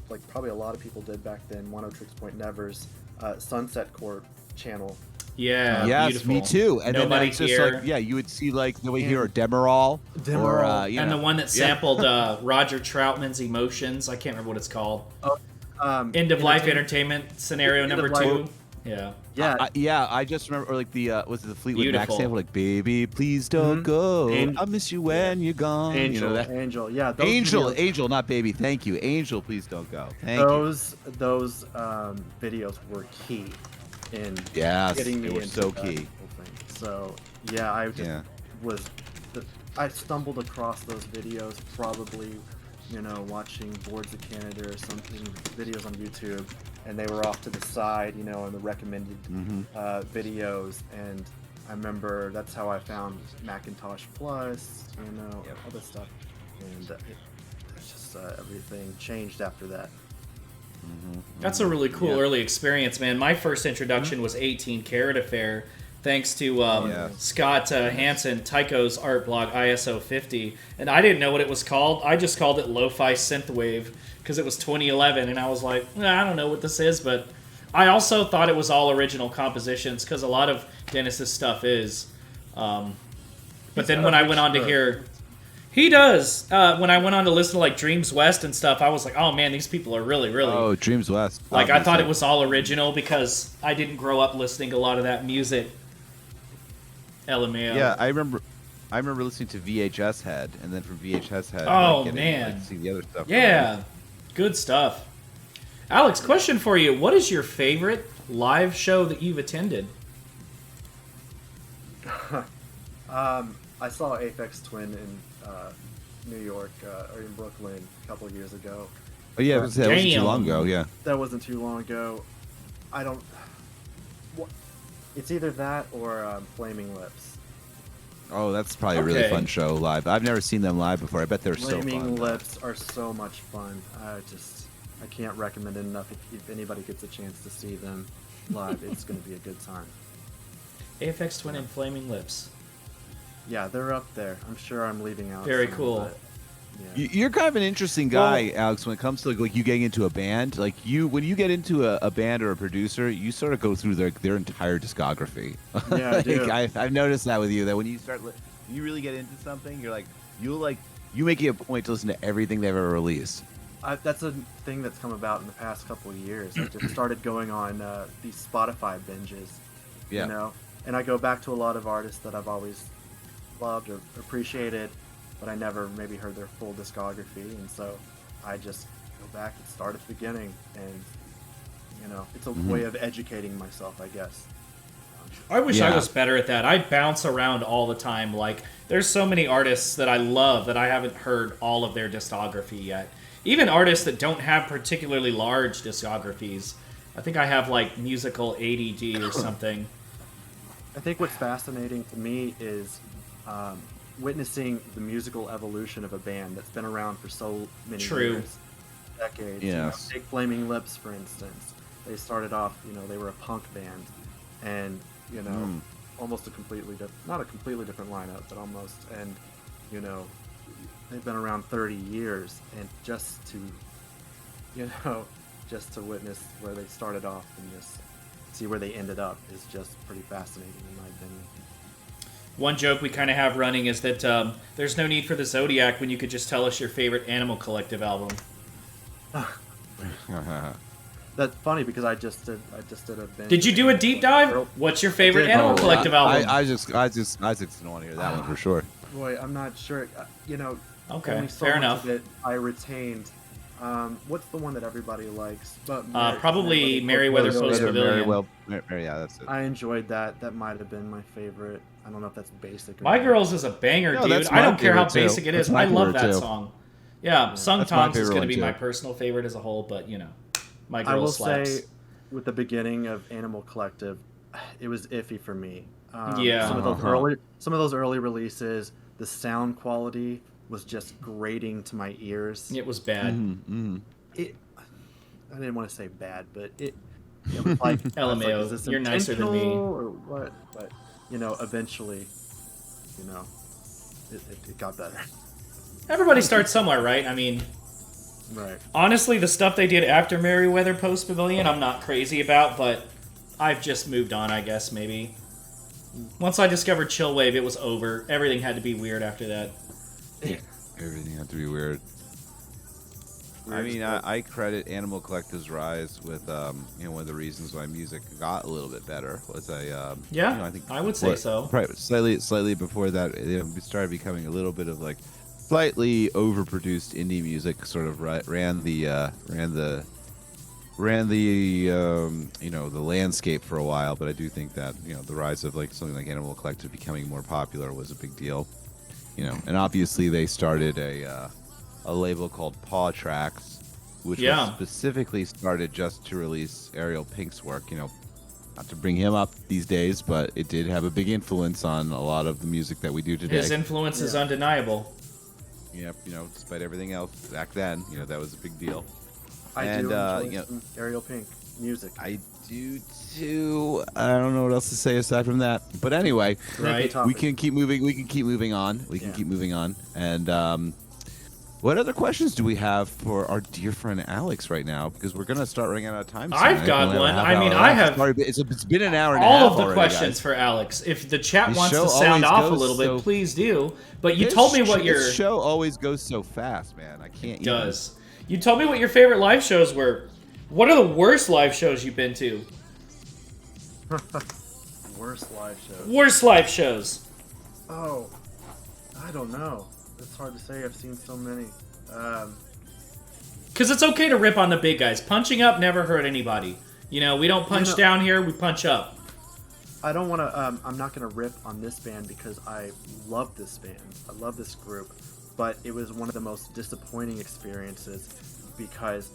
[SPEAKER 6] like probably a lot of people did back then, One O Tricks Point Never's SunsetCorp channel.
[SPEAKER 5] Yeah,
[SPEAKER 4] Yes,
[SPEAKER 5] beautiful.
[SPEAKER 4] me too. And
[SPEAKER 5] Nobody
[SPEAKER 4] then it's just
[SPEAKER 5] here.
[SPEAKER 4] like, yeah, you would see like Nobody Here or Demerol. Or,
[SPEAKER 5] And the one that sampled Roger Troutman's Emotions. I can't remember what it's called. End of Life Entertainment Scenario
[SPEAKER 6] End of
[SPEAKER 5] number
[SPEAKER 6] Life.
[SPEAKER 5] 2. Yeah.
[SPEAKER 6] Yeah,
[SPEAKER 4] I just remember, or like was it the Fleetwood Mac
[SPEAKER 5] Beautiful.
[SPEAKER 4] sample, like "Baby, please don't go,
[SPEAKER 6] Angel.
[SPEAKER 4] I miss you when you're gone."
[SPEAKER 6] Angel,
[SPEAKER 4] that?
[SPEAKER 6] Angel, yeah, those
[SPEAKER 4] Angel,
[SPEAKER 6] videos,
[SPEAKER 4] Angel, not Baby. Thank you, Angel. Please don't go. Thank you.
[SPEAKER 6] those videos were key in
[SPEAKER 4] Yes,
[SPEAKER 6] getting me
[SPEAKER 4] they were
[SPEAKER 6] into
[SPEAKER 4] so
[SPEAKER 6] that
[SPEAKER 4] key.
[SPEAKER 6] whole thing. So yeah, I stumbled across those videos probably, watching Boards of Canada or something, videos on YouTube, and they were off to the side, in the recommended videos, and I remember that's how I found Macintosh Plus, all this stuff, and it's just everything changed after that.
[SPEAKER 5] That's a really cool early experience, man. My first introduction was 18 Karat Affair, thanks to Scott Hansen, Tycho's art blog ISO 50, and I didn't know what it was called. I just called it Lo-Fi Synthwave because it was 2011, and I was like, I don't know what this is, but I also thought it was all original compositions because a lot of Dennis's stuff is. But then when I went on to hear, he does. When I went on to listen to like Dreams West and stuff, I was like, oh man, these people are really, really.
[SPEAKER 4] Oh, Dreams West.
[SPEAKER 5] Like, I thought
[SPEAKER 4] obviously.
[SPEAKER 5] it was all original because I didn't grow up listening to a lot of that music. LMAO.
[SPEAKER 4] Yeah, I remember listening to VHS Head, and then from VHS Head,
[SPEAKER 5] Oh,
[SPEAKER 4] getting,
[SPEAKER 5] man.
[SPEAKER 4] like, see the other stuff.
[SPEAKER 5] Yeah. Good stuff. Alex, question for you. What is your favorite live show that you've attended?
[SPEAKER 6] I saw Aphex Twin in New York or in Brooklyn a couple of years ago.
[SPEAKER 4] Oh yeah, that wasn't too
[SPEAKER 5] Damn.
[SPEAKER 4] long ago. Yeah.
[SPEAKER 6] That wasn't too long ago. I don't. It's either that or Flaming Lips.
[SPEAKER 4] Oh, that's probably a really
[SPEAKER 5] Okay.
[SPEAKER 4] fun show live. I've never seen them live before. I bet they're so
[SPEAKER 6] Flaming
[SPEAKER 4] fun.
[SPEAKER 6] Lips are so much fun. I can't recommend it enough. If anybody gets a chance to see them live, it's going to be a good time.
[SPEAKER 5] AFX Twin and Flaming Lips.
[SPEAKER 6] Yeah, they're up there. I'm sure I'm leaving out.
[SPEAKER 5] Very
[SPEAKER 6] some,
[SPEAKER 5] cool.
[SPEAKER 6] but, yeah.
[SPEAKER 4] You're kind of an interesting guy, Alex, when it comes to like you getting into a band. Like when you get into a band or a producer, you sort of go through their entire discography.
[SPEAKER 6] Yeah, I do.
[SPEAKER 4] I've noticed that with you. That when you you really get into something, you're like you make it a point to listen to everything they've ever released.
[SPEAKER 6] That's a thing that's come about in the past couple of years. I just started going on these Spotify binges,
[SPEAKER 4] Yeah.
[SPEAKER 6] and I go back to a lot of artists that I've always loved or appreciated, but I never maybe heard their full discography, and so I just go back and start at the beginning, and it's a way of educating myself, I guess.
[SPEAKER 5] I wish I
[SPEAKER 4] Yeah.
[SPEAKER 5] was better at that. I bounce around all the time. Like, there's so many artists that I love that I haven't heard all of their discography yet. Even artists that don't have particularly large discographies. I think I have, like, musical ADD or something.
[SPEAKER 6] I think what's fascinating to me is witnessing the musical evolution of a band that's been around for so many
[SPEAKER 5] True.
[SPEAKER 6] years, decades.
[SPEAKER 4] Yes.
[SPEAKER 6] Take Flaming Lips, for instance. They started off, they were a punk band, and almost not a completely different lineup, but almost. And you know, they've been around 30 years, and just to, you know, just to witness where they started off and just see where they ended up is just pretty fascinating in my opinion.
[SPEAKER 5] One joke we kind of have running is that there's no need for the Zodiac when you could just tell us your favorite Animal Collective album.
[SPEAKER 6] That's funny because I just did a binge.
[SPEAKER 5] Did you do a deep dive? What's your favorite Animal Collective album?
[SPEAKER 4] I just didn't want to hear that one for sure.
[SPEAKER 6] Boy, I'm not sure. You know,
[SPEAKER 5] Okay,
[SPEAKER 6] only so
[SPEAKER 5] fair
[SPEAKER 6] much
[SPEAKER 5] enough.
[SPEAKER 6] of it I retained. What's the one that everybody likes? But
[SPEAKER 5] Probably Merriweather Post Pavilion.
[SPEAKER 4] Yeah, that's it.
[SPEAKER 6] I enjoyed that. That might have been my favorite. I don't know if that's basic. Or
[SPEAKER 5] My
[SPEAKER 6] not.
[SPEAKER 5] Girls is a banger,
[SPEAKER 4] No,
[SPEAKER 5] dude.
[SPEAKER 4] that's
[SPEAKER 5] I don't
[SPEAKER 4] my
[SPEAKER 5] care how
[SPEAKER 4] favorite, too.
[SPEAKER 5] basic it is.
[SPEAKER 4] That's my
[SPEAKER 5] I love
[SPEAKER 4] favorite,
[SPEAKER 5] that
[SPEAKER 4] too.
[SPEAKER 5] song. Yeah, Sung
[SPEAKER 4] That's my
[SPEAKER 5] Tongs is
[SPEAKER 4] favorite
[SPEAKER 5] going to
[SPEAKER 4] one,
[SPEAKER 5] be
[SPEAKER 4] too.
[SPEAKER 5] my personal favorite as a whole, but, you know, My
[SPEAKER 6] I will
[SPEAKER 5] Girls slaps.
[SPEAKER 6] say, with the beginning of Animal Collective, it was iffy for me.
[SPEAKER 5] Yeah.
[SPEAKER 6] Some of those early releases, the sound quality was just grating to my ears.
[SPEAKER 5] It was bad.
[SPEAKER 6] I didn't want to say bad, but it was like,
[SPEAKER 5] LMAO,
[SPEAKER 6] is this
[SPEAKER 5] you're nicer than me.
[SPEAKER 6] intentional or what? But you know, eventually, you know, it got better.
[SPEAKER 5] Everybody starts somewhere, right? I mean,
[SPEAKER 6] Right.
[SPEAKER 5] honestly, the stuff they did after Merriweather Post Pavilion, I'm not crazy about, but I've just moved on, I guess, maybe. Once I discovered Chillwave, it was over. Everything had to be weird after that.
[SPEAKER 4] Everything had to be weird. I mean, I credit Animal Collective's rise with, one of the reasons why music got a little bit better was
[SPEAKER 5] Yeah,
[SPEAKER 4] I think
[SPEAKER 5] I would say so.
[SPEAKER 4] Right, slightly before that, it started becoming a little bit of like slightly overproduced indie music. Sort of ran the the landscape for a while. But I do think that the rise of like something like Animal Collective becoming more popular was a big deal. And obviously they started a label called Paw Tracks, which was specifically started just to release Ariel Pink's work. Not to bring him up these days, but it did have a big influence on a lot of the music that we do today.
[SPEAKER 5] His influence is undeniable.
[SPEAKER 4] Yep, despite everything else back then, that was a big deal.
[SPEAKER 6] I do enjoy some Ariel Pink music.
[SPEAKER 4] I do too. I don't know what else to say aside from that. But anyway,
[SPEAKER 5] Right.
[SPEAKER 4] we can keep moving. We can keep moving on. And what other questions do we have for our dear friend Alex right now? Because we're gonna start running out of time. Soon.
[SPEAKER 5] I've got one. I mean, I have
[SPEAKER 4] It's been an hour and a half
[SPEAKER 5] all of the
[SPEAKER 4] already,
[SPEAKER 5] questions
[SPEAKER 4] guys.
[SPEAKER 5] for Alex. If the chat
[SPEAKER 4] His
[SPEAKER 5] wants
[SPEAKER 4] show
[SPEAKER 5] to sound
[SPEAKER 4] always
[SPEAKER 5] off a
[SPEAKER 4] goes
[SPEAKER 5] little bit,
[SPEAKER 4] so-
[SPEAKER 5] please do. But you
[SPEAKER 4] His
[SPEAKER 5] told me what your
[SPEAKER 4] his show always goes so fast, man. I can't.
[SPEAKER 5] It does. You told me what your favorite live shows were. What are the worst live shows you've been to?
[SPEAKER 6] Worst live shows.
[SPEAKER 5] Worst live shows.
[SPEAKER 6] Oh, I don't know. It's hard to say. I've seen so many.
[SPEAKER 5] Because it's okay to rip on the big guys. Punching up never hurt anybody. We don't punch down here, we punch up.
[SPEAKER 6] I don't want to. I'm not going to rip on this band because I love this band. I love this group, but it was one of the most disappointing experiences because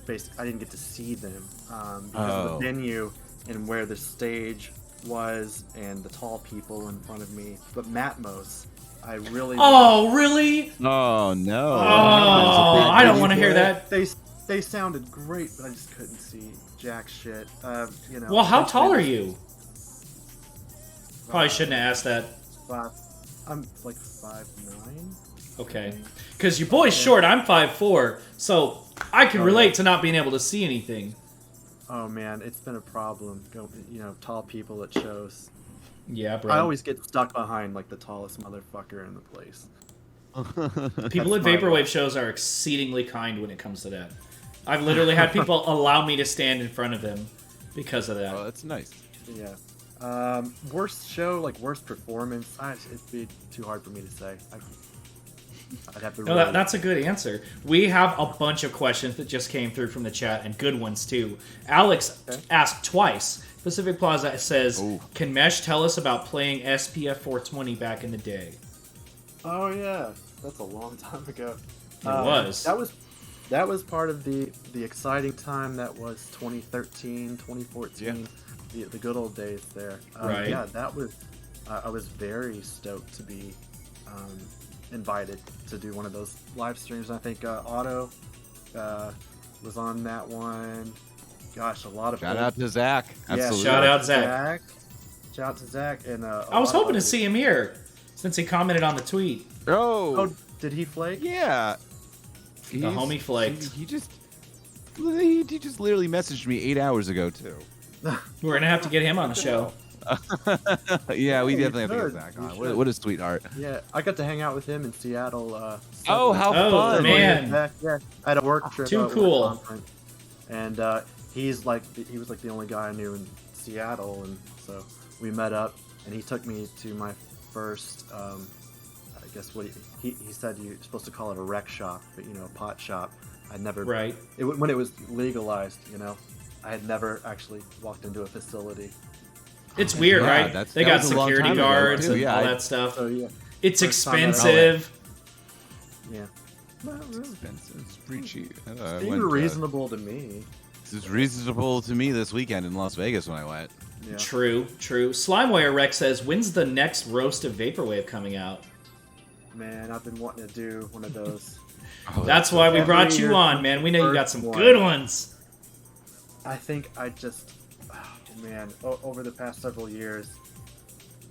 [SPEAKER 6] basically I didn't get to see them because of the venue and where the stage was and the tall people in front of me. But Matmos, I really.
[SPEAKER 5] Oh, really?
[SPEAKER 4] Oh no!
[SPEAKER 5] Oh, I don't want to hear that.
[SPEAKER 6] They sounded great, but I just couldn't see jack shit.
[SPEAKER 5] Well, how tall are you? Probably shouldn't have asked that.
[SPEAKER 6] I'm like 5'9".
[SPEAKER 5] Okay. Because your boy's short, I'm 5'4", so I can relate to not being able to see anything.
[SPEAKER 6] Oh man, it's been a problem. Tall people at shows.
[SPEAKER 5] Yeah, bro.
[SPEAKER 6] I always get stuck behind like the tallest motherfucker in the place.
[SPEAKER 5] People at
[SPEAKER 6] That's my
[SPEAKER 5] vaporwave
[SPEAKER 6] life.
[SPEAKER 5] shows are exceedingly kind when it comes to that. I've literally had people allow me to stand in front of them because of that.
[SPEAKER 4] Oh, that's nice.
[SPEAKER 6] Yeah. Worst show, like worst performance. It'd be too hard for me to say. I'd have to.
[SPEAKER 5] No, that's a good answer. We have a bunch of questions that just came through from the chat, and good ones too. Alex asked twice. Pacific Plaza says, "Can Mesh tell us about playing SPF 420 back in the day?"
[SPEAKER 6] Oh yeah, that's a long time ago.
[SPEAKER 5] It was.
[SPEAKER 6] That was part of the exciting time that was 2013, 2014, the good old days there.
[SPEAKER 5] Right.
[SPEAKER 6] Yeah, that was. I was very stoked to be invited to do one of those live streams. I think Otto was on that one. Gosh, a lot of
[SPEAKER 4] Shout out to Zach.
[SPEAKER 6] Yeah,
[SPEAKER 4] Absolutely.
[SPEAKER 5] Shout out Zach.
[SPEAKER 6] Shout out to Zach and
[SPEAKER 5] I was hoping to see him here. Since he commented on the tweet.
[SPEAKER 6] Oh, did he flake?
[SPEAKER 4] Yeah.
[SPEAKER 5] The homie flaked.
[SPEAKER 4] He just literally messaged me 8 hours ago too.
[SPEAKER 5] We're gonna have to get him on the show.
[SPEAKER 4] Yeah, we
[SPEAKER 6] we
[SPEAKER 4] definitely have to
[SPEAKER 6] should.
[SPEAKER 4] get back
[SPEAKER 6] We
[SPEAKER 4] on.
[SPEAKER 6] should.
[SPEAKER 4] What a sweetheart.
[SPEAKER 6] Yeah, I got to hang out with him in Seattle.
[SPEAKER 4] Oh, how
[SPEAKER 5] Oh,
[SPEAKER 4] fun!
[SPEAKER 5] man.
[SPEAKER 6] Yeah, I had a work trip.
[SPEAKER 5] Too
[SPEAKER 6] work
[SPEAKER 5] cool.
[SPEAKER 6] conference. And he was like the only guy I knew in Seattle, and so we met up, and he took me to my first. I guess what he said you're supposed to call it a rec shop, but a pot shop. I never.
[SPEAKER 5] Right.
[SPEAKER 6] When it was legalized, I had never actually walked into a facility.
[SPEAKER 5] It's weird,
[SPEAKER 4] Yeah,
[SPEAKER 5] right?
[SPEAKER 4] that
[SPEAKER 5] They got
[SPEAKER 4] was a long
[SPEAKER 5] security
[SPEAKER 4] time ago,
[SPEAKER 5] guards
[SPEAKER 4] too.
[SPEAKER 5] and
[SPEAKER 4] Yeah,
[SPEAKER 5] all
[SPEAKER 4] I-
[SPEAKER 5] that stuff.
[SPEAKER 6] So yeah,
[SPEAKER 5] It's
[SPEAKER 6] first time that I-
[SPEAKER 5] expensive.
[SPEAKER 6] yeah.
[SPEAKER 4] It's pretty cheap.
[SPEAKER 6] Seemed reasonable to me.
[SPEAKER 4] This is reasonable to me this weekend in Las Vegas when I went.
[SPEAKER 6] Yeah.
[SPEAKER 5] True. Slimewire Rex says, when's the next roast of Vaporwave coming out?
[SPEAKER 6] Man, I've been wanting to do one of those.
[SPEAKER 5] That's why we
[SPEAKER 6] Every
[SPEAKER 5] brought you
[SPEAKER 6] year
[SPEAKER 5] on, man. We know you got
[SPEAKER 6] first
[SPEAKER 5] some
[SPEAKER 6] one.
[SPEAKER 5] good ones.
[SPEAKER 6] I think over the past several years,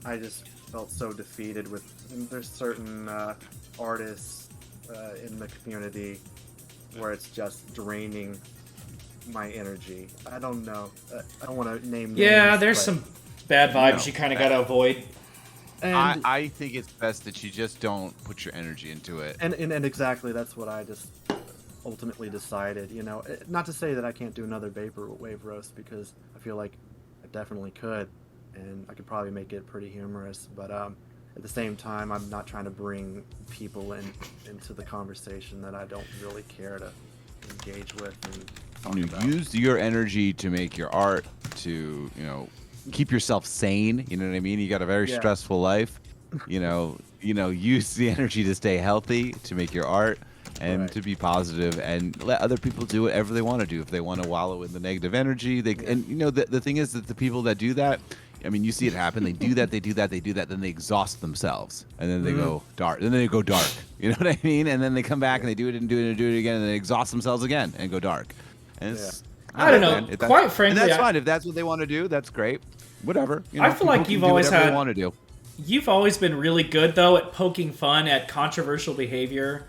[SPEAKER 6] I just felt so defeated with. There's certain artists in the community where it's just draining my energy. I don't know. I don't want to name.
[SPEAKER 5] Yeah,
[SPEAKER 6] names,
[SPEAKER 5] there's
[SPEAKER 6] but-
[SPEAKER 5] some bad vibes
[SPEAKER 4] No.
[SPEAKER 5] you kind of got to avoid.
[SPEAKER 6] And,
[SPEAKER 4] I think it's best that you just don't put your energy into it.
[SPEAKER 6] and exactly that's what I just ultimately decided. Not to say that I can't do another vaporwave roast, because I feel like I definitely could, and I could probably make it pretty humorous. But at the same time, I'm not trying to bring people into the conversation that I don't really care to engage with and talk about.
[SPEAKER 4] Use your energy to make your art, to keep yourself sane. You know what I mean? You got a very
[SPEAKER 6] Yeah.
[SPEAKER 4] stressful life. Use the energy to stay healthy, to make your art, and
[SPEAKER 6] Right.
[SPEAKER 4] to be positive, and let other people do whatever they want to do. If they want to wallow in the negative energy, the thing is that the people that do that, I mean, you see it happen. They do that, then they exhaust themselves, and then they go dark. Then they go dark. You know what I mean? And then they come back and they do it and do it and do it again, and they exhaust themselves again and go dark. And it's,
[SPEAKER 5] I don't know.
[SPEAKER 4] man, if that's-
[SPEAKER 5] Quite frankly,
[SPEAKER 4] and that's fine. If that's what they want to do, that's great. Whatever.
[SPEAKER 5] I feel like
[SPEAKER 4] people
[SPEAKER 5] you've
[SPEAKER 4] can do
[SPEAKER 5] always
[SPEAKER 4] whatever
[SPEAKER 5] had-
[SPEAKER 4] they want to do.
[SPEAKER 5] You've always been really good, though, at poking fun at controversial behavior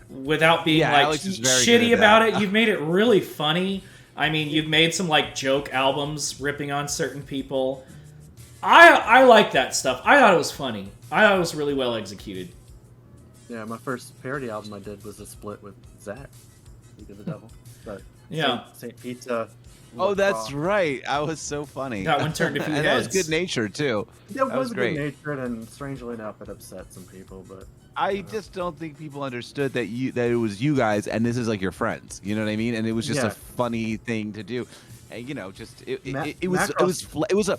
[SPEAKER 5] without being,
[SPEAKER 4] Yeah,
[SPEAKER 5] like,
[SPEAKER 4] Alex is very
[SPEAKER 5] shitty
[SPEAKER 4] good at
[SPEAKER 5] about
[SPEAKER 4] that.
[SPEAKER 5] it. You've made it really funny. I mean, you've made some, like, joke albums ripping on certain people. I like that stuff. I thought it was funny. I thought it was really well executed.
[SPEAKER 6] Yeah, my first parody album I did was a split with Zach. He did the devil. But
[SPEAKER 5] Yeah.
[SPEAKER 6] Saint Pizza.
[SPEAKER 4] Oh, that's right. I was so funny.
[SPEAKER 5] That one turned a few
[SPEAKER 4] and that was
[SPEAKER 5] heads.
[SPEAKER 4] good natured too.
[SPEAKER 6] It
[SPEAKER 4] That
[SPEAKER 6] was
[SPEAKER 4] was great.
[SPEAKER 6] good natured, and strangely enough, it upset some people. But
[SPEAKER 4] I just don't think people understood that it was you guys, and this is like your friends. You know what I mean? And it was just
[SPEAKER 6] Yeah.
[SPEAKER 4] a funny thing to do. And it was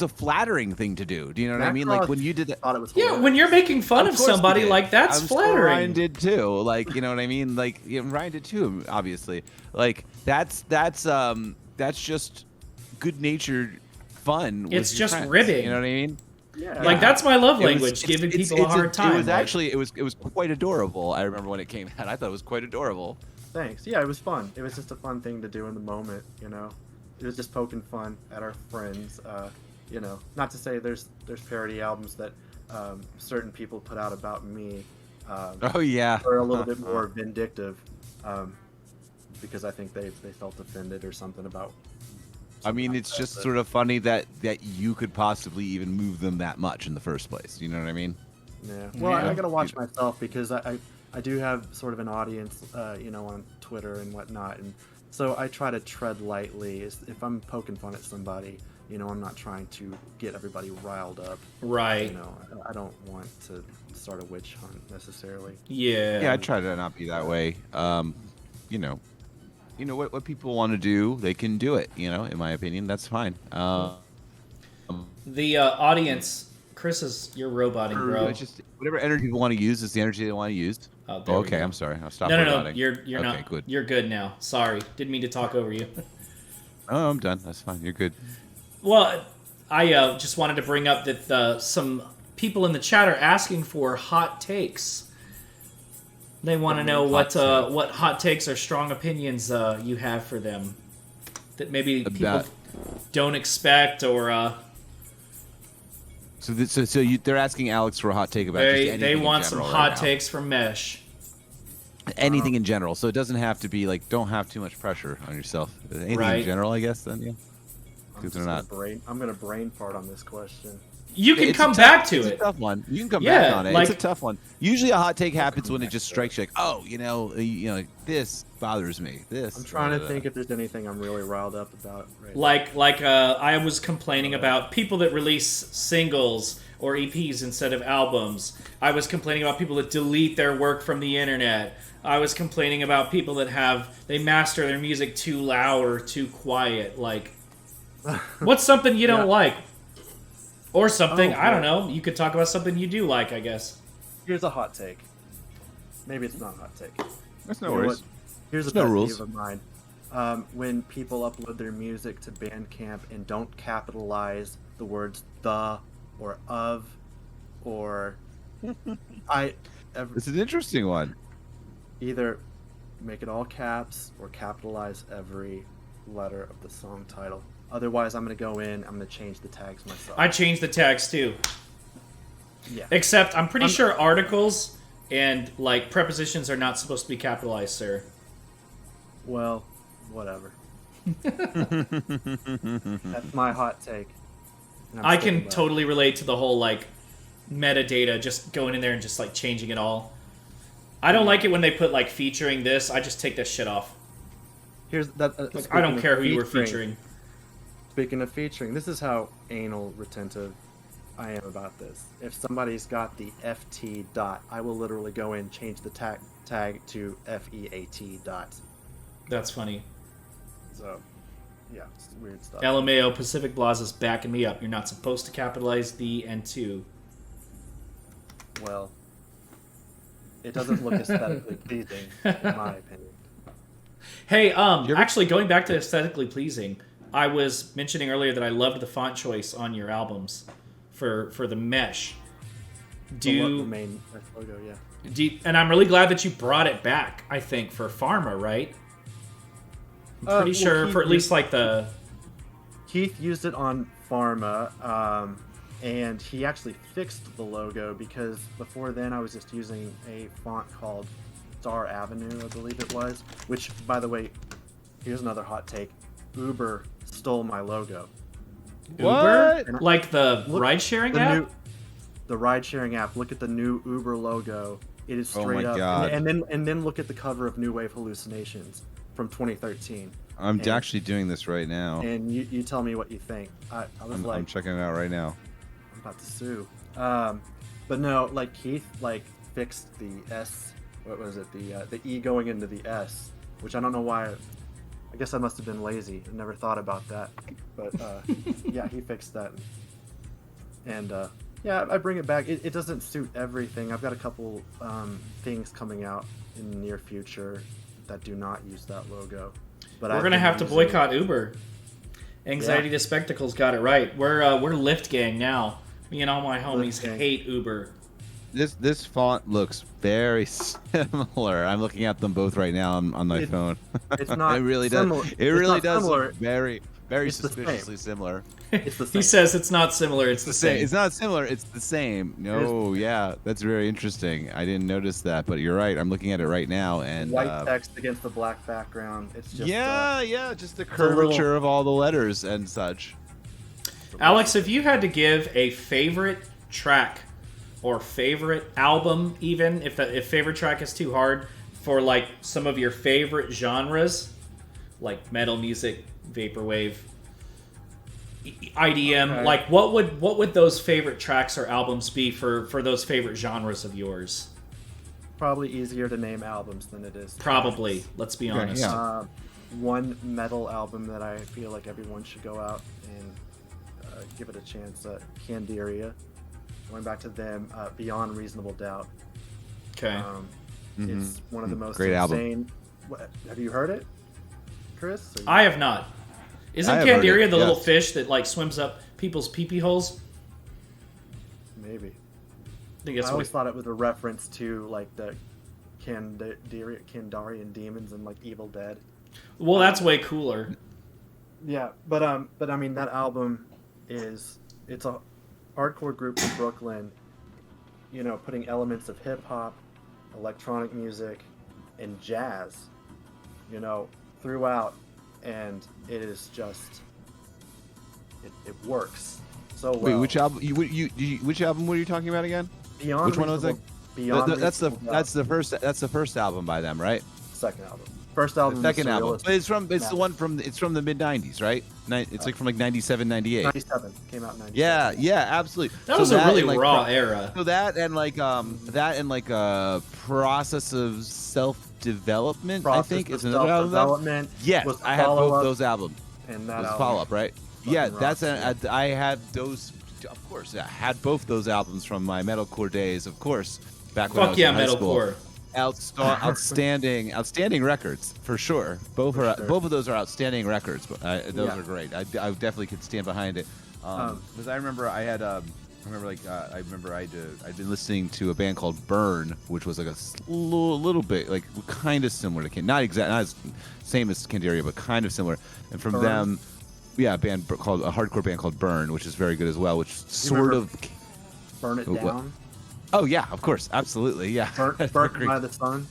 [SPEAKER 4] a flattering thing to do. Do you know what I mean? Like when you did that.
[SPEAKER 6] thought it was
[SPEAKER 5] Yeah, when you're making fun of
[SPEAKER 4] course we
[SPEAKER 5] somebody,
[SPEAKER 4] did.
[SPEAKER 5] like, that's
[SPEAKER 4] I'm sure Ryan
[SPEAKER 5] flattering.
[SPEAKER 4] did too. Like, you know what I mean? Like, Ryan did too, obviously. Like that's just good-natured fun. with
[SPEAKER 5] It's
[SPEAKER 4] your
[SPEAKER 5] just
[SPEAKER 4] friends,
[SPEAKER 5] ribbing.
[SPEAKER 4] You know what I mean?
[SPEAKER 6] Yeah.
[SPEAKER 5] Like, that's my love
[SPEAKER 4] It was-
[SPEAKER 5] language, giving
[SPEAKER 4] it's-
[SPEAKER 5] people a hard time.
[SPEAKER 4] It was
[SPEAKER 5] like-
[SPEAKER 4] actually it was quite adorable. I remember when it came out. I thought it was quite adorable.
[SPEAKER 6] Thanks. Yeah, it was fun. It was just a fun thing to do in the moment. It was just poking fun at our friends. Not to say there's parody albums that certain people put out about me.
[SPEAKER 4] Oh yeah.
[SPEAKER 6] Are a little bit more vindictive, because I think they felt offended or something about.
[SPEAKER 4] I mean, it's just sort of funny that you could possibly even move them that much in the first place. You know what I mean?
[SPEAKER 6] Yeah. Well, I gotta watch myself, because I do have sort of an audience, on Twitter and whatnot, and so I try to tread lightly. If I'm poking fun at somebody, I'm not trying to get everybody riled up.
[SPEAKER 5] Right.
[SPEAKER 6] I don't want to start a witch hunt necessarily.
[SPEAKER 5] Yeah.
[SPEAKER 4] Yeah, I try to not be that way. What people want to do, they can do it. In my opinion, that's fine.
[SPEAKER 5] The audience, Chris, you're roboting, bro.
[SPEAKER 4] It's just whatever energy people want to use is the energy they want to use.
[SPEAKER 5] Oh, there we
[SPEAKER 4] Okay,
[SPEAKER 5] go.
[SPEAKER 4] I'm sorry. I'll stop.
[SPEAKER 5] No,
[SPEAKER 4] roboting.
[SPEAKER 5] you're
[SPEAKER 4] okay,
[SPEAKER 5] not.
[SPEAKER 4] Good.
[SPEAKER 5] You're good now. Sorry, didn't mean to talk over you.
[SPEAKER 4] Oh, I'm done. That's fine. You're good.
[SPEAKER 5] Well, I just wanted to bring up that some people in the chat are asking for hot takes. They want to know what hot takes or strong opinions you have for them that maybe people don't expect, or
[SPEAKER 4] They're asking Alex for a hot take about just anything
[SPEAKER 5] They want
[SPEAKER 4] in
[SPEAKER 5] some
[SPEAKER 4] general
[SPEAKER 5] hot
[SPEAKER 4] right now.
[SPEAKER 5] takes from Mesh.
[SPEAKER 4] Anything in general, so it doesn't have to be like. Don't have too much pressure on yourself. Anything
[SPEAKER 5] Right.
[SPEAKER 4] in general, I guess. Then yeah.
[SPEAKER 6] I'm gonna brain fart on this question.
[SPEAKER 5] You can
[SPEAKER 4] It's
[SPEAKER 5] come
[SPEAKER 4] a
[SPEAKER 5] back to
[SPEAKER 4] it's
[SPEAKER 5] it.
[SPEAKER 4] a tough one. You can come
[SPEAKER 5] Yeah,
[SPEAKER 4] back on it.
[SPEAKER 5] like-
[SPEAKER 4] It's a tough one. Usually, a hot take happens when it just strikes you like, oh, like, this bothers me. This.
[SPEAKER 6] I'm trying to think if there's anything I'm really riled up about. Right
[SPEAKER 5] I was complaining about people that release singles or EPs instead of albums. I was complaining about people that delete their work from the internet. I was complaining about people that they master their music too loud or too quiet. Like, what's something you don't like? Or something, I don't know. You could talk about something you do like, I guess.
[SPEAKER 6] Here's a hot take. Maybe it's not a hot take.
[SPEAKER 4] That's no
[SPEAKER 6] You know
[SPEAKER 4] worries.
[SPEAKER 6] what? Here's a
[SPEAKER 4] There's no
[SPEAKER 6] pet
[SPEAKER 4] rules.
[SPEAKER 6] peeve of mine. When people upload their music to Bandcamp and don't capitalize the words "the" or "of" or
[SPEAKER 4] It's an interesting one.
[SPEAKER 6] either make it all caps or capitalize every letter of the song title. Otherwise, I'm going to go in, I'm going to change the tags myself.
[SPEAKER 5] I changed the tags too.
[SPEAKER 6] Yeah.
[SPEAKER 5] Except I'm pretty sure articles and like prepositions are not supposed to be capitalized, sir.
[SPEAKER 6] Well, whatever. That's my hot take. And I'm
[SPEAKER 5] I
[SPEAKER 6] sticking
[SPEAKER 5] can
[SPEAKER 6] by it.
[SPEAKER 5] totally relate to the whole like metadata, just going in there and just like changing it all. I don't like it when they put like featuring this. I just take this shit off.
[SPEAKER 6] Here's that.
[SPEAKER 5] Like, I don't care who you were featuring.
[SPEAKER 6] Speaking of featuring, this is how anal retentive I am about this. If somebody's got the FT dot, I will literally go in, change the tag to FEAT dot.
[SPEAKER 5] That's funny.
[SPEAKER 6] So, yeah, it's weird stuff.
[SPEAKER 5] LMAO Pacific Blaz is backing me up. You're not supposed to capitalize the and two.
[SPEAKER 6] Well, it doesn't look aesthetically pleasing, in my opinion.
[SPEAKER 5] Hey, actually, going back to aesthetically pleasing, I was mentioning earlier that I loved the font choice on your albums for the Mesh.
[SPEAKER 6] The main logo, yeah.
[SPEAKER 5] And I'm really glad that you brought it back. I think for Pharma, right? I'm pretty sure for at least like the.
[SPEAKER 6] Keith used it on Pharma, and he actually fixed the logo because before then I was just using a font called Star Avenue, I believe it was. Which, by the way, here's another hot take: Uber stole my logo.
[SPEAKER 5] Uber?
[SPEAKER 6] What?
[SPEAKER 5] Like the ride-sharing app?
[SPEAKER 6] The ride-sharing app. Look at the new Uber logo. It is straight up.
[SPEAKER 4] God.
[SPEAKER 6] And then look at the cover of New Wave Hallucinations from 2013.
[SPEAKER 4] I'm actually doing this right now.
[SPEAKER 6] And you tell me what you think. I was
[SPEAKER 4] I'm checking it out right now.
[SPEAKER 6] I'm about to sue. But no, like Keith fixed the S. What was it? The E going into the S, which I don't know why. I guess I must have been lazy. I never thought about that. But yeah, he fixed that. And yeah, I bring it back. It doesn't suit everything. I've got a couple things coming out in the near future that do not use that logo. But
[SPEAKER 5] We're gonna have to boycott Uber. Anxiety to Spectacles got it right. We're Lyft gang now. Me and all my homies hate Uber.
[SPEAKER 4] This font looks very similar. I'm looking at them both right now on my phone.
[SPEAKER 6] It's not.
[SPEAKER 4] It really
[SPEAKER 6] similar.
[SPEAKER 4] does. It really does
[SPEAKER 6] similar.
[SPEAKER 4] look very
[SPEAKER 6] It's the
[SPEAKER 4] suspiciously similar.
[SPEAKER 6] It's the same.
[SPEAKER 5] He says it's not similar. It's the same.
[SPEAKER 4] It's not similar. It's the same. No, yeah, that's very interesting. I didn't notice that, but you're right. I'm looking at it right now, and
[SPEAKER 6] White text against the black background. It's just
[SPEAKER 4] just the curvature of all the letters and such.
[SPEAKER 5] Alex, if you had to give a favorite track or favorite album, even if favorite track is too hard, for like some of your favorite genres, like metal music, vaporwave, IDM, like what would those favorite tracks or albums be for those favorite genres of yours?
[SPEAKER 6] Probably easier to name albums than it is.
[SPEAKER 5] Probably. Let's be honest.
[SPEAKER 4] Yeah.
[SPEAKER 6] One metal album that I feel like everyone should go out and give it a chance. Candiria. Going back to them, Beyond Reasonable Doubt.
[SPEAKER 5] Okay.
[SPEAKER 6] It's one of the most
[SPEAKER 4] Great
[SPEAKER 6] insane. Have you heard it, Chris?
[SPEAKER 5] I have not. Isn't
[SPEAKER 4] I have heard
[SPEAKER 5] Candiria
[SPEAKER 4] it,
[SPEAKER 5] the little
[SPEAKER 4] yes.
[SPEAKER 5] fish that like swims up people's pee-pee holes?
[SPEAKER 6] Maybe.
[SPEAKER 5] I think that's
[SPEAKER 6] I
[SPEAKER 5] what
[SPEAKER 6] always thought it was a reference to like the Kandarian demons and like Evil Dead.
[SPEAKER 5] Well, that's way cooler.
[SPEAKER 6] Yeah, but I mean that album it's hardcore group from Brooklyn, putting elements of hip hop, electronic music, and jazz, throughout, and it is just it works so well.
[SPEAKER 4] Wait, which album? Which album were you talking about again?
[SPEAKER 6] Beyond
[SPEAKER 4] Which one was it?
[SPEAKER 6] Beyond
[SPEAKER 4] That's the first album by them, right?
[SPEAKER 6] second album. First album.
[SPEAKER 4] The second
[SPEAKER 6] is
[SPEAKER 4] album.
[SPEAKER 6] Surrealist.
[SPEAKER 4] But it's from the mid '90s, right? It's like from like '97, '98.
[SPEAKER 6] 97 came out in 97.
[SPEAKER 4] Yeah, absolutely.
[SPEAKER 5] That was a really
[SPEAKER 4] and, like,
[SPEAKER 5] raw era.
[SPEAKER 4] So that and a process of self-development, I think, is another album.
[SPEAKER 6] Self-development.
[SPEAKER 4] Yes,
[SPEAKER 6] was the
[SPEAKER 4] I have both
[SPEAKER 6] follow-up,
[SPEAKER 4] those albums.
[SPEAKER 6] And
[SPEAKER 4] It
[SPEAKER 6] that
[SPEAKER 4] was
[SPEAKER 6] album.
[SPEAKER 4] follow-up, right?
[SPEAKER 6] fucking
[SPEAKER 4] Yeah,
[SPEAKER 6] rocks,
[SPEAKER 4] I had those. Of course, I had both those albums from my metalcore days. Of course, back when I
[SPEAKER 5] Fuck
[SPEAKER 4] was
[SPEAKER 5] yeah,
[SPEAKER 4] in high school.
[SPEAKER 5] metalcore.
[SPEAKER 4] Outstanding records for sure. Both of those are outstanding records. But those
[SPEAKER 6] Yeah.
[SPEAKER 4] are great. I definitely could stand behind it. Because I remember I'd been listening to a band called Burn, which was like a little bit like kind of similar to not as same as Candiria, but kind of similar. And from
[SPEAKER 6] Burn?
[SPEAKER 4] them, yeah, a hardcore band called Burn, which is very good as well. Which sort
[SPEAKER 6] remember
[SPEAKER 4] of.
[SPEAKER 6] Burn It
[SPEAKER 4] What?
[SPEAKER 6] Down.
[SPEAKER 4] Oh yeah, of course, absolutely, yeah.
[SPEAKER 6] Burnt by the Sun.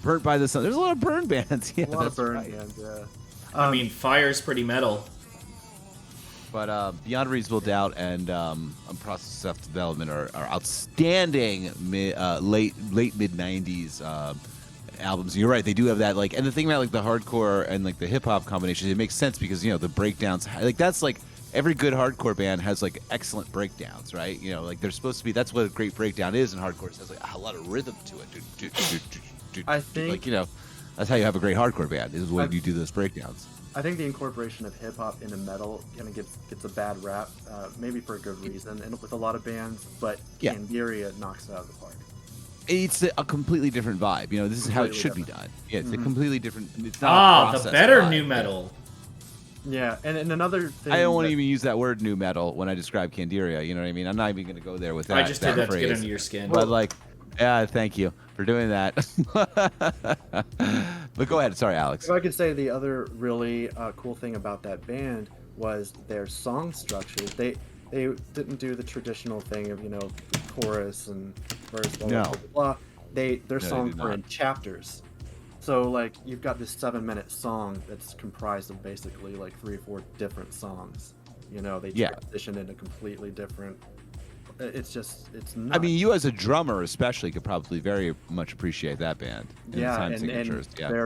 [SPEAKER 4] Burnt by the Sun. There's a lot of Burn bands. Yeah,
[SPEAKER 6] A lot of
[SPEAKER 4] that's
[SPEAKER 6] Burn
[SPEAKER 4] right.
[SPEAKER 6] bands, yeah.
[SPEAKER 5] I mean, Fire's pretty metal.
[SPEAKER 4] But Beyond Reasonable Doubt and Process of Self-Development are outstanding late mid '90s albums. You're right; they do have that and the thing about the hardcore and the hip hop combination, it makes sense because the breakdowns that's every good hardcore band has excellent breakdowns, right? They're supposed to be. That's what a great breakdown is in hardcore. It has a lot of rhythm to it.
[SPEAKER 6] I think
[SPEAKER 4] that's how you have a great hardcore band is when you do those breakdowns.
[SPEAKER 6] I think the incorporation of hip hop into metal kind of gets a bad rap, maybe for a good reason, and with a lot of bands. But
[SPEAKER 4] Yeah.
[SPEAKER 6] Candiria knocks it out of the park.
[SPEAKER 4] It's a completely different vibe. This is how it should be done. Yeah, it's a completely different. It's not a
[SPEAKER 5] The
[SPEAKER 4] processed
[SPEAKER 5] better
[SPEAKER 4] vibe.
[SPEAKER 5] new metal.
[SPEAKER 6] Yeah, and another thing.
[SPEAKER 4] I don't want to even use that word new metal when I describe Candiria. You know what I mean? I'm not even going to go there with that.
[SPEAKER 5] I just did that to
[SPEAKER 4] phrase.
[SPEAKER 5] get under your skin.
[SPEAKER 4] But yeah, thank you for doing that. But go ahead. Sorry, Alex.
[SPEAKER 6] If I could say the other really cool thing about that band was their song structures. They didn't do the traditional thing of chorus and verse, blah blah
[SPEAKER 4] No.
[SPEAKER 6] blah. blah. Their
[SPEAKER 4] they
[SPEAKER 6] songs
[SPEAKER 4] did
[SPEAKER 6] were
[SPEAKER 4] not.
[SPEAKER 6] in chapters. So you've got this 7-minute song that's comprised of basically 3 or 4 different songs. They
[SPEAKER 4] Yeah.
[SPEAKER 6] transition into completely different. It's nuts.
[SPEAKER 4] I mean, you as a drummer especially could probably very much appreciate that band. And
[SPEAKER 6] yeah,
[SPEAKER 4] the time
[SPEAKER 6] and
[SPEAKER 4] signatures. Yeah.
[SPEAKER 6] their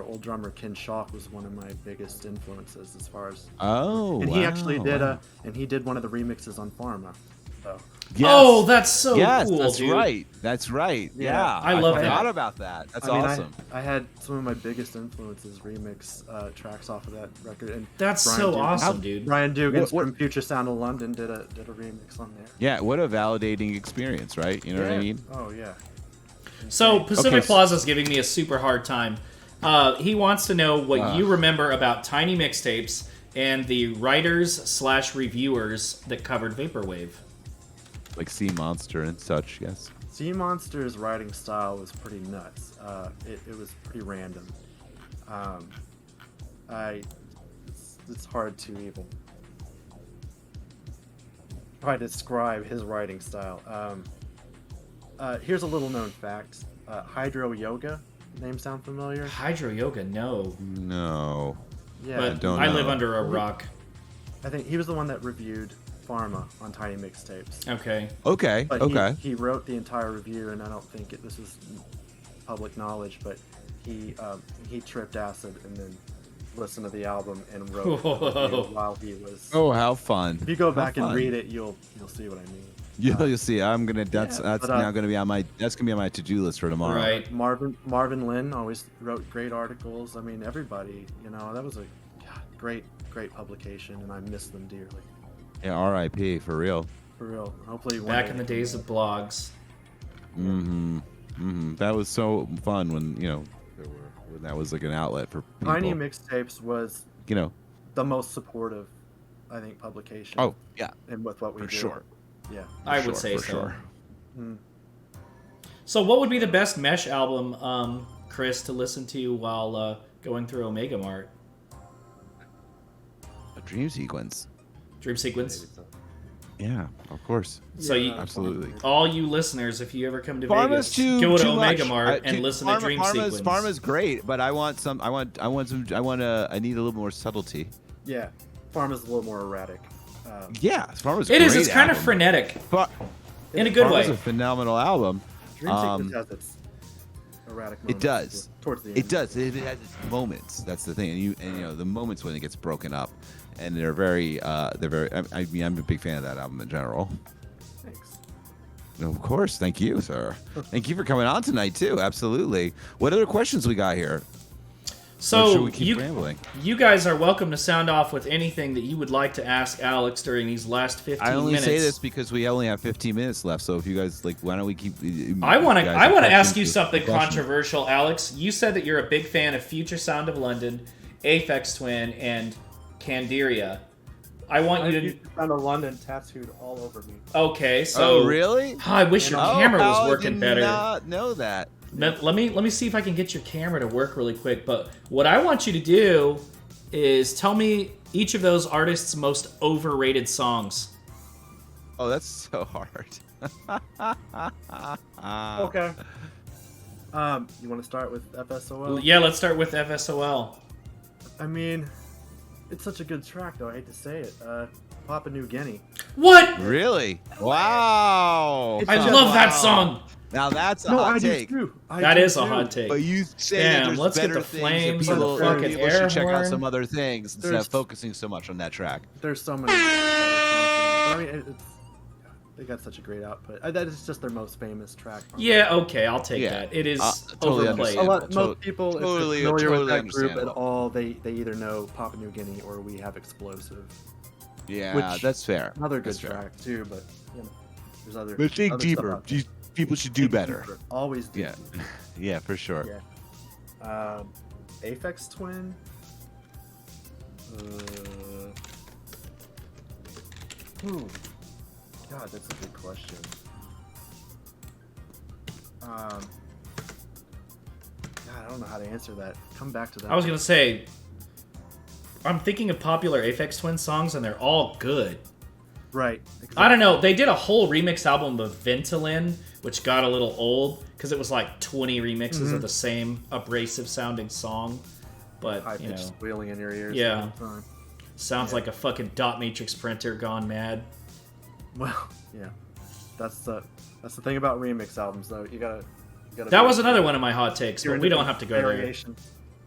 [SPEAKER 6] old drummer Ken Shock was one of my biggest influences as far as.
[SPEAKER 4] Oh,
[SPEAKER 6] And
[SPEAKER 4] wow,
[SPEAKER 6] he actually did
[SPEAKER 4] wow.
[SPEAKER 6] he did one of the remixes on Pharma. So
[SPEAKER 4] Yes.
[SPEAKER 5] Oh, that's so
[SPEAKER 4] yes,
[SPEAKER 5] cool,
[SPEAKER 4] that's
[SPEAKER 5] dude.
[SPEAKER 4] right. That's right.
[SPEAKER 6] Yeah.
[SPEAKER 4] Yeah,
[SPEAKER 5] I love
[SPEAKER 4] forgot
[SPEAKER 5] that.
[SPEAKER 4] about that. That's
[SPEAKER 6] I mean,
[SPEAKER 4] awesome.
[SPEAKER 6] I had some of my biggest influences remix tracks off of that record, and
[SPEAKER 5] That's
[SPEAKER 6] Brian
[SPEAKER 5] so
[SPEAKER 6] Dugan-
[SPEAKER 5] awesome, dude.
[SPEAKER 6] Brian Dugan
[SPEAKER 4] What-
[SPEAKER 6] from Future Sound of London did a remix on there.
[SPEAKER 4] Yeah, what a validating experience, right? You know what I mean?
[SPEAKER 6] Oh yeah.
[SPEAKER 5] So Pacific
[SPEAKER 4] Okay,
[SPEAKER 5] Plaza's giving me a super hard time. He wants to know what you remember about Tiny Mixtapes and the writers/reviewers that covered vaporwave.
[SPEAKER 4] Like Sea Monster and such, yes.
[SPEAKER 6] Sea Monster's writing style was pretty nuts. It was pretty random. It's hard to even try to describe his writing style. Here's a little known fact. Hydro Yoga, name sound familiar?
[SPEAKER 5] Hydro Yoga, no.
[SPEAKER 4] No.
[SPEAKER 6] Yeah,
[SPEAKER 5] But
[SPEAKER 4] don't
[SPEAKER 5] I
[SPEAKER 4] know.
[SPEAKER 5] live under a rock.
[SPEAKER 6] I think he was the one that reviewed Pharma on Tiny Mixtapes.
[SPEAKER 5] Okay.
[SPEAKER 4] Okay.
[SPEAKER 6] But
[SPEAKER 4] okay.
[SPEAKER 6] he wrote the entire review, and I don't think this is public knowledge, but he tripped acid and then listened to the album and wrote a review while he was.
[SPEAKER 4] Oh, how fun!
[SPEAKER 6] If you go
[SPEAKER 4] How
[SPEAKER 6] back and
[SPEAKER 4] fun.
[SPEAKER 6] read it, you'll see what I mean.
[SPEAKER 4] You'll see. I'm gonna. That's
[SPEAKER 6] but,
[SPEAKER 4] now gonna be on my. That's gonna be on my to-do list for tomorrow.
[SPEAKER 5] Right.
[SPEAKER 6] Marvin Lynn always wrote great articles. I mean, everybody, that was a great publication, and I miss them dearly.
[SPEAKER 4] Yeah. R.I.P. For real.
[SPEAKER 6] For real. Hopefully one
[SPEAKER 5] Back
[SPEAKER 6] day
[SPEAKER 5] in the
[SPEAKER 6] they
[SPEAKER 5] days
[SPEAKER 6] can-
[SPEAKER 5] of blogs.
[SPEAKER 4] That was so fun when when that was like an outlet for people.
[SPEAKER 6] Tiny Mixtapes was the most supportive, I think, publication.
[SPEAKER 4] Oh yeah,
[SPEAKER 6] and with what we
[SPEAKER 4] for
[SPEAKER 6] do.
[SPEAKER 4] sure.
[SPEAKER 6] Yeah.
[SPEAKER 5] I would say
[SPEAKER 4] for
[SPEAKER 5] so.
[SPEAKER 4] sure.
[SPEAKER 5] So, what would be the best Mesh album, Chris, to listen to while going through Omega Mart?
[SPEAKER 4] A dream sequence.
[SPEAKER 5] Dream Sequence.
[SPEAKER 4] Yeah, of course.
[SPEAKER 5] So you,
[SPEAKER 4] Absolutely.
[SPEAKER 5] all you listeners, if you ever come to
[SPEAKER 4] Pharma's
[SPEAKER 5] Vegas,
[SPEAKER 4] too
[SPEAKER 5] go to
[SPEAKER 4] too
[SPEAKER 5] Omega
[SPEAKER 4] much.
[SPEAKER 5] Mart and listen to Dream Sequence.
[SPEAKER 4] Pharma's great, but I need a little more subtlety.
[SPEAKER 6] Yeah, Pharma's a little more erratic.
[SPEAKER 4] Yeah, Pharma's
[SPEAKER 5] It is.
[SPEAKER 4] great
[SPEAKER 5] It's kind of
[SPEAKER 4] album.
[SPEAKER 5] frenetic
[SPEAKER 4] But
[SPEAKER 5] in a good
[SPEAKER 4] Pharma's
[SPEAKER 5] way.
[SPEAKER 4] a phenomenal album.
[SPEAKER 6] Dream Sequence has its erratic moments.
[SPEAKER 4] It does.
[SPEAKER 6] Towards the end.
[SPEAKER 4] It does. It has its moments. That's the thing. And you know the moments when it gets broken up, and they're very. I mean, I'm a big fan of that album in general.
[SPEAKER 6] Thanks.
[SPEAKER 4] Of course. Thank you, sir. Thank you for coming on tonight too. Absolutely. What other questions we got here? Or should
[SPEAKER 5] So
[SPEAKER 4] we keep rambling?
[SPEAKER 5] you guys are welcome to sound off with anything that you would like to ask Alex during these last 15
[SPEAKER 4] I only
[SPEAKER 5] minutes.
[SPEAKER 4] say this because we only have 15 minutes left. So if you guys like, why don't we keep?
[SPEAKER 5] I want to. I want to ask you
[SPEAKER 4] questions,
[SPEAKER 5] something
[SPEAKER 4] questions.
[SPEAKER 5] controversial, Alex. You said that you're a big fan of Future Sound of London, Aphex Twin, and Candiria. I want you to.
[SPEAKER 6] Sound of London tattooed all over me.
[SPEAKER 5] Okay, so.
[SPEAKER 4] Oh really?
[SPEAKER 5] I wish your camera was
[SPEAKER 4] how
[SPEAKER 5] working
[SPEAKER 4] did
[SPEAKER 5] better.
[SPEAKER 4] Not know that.
[SPEAKER 5] Let me see if I can get your camera to work really quick. But what I want you to do is tell me each of those artists' most overrated songs.
[SPEAKER 4] Oh, that's so hard.
[SPEAKER 6] Okay. You want to start with FSOL?
[SPEAKER 5] Yeah, let's start with FSOL.
[SPEAKER 6] I mean, it's such a good track, though. I hate to say it. Papua New Guinea.
[SPEAKER 5] What?
[SPEAKER 4] Really? Wow.
[SPEAKER 6] It's
[SPEAKER 5] I
[SPEAKER 6] just-
[SPEAKER 5] love that song.
[SPEAKER 4] Now that's a
[SPEAKER 6] No,
[SPEAKER 4] hot
[SPEAKER 6] I
[SPEAKER 4] take.
[SPEAKER 6] do too.
[SPEAKER 5] That is a hot take.
[SPEAKER 4] But you say
[SPEAKER 5] Damn,
[SPEAKER 4] that there's
[SPEAKER 5] let's get
[SPEAKER 4] better
[SPEAKER 5] the
[SPEAKER 4] things
[SPEAKER 5] flames
[SPEAKER 4] and
[SPEAKER 5] and the
[SPEAKER 4] people,
[SPEAKER 5] fucking
[SPEAKER 4] people
[SPEAKER 5] air
[SPEAKER 4] should check out
[SPEAKER 5] horn.
[SPEAKER 4] some other things instead of
[SPEAKER 6] There's-
[SPEAKER 4] focusing so much on that track.
[SPEAKER 6] There's so many. I mean, they got such a great output. That is just their most famous track.
[SPEAKER 5] Yeah, okay, I'll take
[SPEAKER 4] Yeah.
[SPEAKER 5] that. It is
[SPEAKER 4] Totally
[SPEAKER 5] overplayed.
[SPEAKER 4] understandable.
[SPEAKER 6] Most people,
[SPEAKER 4] Totally-
[SPEAKER 6] if they're familiar
[SPEAKER 4] totally
[SPEAKER 6] with that group at
[SPEAKER 4] understandable.
[SPEAKER 6] all, they either know Papua New Guinea or We Have Explosive.
[SPEAKER 4] Yeah,
[SPEAKER 6] Which-
[SPEAKER 4] that's fair.
[SPEAKER 6] Another good
[SPEAKER 4] That's fair.
[SPEAKER 6] track too, but you know, there's other.
[SPEAKER 4] But think
[SPEAKER 6] other
[SPEAKER 4] deeper.
[SPEAKER 6] stuff out there.
[SPEAKER 4] People should do
[SPEAKER 6] Think
[SPEAKER 4] better.
[SPEAKER 6] deeper. Always do.
[SPEAKER 4] Yeah, yeah, for sure.
[SPEAKER 6] Yeah. Aphex Twin. God, that's a good question. God, I don't know how to answer that. Come back to that.
[SPEAKER 5] I was gonna say, I'm thinking of popular Aphex Twin songs, and they're all good.
[SPEAKER 6] Right.
[SPEAKER 5] I don't know. They did a whole remix album of Ventolin, which got a little old because it was like 20 remixes of the same abrasive sounding song. But
[SPEAKER 6] High
[SPEAKER 5] you
[SPEAKER 6] pitched
[SPEAKER 5] know,
[SPEAKER 6] squealing in your ears.
[SPEAKER 5] Yeah.
[SPEAKER 6] all the time.
[SPEAKER 5] sounds like a fucking dot matrix printer gone mad.
[SPEAKER 6] Well, yeah. That's the thing about remix albums, though. You gotta.
[SPEAKER 5] That was another one of my hot takes,
[SPEAKER 6] You're
[SPEAKER 5] but we
[SPEAKER 6] into
[SPEAKER 5] don't have to go there.
[SPEAKER 6] variation.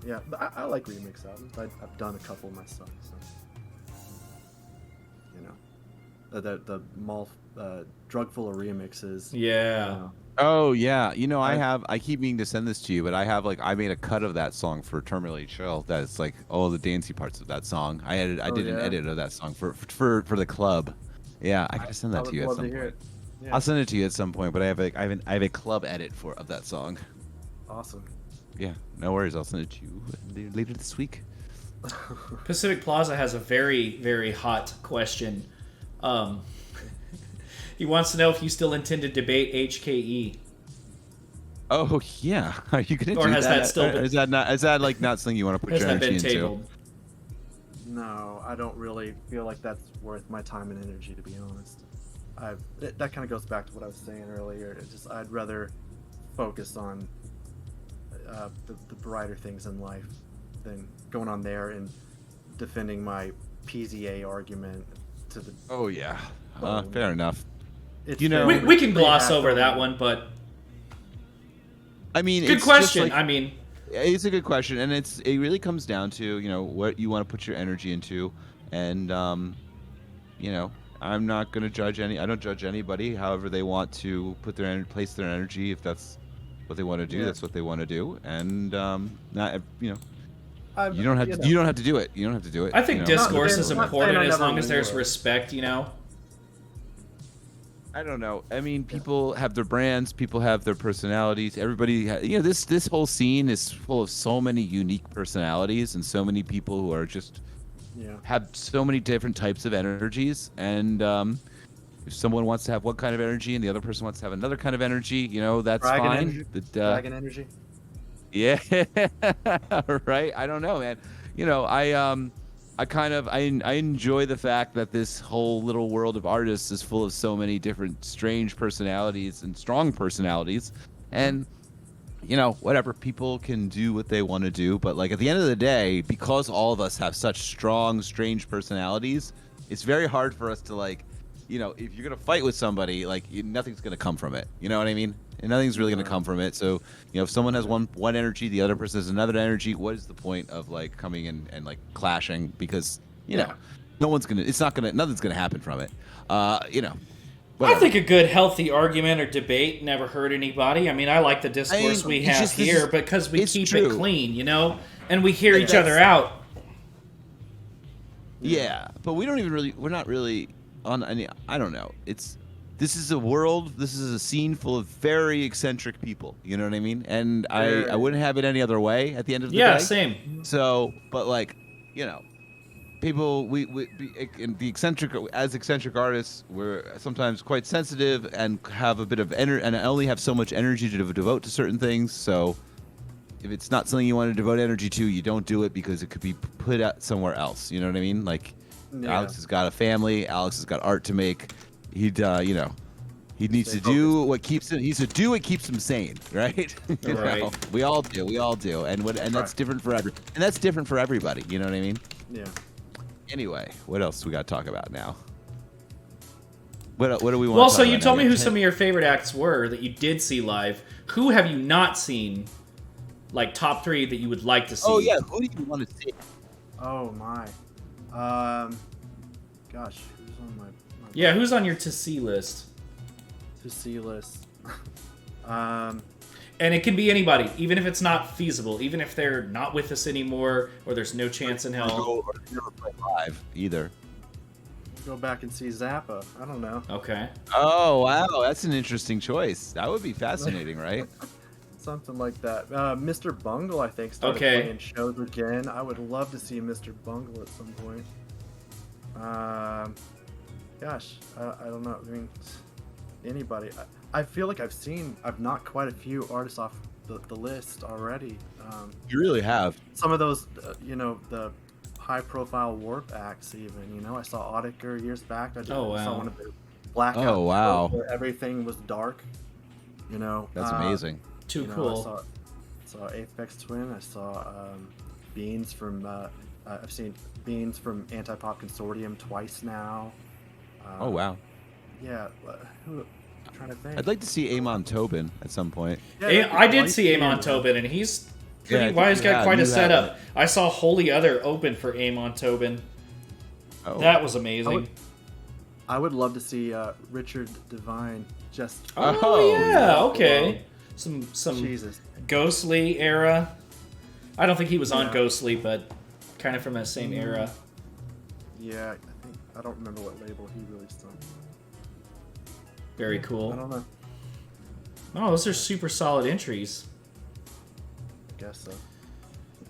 [SPEAKER 6] Yeah, but I like remix albums. I've done a couple myself. So. You know, the mall drug full of remixes.
[SPEAKER 5] Yeah.
[SPEAKER 4] Oh yeah, you know I keep meaning to send this to you, but I made a cut of that song for Terminally Chill. That's like all the dancey parts of that song. I did an edit of that song for the club. Yeah, I gotta send that to you at some point.
[SPEAKER 6] Yeah.
[SPEAKER 4] I'll send it to you at some point, but I have a club edit of that song.
[SPEAKER 6] Awesome.
[SPEAKER 4] Yeah, no worries. I'll send it to you later this week.
[SPEAKER 5] Pacific Plaza has a very, very hot question. He wants to know if you still intend to debate HKE.
[SPEAKER 4] Oh yeah, are you gonna
[SPEAKER 5] Or
[SPEAKER 4] do
[SPEAKER 5] has
[SPEAKER 4] that?
[SPEAKER 5] that still been-
[SPEAKER 4] Is that like not something you want to put
[SPEAKER 5] Has
[SPEAKER 4] your
[SPEAKER 5] that
[SPEAKER 4] energy
[SPEAKER 5] been
[SPEAKER 4] into?
[SPEAKER 5] tabled?
[SPEAKER 6] No, I don't really feel like that's worth my time and energy, to be honest. That kind of goes back to what I was saying earlier. I'd rather focus on the brighter things in life than going on there and defending my PZA argument to the.
[SPEAKER 4] Oh yeah, fair enough.
[SPEAKER 6] It's
[SPEAKER 4] You know-
[SPEAKER 5] We can gloss
[SPEAKER 6] pretty
[SPEAKER 5] over that
[SPEAKER 6] active.
[SPEAKER 5] one, but
[SPEAKER 4] I mean,
[SPEAKER 5] good
[SPEAKER 4] it's just
[SPEAKER 5] question.
[SPEAKER 4] like-
[SPEAKER 5] I mean,
[SPEAKER 4] it's a good question, and it really comes down to what you want to put your energy into, and I'm not gonna judge I don't judge anybody. However they want to place their energy, if that's what they want to do,
[SPEAKER 6] Yeah.
[SPEAKER 4] that's what they want to do, and not you
[SPEAKER 6] I'm-
[SPEAKER 4] don't have
[SPEAKER 6] you
[SPEAKER 4] to
[SPEAKER 6] know.
[SPEAKER 4] you don't have to do it. You don't have to do it.
[SPEAKER 5] I think discourse is
[SPEAKER 6] Not saying
[SPEAKER 5] important
[SPEAKER 6] I
[SPEAKER 5] as
[SPEAKER 6] never
[SPEAKER 5] long as there's
[SPEAKER 6] will.
[SPEAKER 5] respect, you know?
[SPEAKER 4] I don't know. I mean, people have their brands, people have their personalities. Everybody, this whole scene is full of so many unique personalities and so many people who are just have so many different types of energies. And if someone wants to have one kind of energy and the other person wants to have another kind of energy, that's
[SPEAKER 6] Dragon
[SPEAKER 4] fine.
[SPEAKER 6] energy?
[SPEAKER 4] But,
[SPEAKER 6] Dragon energy.
[SPEAKER 4] yeah, right. I don't know, man. I enjoy the fact that this whole little world of artists is full of so many different strange personalities and strong personalities, and whatever, people can do what they want to do, but like at the end of the day, because all of us have such strong, strange personalities, it's very hard for us to like, if you're gonna fight with somebody, like nothing's gonna come from it. You know what I mean? And nothing's really gonna come from it. So, if someone has one energy, the other person has another energy. What is the point of like coming in and like clashing? Because nothing's gonna happen from it.
[SPEAKER 5] I think a good, healthy argument or debate never hurt anybody. I mean, I like the discourse we have here because we keep it clean, and we hear each other out.
[SPEAKER 4] Yeah, but we're not really on any, I don't know. This is a scene full of very eccentric people, you know what I mean? And I wouldn't have it any other way at the end of the day.
[SPEAKER 5] Yeah, same.
[SPEAKER 4] So, but like, people, the eccentric artists, we're sometimes quite sensitive and have a bit of energy, and only have so much energy to devote to certain things. So, if it's not something you want to devote energy to, you don't do it because it could be put out somewhere else. You know what I mean? Like, Alex has got a family. Alex has got art to make. He needs to do what keeps him. He needs to do what keeps him sane, right?
[SPEAKER 5] Right.
[SPEAKER 4] We all do, and that's different for everybody. You know what I mean?
[SPEAKER 6] Yeah.
[SPEAKER 4] Anyway, what else we got to talk about now? What do we want?
[SPEAKER 5] Well,
[SPEAKER 4] to talk
[SPEAKER 5] so you
[SPEAKER 4] about
[SPEAKER 5] told
[SPEAKER 4] now?
[SPEAKER 5] me who some of your favorite acts were that you did see live. Who have you not seen? Like top 3 that you would like to see.
[SPEAKER 4] Oh yeah, who do you want to see?
[SPEAKER 6] Oh my. Gosh, who's on my
[SPEAKER 5] Yeah, who's on your to see list?
[SPEAKER 6] to see list?
[SPEAKER 5] And it can be anybody, even if it's not feasible, even if they're not with us anymore, or there's no chance in hell.
[SPEAKER 4] Or never play live either.
[SPEAKER 6] Go back and see Zappa. I don't know.
[SPEAKER 5] Okay.
[SPEAKER 4] Oh wow, that's an interesting choice. That would be fascinating, right?
[SPEAKER 6] Something like that. Mr. Bungle, I think, started playing shows again. I would love to see Mr. Bungle at some point. Gosh, I don't know. I mean, anybody. I feel like I've knocked quite a few artists off the list already.
[SPEAKER 4] You really have.
[SPEAKER 6] Some of those, the high-profile warp acts even. I saw Audiker years back. I saw one of their blackout shows where everything was dark.
[SPEAKER 4] That's amazing.
[SPEAKER 5] Too cool.
[SPEAKER 6] I saw Aphex Twin. I saw Beans from. I've seen Beans from Anti-Pop Consortium twice now.
[SPEAKER 4] Oh wow.
[SPEAKER 6] Yeah. I'm trying to think.
[SPEAKER 4] I'd like to see Amon Tobin at some point.
[SPEAKER 6] Yeah,
[SPEAKER 5] I did see Amon Tobin, and he's pretty wise. Got quite a setup. I saw Holy Other open for Amon Tobin.
[SPEAKER 4] Oh.
[SPEAKER 5] That was amazing.
[SPEAKER 6] I would love to see Richard Devine just.
[SPEAKER 5] Oh yeah, okay. Some
[SPEAKER 6] Jesus.
[SPEAKER 5] Ghostly era. I don't think he was on Ghostly, but kind of from that same era.
[SPEAKER 6] Yeah, I don't remember what label he released on.
[SPEAKER 5] Very cool.
[SPEAKER 6] I don't know.
[SPEAKER 5] Oh, those are super solid entries.
[SPEAKER 6] I guess so.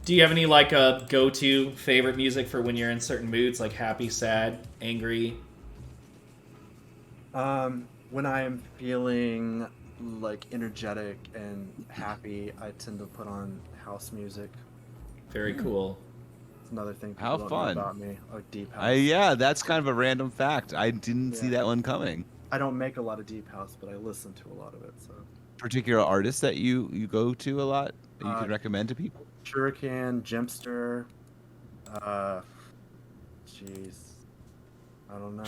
[SPEAKER 5] Do you have any like go-to favorite music for when you're in certain moods, like happy, sad, angry?
[SPEAKER 6] When I am feeling like energetic and happy, I tend to put on house music.
[SPEAKER 5] Very cool.
[SPEAKER 6] It's another thing people
[SPEAKER 4] How
[SPEAKER 6] don't
[SPEAKER 4] fun.
[SPEAKER 6] know about me, like deep house.
[SPEAKER 4] Yeah, that's kind of a random fact. I didn't see that one coming.
[SPEAKER 6] I don't make a lot of deep house, but I listen to a lot of it. So
[SPEAKER 4] Particular artists that you go to a lot that you could recommend to people?
[SPEAKER 6] Shuriken, Jimster. Jeez, I don't know.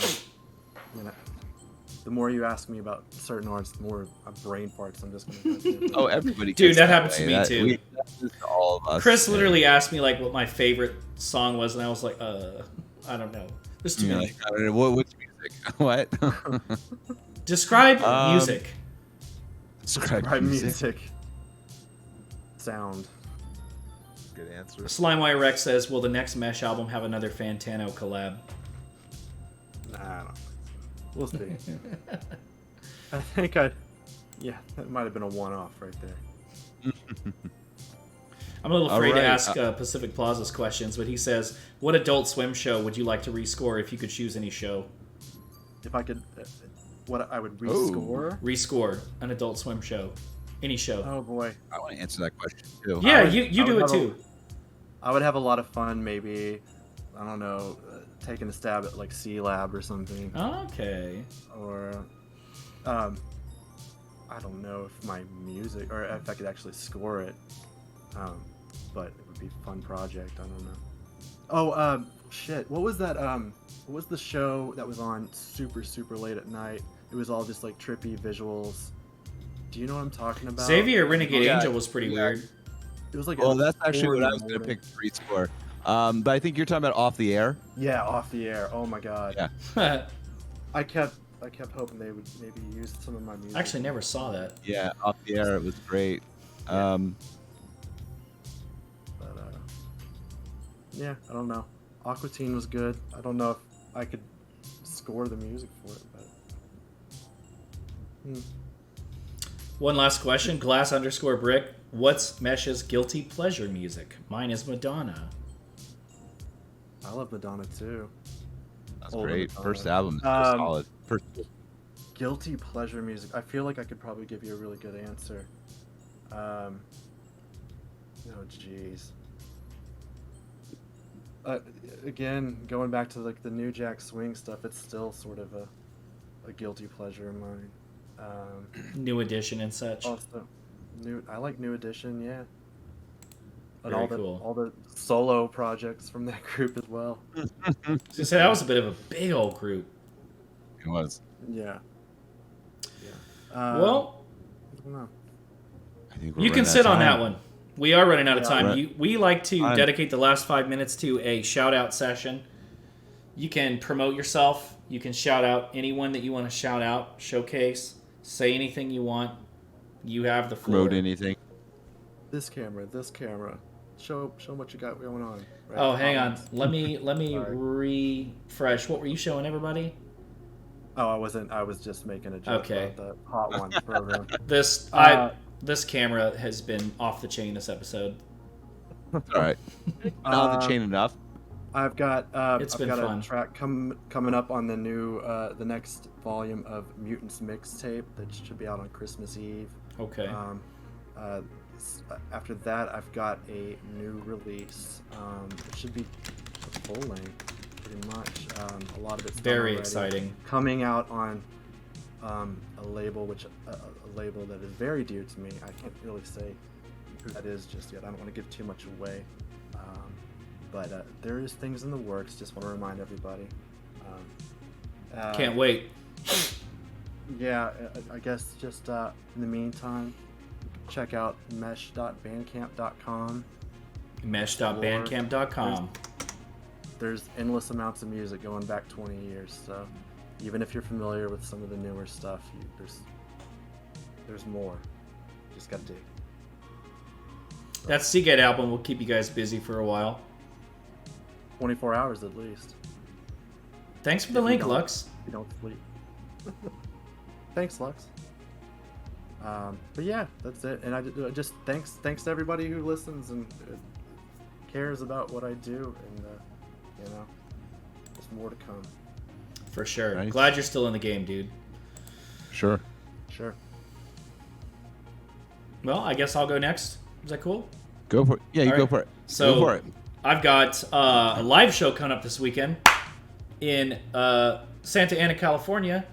[SPEAKER 6] The more you ask me about certain artists, the more brain farts I'm just gonna do.
[SPEAKER 4] Oh, everybody.
[SPEAKER 5] Dude,
[SPEAKER 4] gets
[SPEAKER 5] that happens to
[SPEAKER 4] way.
[SPEAKER 5] me too.
[SPEAKER 4] That's all of us.
[SPEAKER 5] Chris literally asked me like what my favorite song was, and I was like, I don't know. There's too many.
[SPEAKER 4] Like, I don't know, what's music? What?
[SPEAKER 5] Describe music.
[SPEAKER 4] Describe
[SPEAKER 6] music. Sound.
[SPEAKER 4] Good answer.
[SPEAKER 6] Slimewire
[SPEAKER 5] Rex says, will the next Mesh album have another Fantano collab?
[SPEAKER 6] Nah, I don't know. We'll see. I think that might have been a one-off right there.
[SPEAKER 5] I'm a little afraid
[SPEAKER 4] right.
[SPEAKER 5] to ask Pacific Plaza's questions, but he says, what Adult Swim show would you like to rescore if you could choose any show?
[SPEAKER 6] If I could, what I would rescore?
[SPEAKER 5] Rescore an Adult Swim show. Any show.
[SPEAKER 6] Oh boy.
[SPEAKER 4] I want to answer that question too.
[SPEAKER 5] Yeah, you do it too.
[SPEAKER 6] I would have a lot of fun maybe I don't know, taking a stab at like C Lab or something.
[SPEAKER 5] Okay.
[SPEAKER 6] Or I don't know if my music or if I could actually score it. But it would be a fun project. I don't know. Oh, shit. What was that? What was the show that was on super late at night? It was all just like trippy visuals. Do you know what I'm talking about?
[SPEAKER 5] Xavier Renegade Angel was pretty weird.
[SPEAKER 6] It was like.
[SPEAKER 4] Well, that's actually what I was
[SPEAKER 6] going
[SPEAKER 4] gonna pick pre-score. But I think you're talking about Off the Air.
[SPEAKER 6] Yeah, Off the Air. Oh my god.
[SPEAKER 4] Yeah.
[SPEAKER 6] I kept hoping they would maybe use some of my music.
[SPEAKER 5] I actually never saw that.
[SPEAKER 4] Yeah, Off the Air. It was great.
[SPEAKER 6] Yeah, I don't know. Aqua Teen was good. I don't know if I could score the music for it, but.
[SPEAKER 5] One last question. Glass_brick. What's Mesh's guilty pleasure music? Mine is Madonna.
[SPEAKER 6] I love Madonna too.
[SPEAKER 4] That's
[SPEAKER 6] Older
[SPEAKER 4] great.
[SPEAKER 6] Madonna.
[SPEAKER 4] First album is solid.
[SPEAKER 6] Guilty pleasure music. I feel like I could probably give you a really good answer. Oh jeez. Again, going back to like the New Jack Swing stuff, it's still sort of a guilty pleasure of mine.
[SPEAKER 5] New Edition and such.
[SPEAKER 6] Also, I like New Edition, yeah. And
[SPEAKER 5] Very cool.
[SPEAKER 6] all the solo projects from that group as well.
[SPEAKER 5] So that was a bit of a big old group.
[SPEAKER 4] It was.
[SPEAKER 6] Yeah.
[SPEAKER 5] Well,
[SPEAKER 6] I don't know.
[SPEAKER 4] I think we're
[SPEAKER 5] you can
[SPEAKER 4] running out
[SPEAKER 5] sit
[SPEAKER 4] of
[SPEAKER 5] on that
[SPEAKER 4] time.
[SPEAKER 5] one. We are running out of time.
[SPEAKER 4] Right.
[SPEAKER 5] We like to
[SPEAKER 4] I'm-
[SPEAKER 5] dedicate the last 5 minutes to a shout-out session. You can promote yourself. You can shout out anyone that you want to shout out, showcase, say anything you want. You have the floor.
[SPEAKER 4] Promote anything.
[SPEAKER 6] This camera. Show what you got going on. Right?
[SPEAKER 5] Oh, hang on. Let me
[SPEAKER 6] Sorry.
[SPEAKER 5] refresh. What were you showing everybody?
[SPEAKER 6] Oh, I wasn't. I was just making a joke
[SPEAKER 5] Okay.
[SPEAKER 6] about the Hot Ones program.
[SPEAKER 5] This camera has been off the chain this episode.
[SPEAKER 4] All right. Not the chain enough.
[SPEAKER 6] I've got
[SPEAKER 5] It's
[SPEAKER 6] I've
[SPEAKER 5] been
[SPEAKER 6] got
[SPEAKER 5] fun.
[SPEAKER 6] a track coming up on the new the next volume of Mutants Mixtape that should be out on Christmas Eve.
[SPEAKER 5] Okay.
[SPEAKER 6] After that, I've got a new release. It should be a full length, pretty much. A lot of it's done
[SPEAKER 5] Very
[SPEAKER 6] already.
[SPEAKER 5] exciting.
[SPEAKER 6] Coming out on a label a label that is very dear to me. I can't really say who that is just yet. I don't want to give too much away. But there is things in the works. Just want to remind everybody.
[SPEAKER 5] Can't wait.
[SPEAKER 6] Yeah, I guess just in the meantime, check out mesh.bandcamp.com.
[SPEAKER 5] Mesh.bandcamp.com.
[SPEAKER 6] There's endless amounts of music going back 20 years. So even if you're familiar with some of the newer stuff, there's more. Just gotta dig.
[SPEAKER 5] That Seagate album will keep you guys busy for a while.
[SPEAKER 6] 24 hours at least.
[SPEAKER 5] Thanks for the link, Lux.
[SPEAKER 6] You don't sleep. Thanks, Lux. But yeah, that's it. And I just thanks to everybody who listens and cares about what I do, and there's more to come.
[SPEAKER 5] For sure.
[SPEAKER 4] Nice.
[SPEAKER 5] Glad you're still in the game, dude.
[SPEAKER 4] Sure.
[SPEAKER 6] Sure.
[SPEAKER 5] Well, I guess I'll go next. Is that cool?
[SPEAKER 4] Go for it. Yeah, you
[SPEAKER 5] All
[SPEAKER 4] go
[SPEAKER 5] right.
[SPEAKER 4] for it.
[SPEAKER 5] So
[SPEAKER 4] go for it.
[SPEAKER 5] I've got a live show coming up this weekend in Santa Ana, California.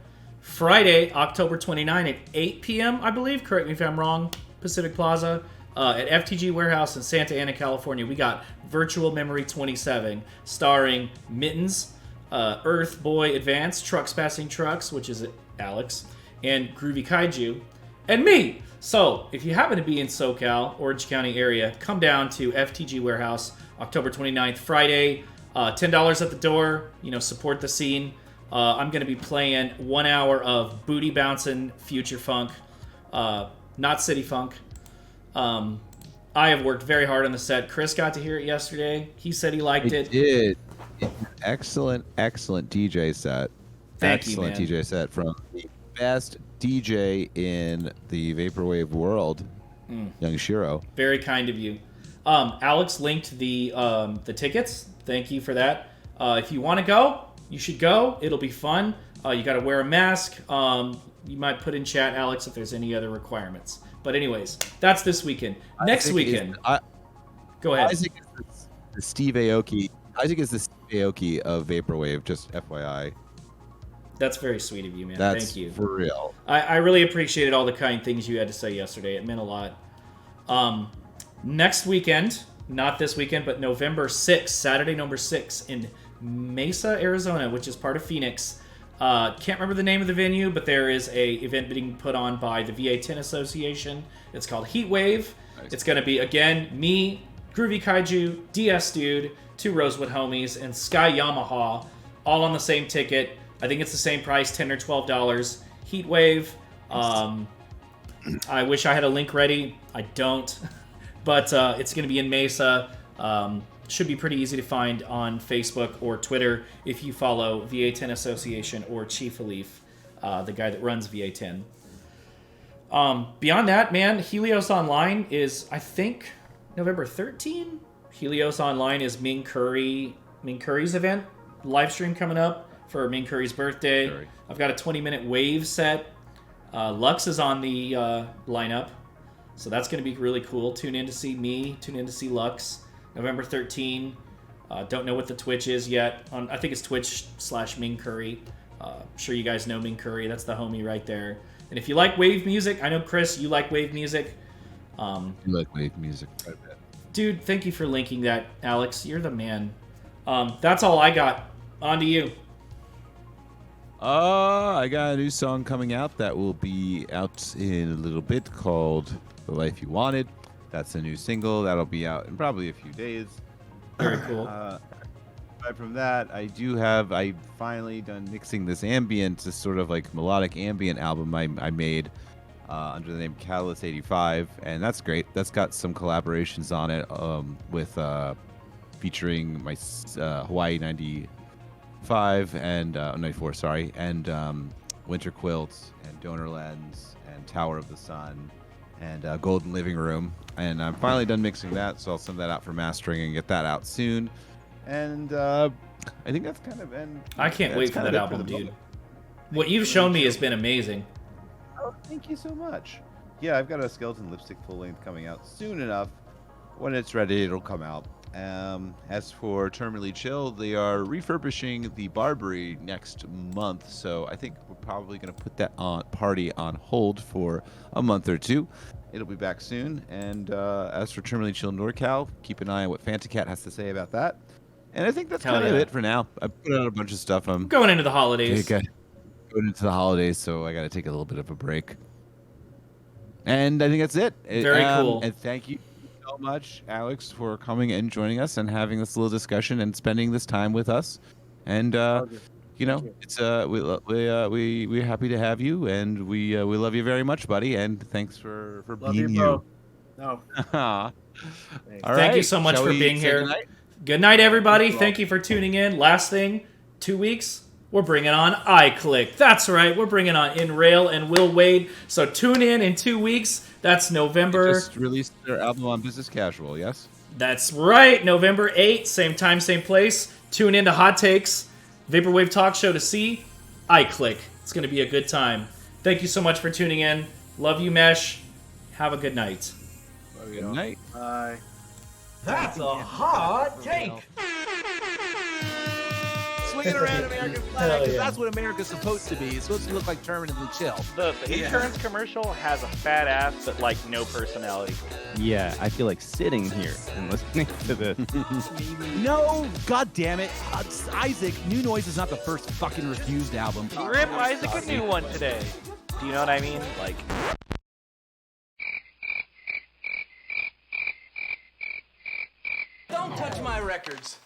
[SPEAKER 5] Friday, October 29 at 8 p.m., I believe. Correct me if I'm wrong. Pacific Plaza at FTG Warehouse in Santa Ana, California. We got Virtual Memory 27 starring Mittens, Earth Boy Advance, Trucks Passing Trucks, which is Alex, and Groovy Kaiju, and me. So, if you happen to be in SoCal, Orange County area, come down to FTG Warehouse, October 29th, Friday. $10 at the door. Support the scene. I'm going to be playing 1 hour of booty bouncing future funk, not city funk. I have worked very hard on the set. Chris got to hear it yesterday. He said he liked it.
[SPEAKER 4] Did. Excellent DJ set.
[SPEAKER 5] Thank you,
[SPEAKER 4] Excellent
[SPEAKER 5] man.
[SPEAKER 4] DJ set from the best DJ in the vaporwave world, young SHIRO.
[SPEAKER 5] Very kind of you. Alex linked the tickets. Thank you for that. If you want to go, you should go. It'll be fun. You got to wear a mask. You might put in chat, Alex, if there's any other requirements. But anyways, that's this weekend. Next weekend. Go ahead.
[SPEAKER 4] Isaac is the Steve Aoki. Isaac is the Aoki of vaporwave. Just FYI.
[SPEAKER 5] That's very sweet of you, man.
[SPEAKER 4] That's
[SPEAKER 5] Thank you.
[SPEAKER 4] for real.
[SPEAKER 5] I really appreciated all the kind things you had to say yesterday. It meant a lot. Next weekend, not this weekend, but November 6th, Saturday, November 6th, in Mesa, Arizona, which is part of Phoenix. Can't remember the name of the venue, but there is a event being put on by the VA10 Association. It's called Heatwave.
[SPEAKER 4] Nice.
[SPEAKER 5] It's going to be, again, me, Groovy Kaiju, DS Dude, 2 Rosewood homies, and Sky Yamaha, all on the same ticket. I think it's the same price, $10 or $12. Heatwave. I wish I had a link ready. I don't. But it's going to be in Mesa. Should be pretty easy to find on Facebook or Twitter if you follow VA10 Association or Chief Alif, the guy that runs VA10. Beyond that, man, Helios Online is, I think, November 13? Helios Online is Ming Curry's event. Live stream coming up for Ming Curry's birthday.
[SPEAKER 4] Curry.
[SPEAKER 5] I've got a 20-minute wave set. Lux is on the lineup, so that's going to be really cool. Tune in to see me. Tune in to see Lux. November 13. Don't know what the Twitch is yet. I think it's Twitch/Ming Curry. Sure you guys know Ming Curry. That's the homie right there. And if you like wave music, I know, Chris, you like wave music.
[SPEAKER 4] You like wave music quite a bit.
[SPEAKER 5] Dude, thank you for linking that, Alex. You're the man. That's all I got. On to you.
[SPEAKER 4] I got a new song coming out that will be out in a little bit called The Life You Wanted. That's a new single that'll be out in probably a few days.
[SPEAKER 5] Very cool.
[SPEAKER 4] Aside from that, I finally done mixing this sort of like melodic ambient album I made under the name Catalyst 85, and that's great. That's got some collaborations on it with featuring my Hawaii 95 and 94, sorry, and Winter Quilts and Donor Lens and Tower of the Sun and Golden Living Room. And I'm finally done mixing that, so I'll send that out for mastering and get that out soon. And I think that's kind of been...
[SPEAKER 5] I can't wait for that album, dude. What you've shown me has been amazing.
[SPEAKER 4] Oh, thank you so much. Yeah, I've got a Skeleton Lipstick full length coming out soon enough. When it's ready, it'll come out. As for Terminally Chill, they are refurbishing the Barbary next month, so I think we're probably going to put that party on hold for a month or two. It'll be back soon. And as for Terminally Chill NorCal, keep an eye on what Fantacat has to say about that. And I think that's kind of it for now. I put out a bunch of stuff. I'm
[SPEAKER 5] going into the holidays.
[SPEAKER 4] Going into the holidays, so I got to take a little bit of a break. And I think that's it.
[SPEAKER 5] Very cool.
[SPEAKER 4] And thank you so much, Alex, for coming and joining us and having this little discussion and spending this time with us. And it's we're happy to have you, and we love you very much, buddy. And thanks for being you.
[SPEAKER 6] No.
[SPEAKER 4] All
[SPEAKER 5] Thank you so much for being here. Good night, everybody. Thank you for tuning in. Last thing, 2 weeks, we're bringing on iClick. That's right, we're bringing on InRail and Will Wade. So tune in 2 weeks. That's November.
[SPEAKER 4] They just released their album on Business Casual, yes?
[SPEAKER 5] That's right, November 8th, same time, same place. Tune in to Hot Takes, Vaporwave Talk Show to see iClick. It's going to be a good time. Thank you so much for tuning in. Love you, Mesh. Have a good night.
[SPEAKER 4] Good night.
[SPEAKER 6] Bye.
[SPEAKER 1] That's a hot take.
[SPEAKER 2] Swing it around American flag, 'cause that's what America's supposed to be. It's supposed to look like terminally chill.
[SPEAKER 3] The insurance commercial has a fat ass, but like no personality.
[SPEAKER 7] Yeah, I feel like sitting here and listening to this.
[SPEAKER 2] No, god damn it. Isaac, New Noise is not the first fucking refused album.
[SPEAKER 3] Rip Isaac a new one today. Do you know what I mean? Like.
[SPEAKER 1] Don't touch my records.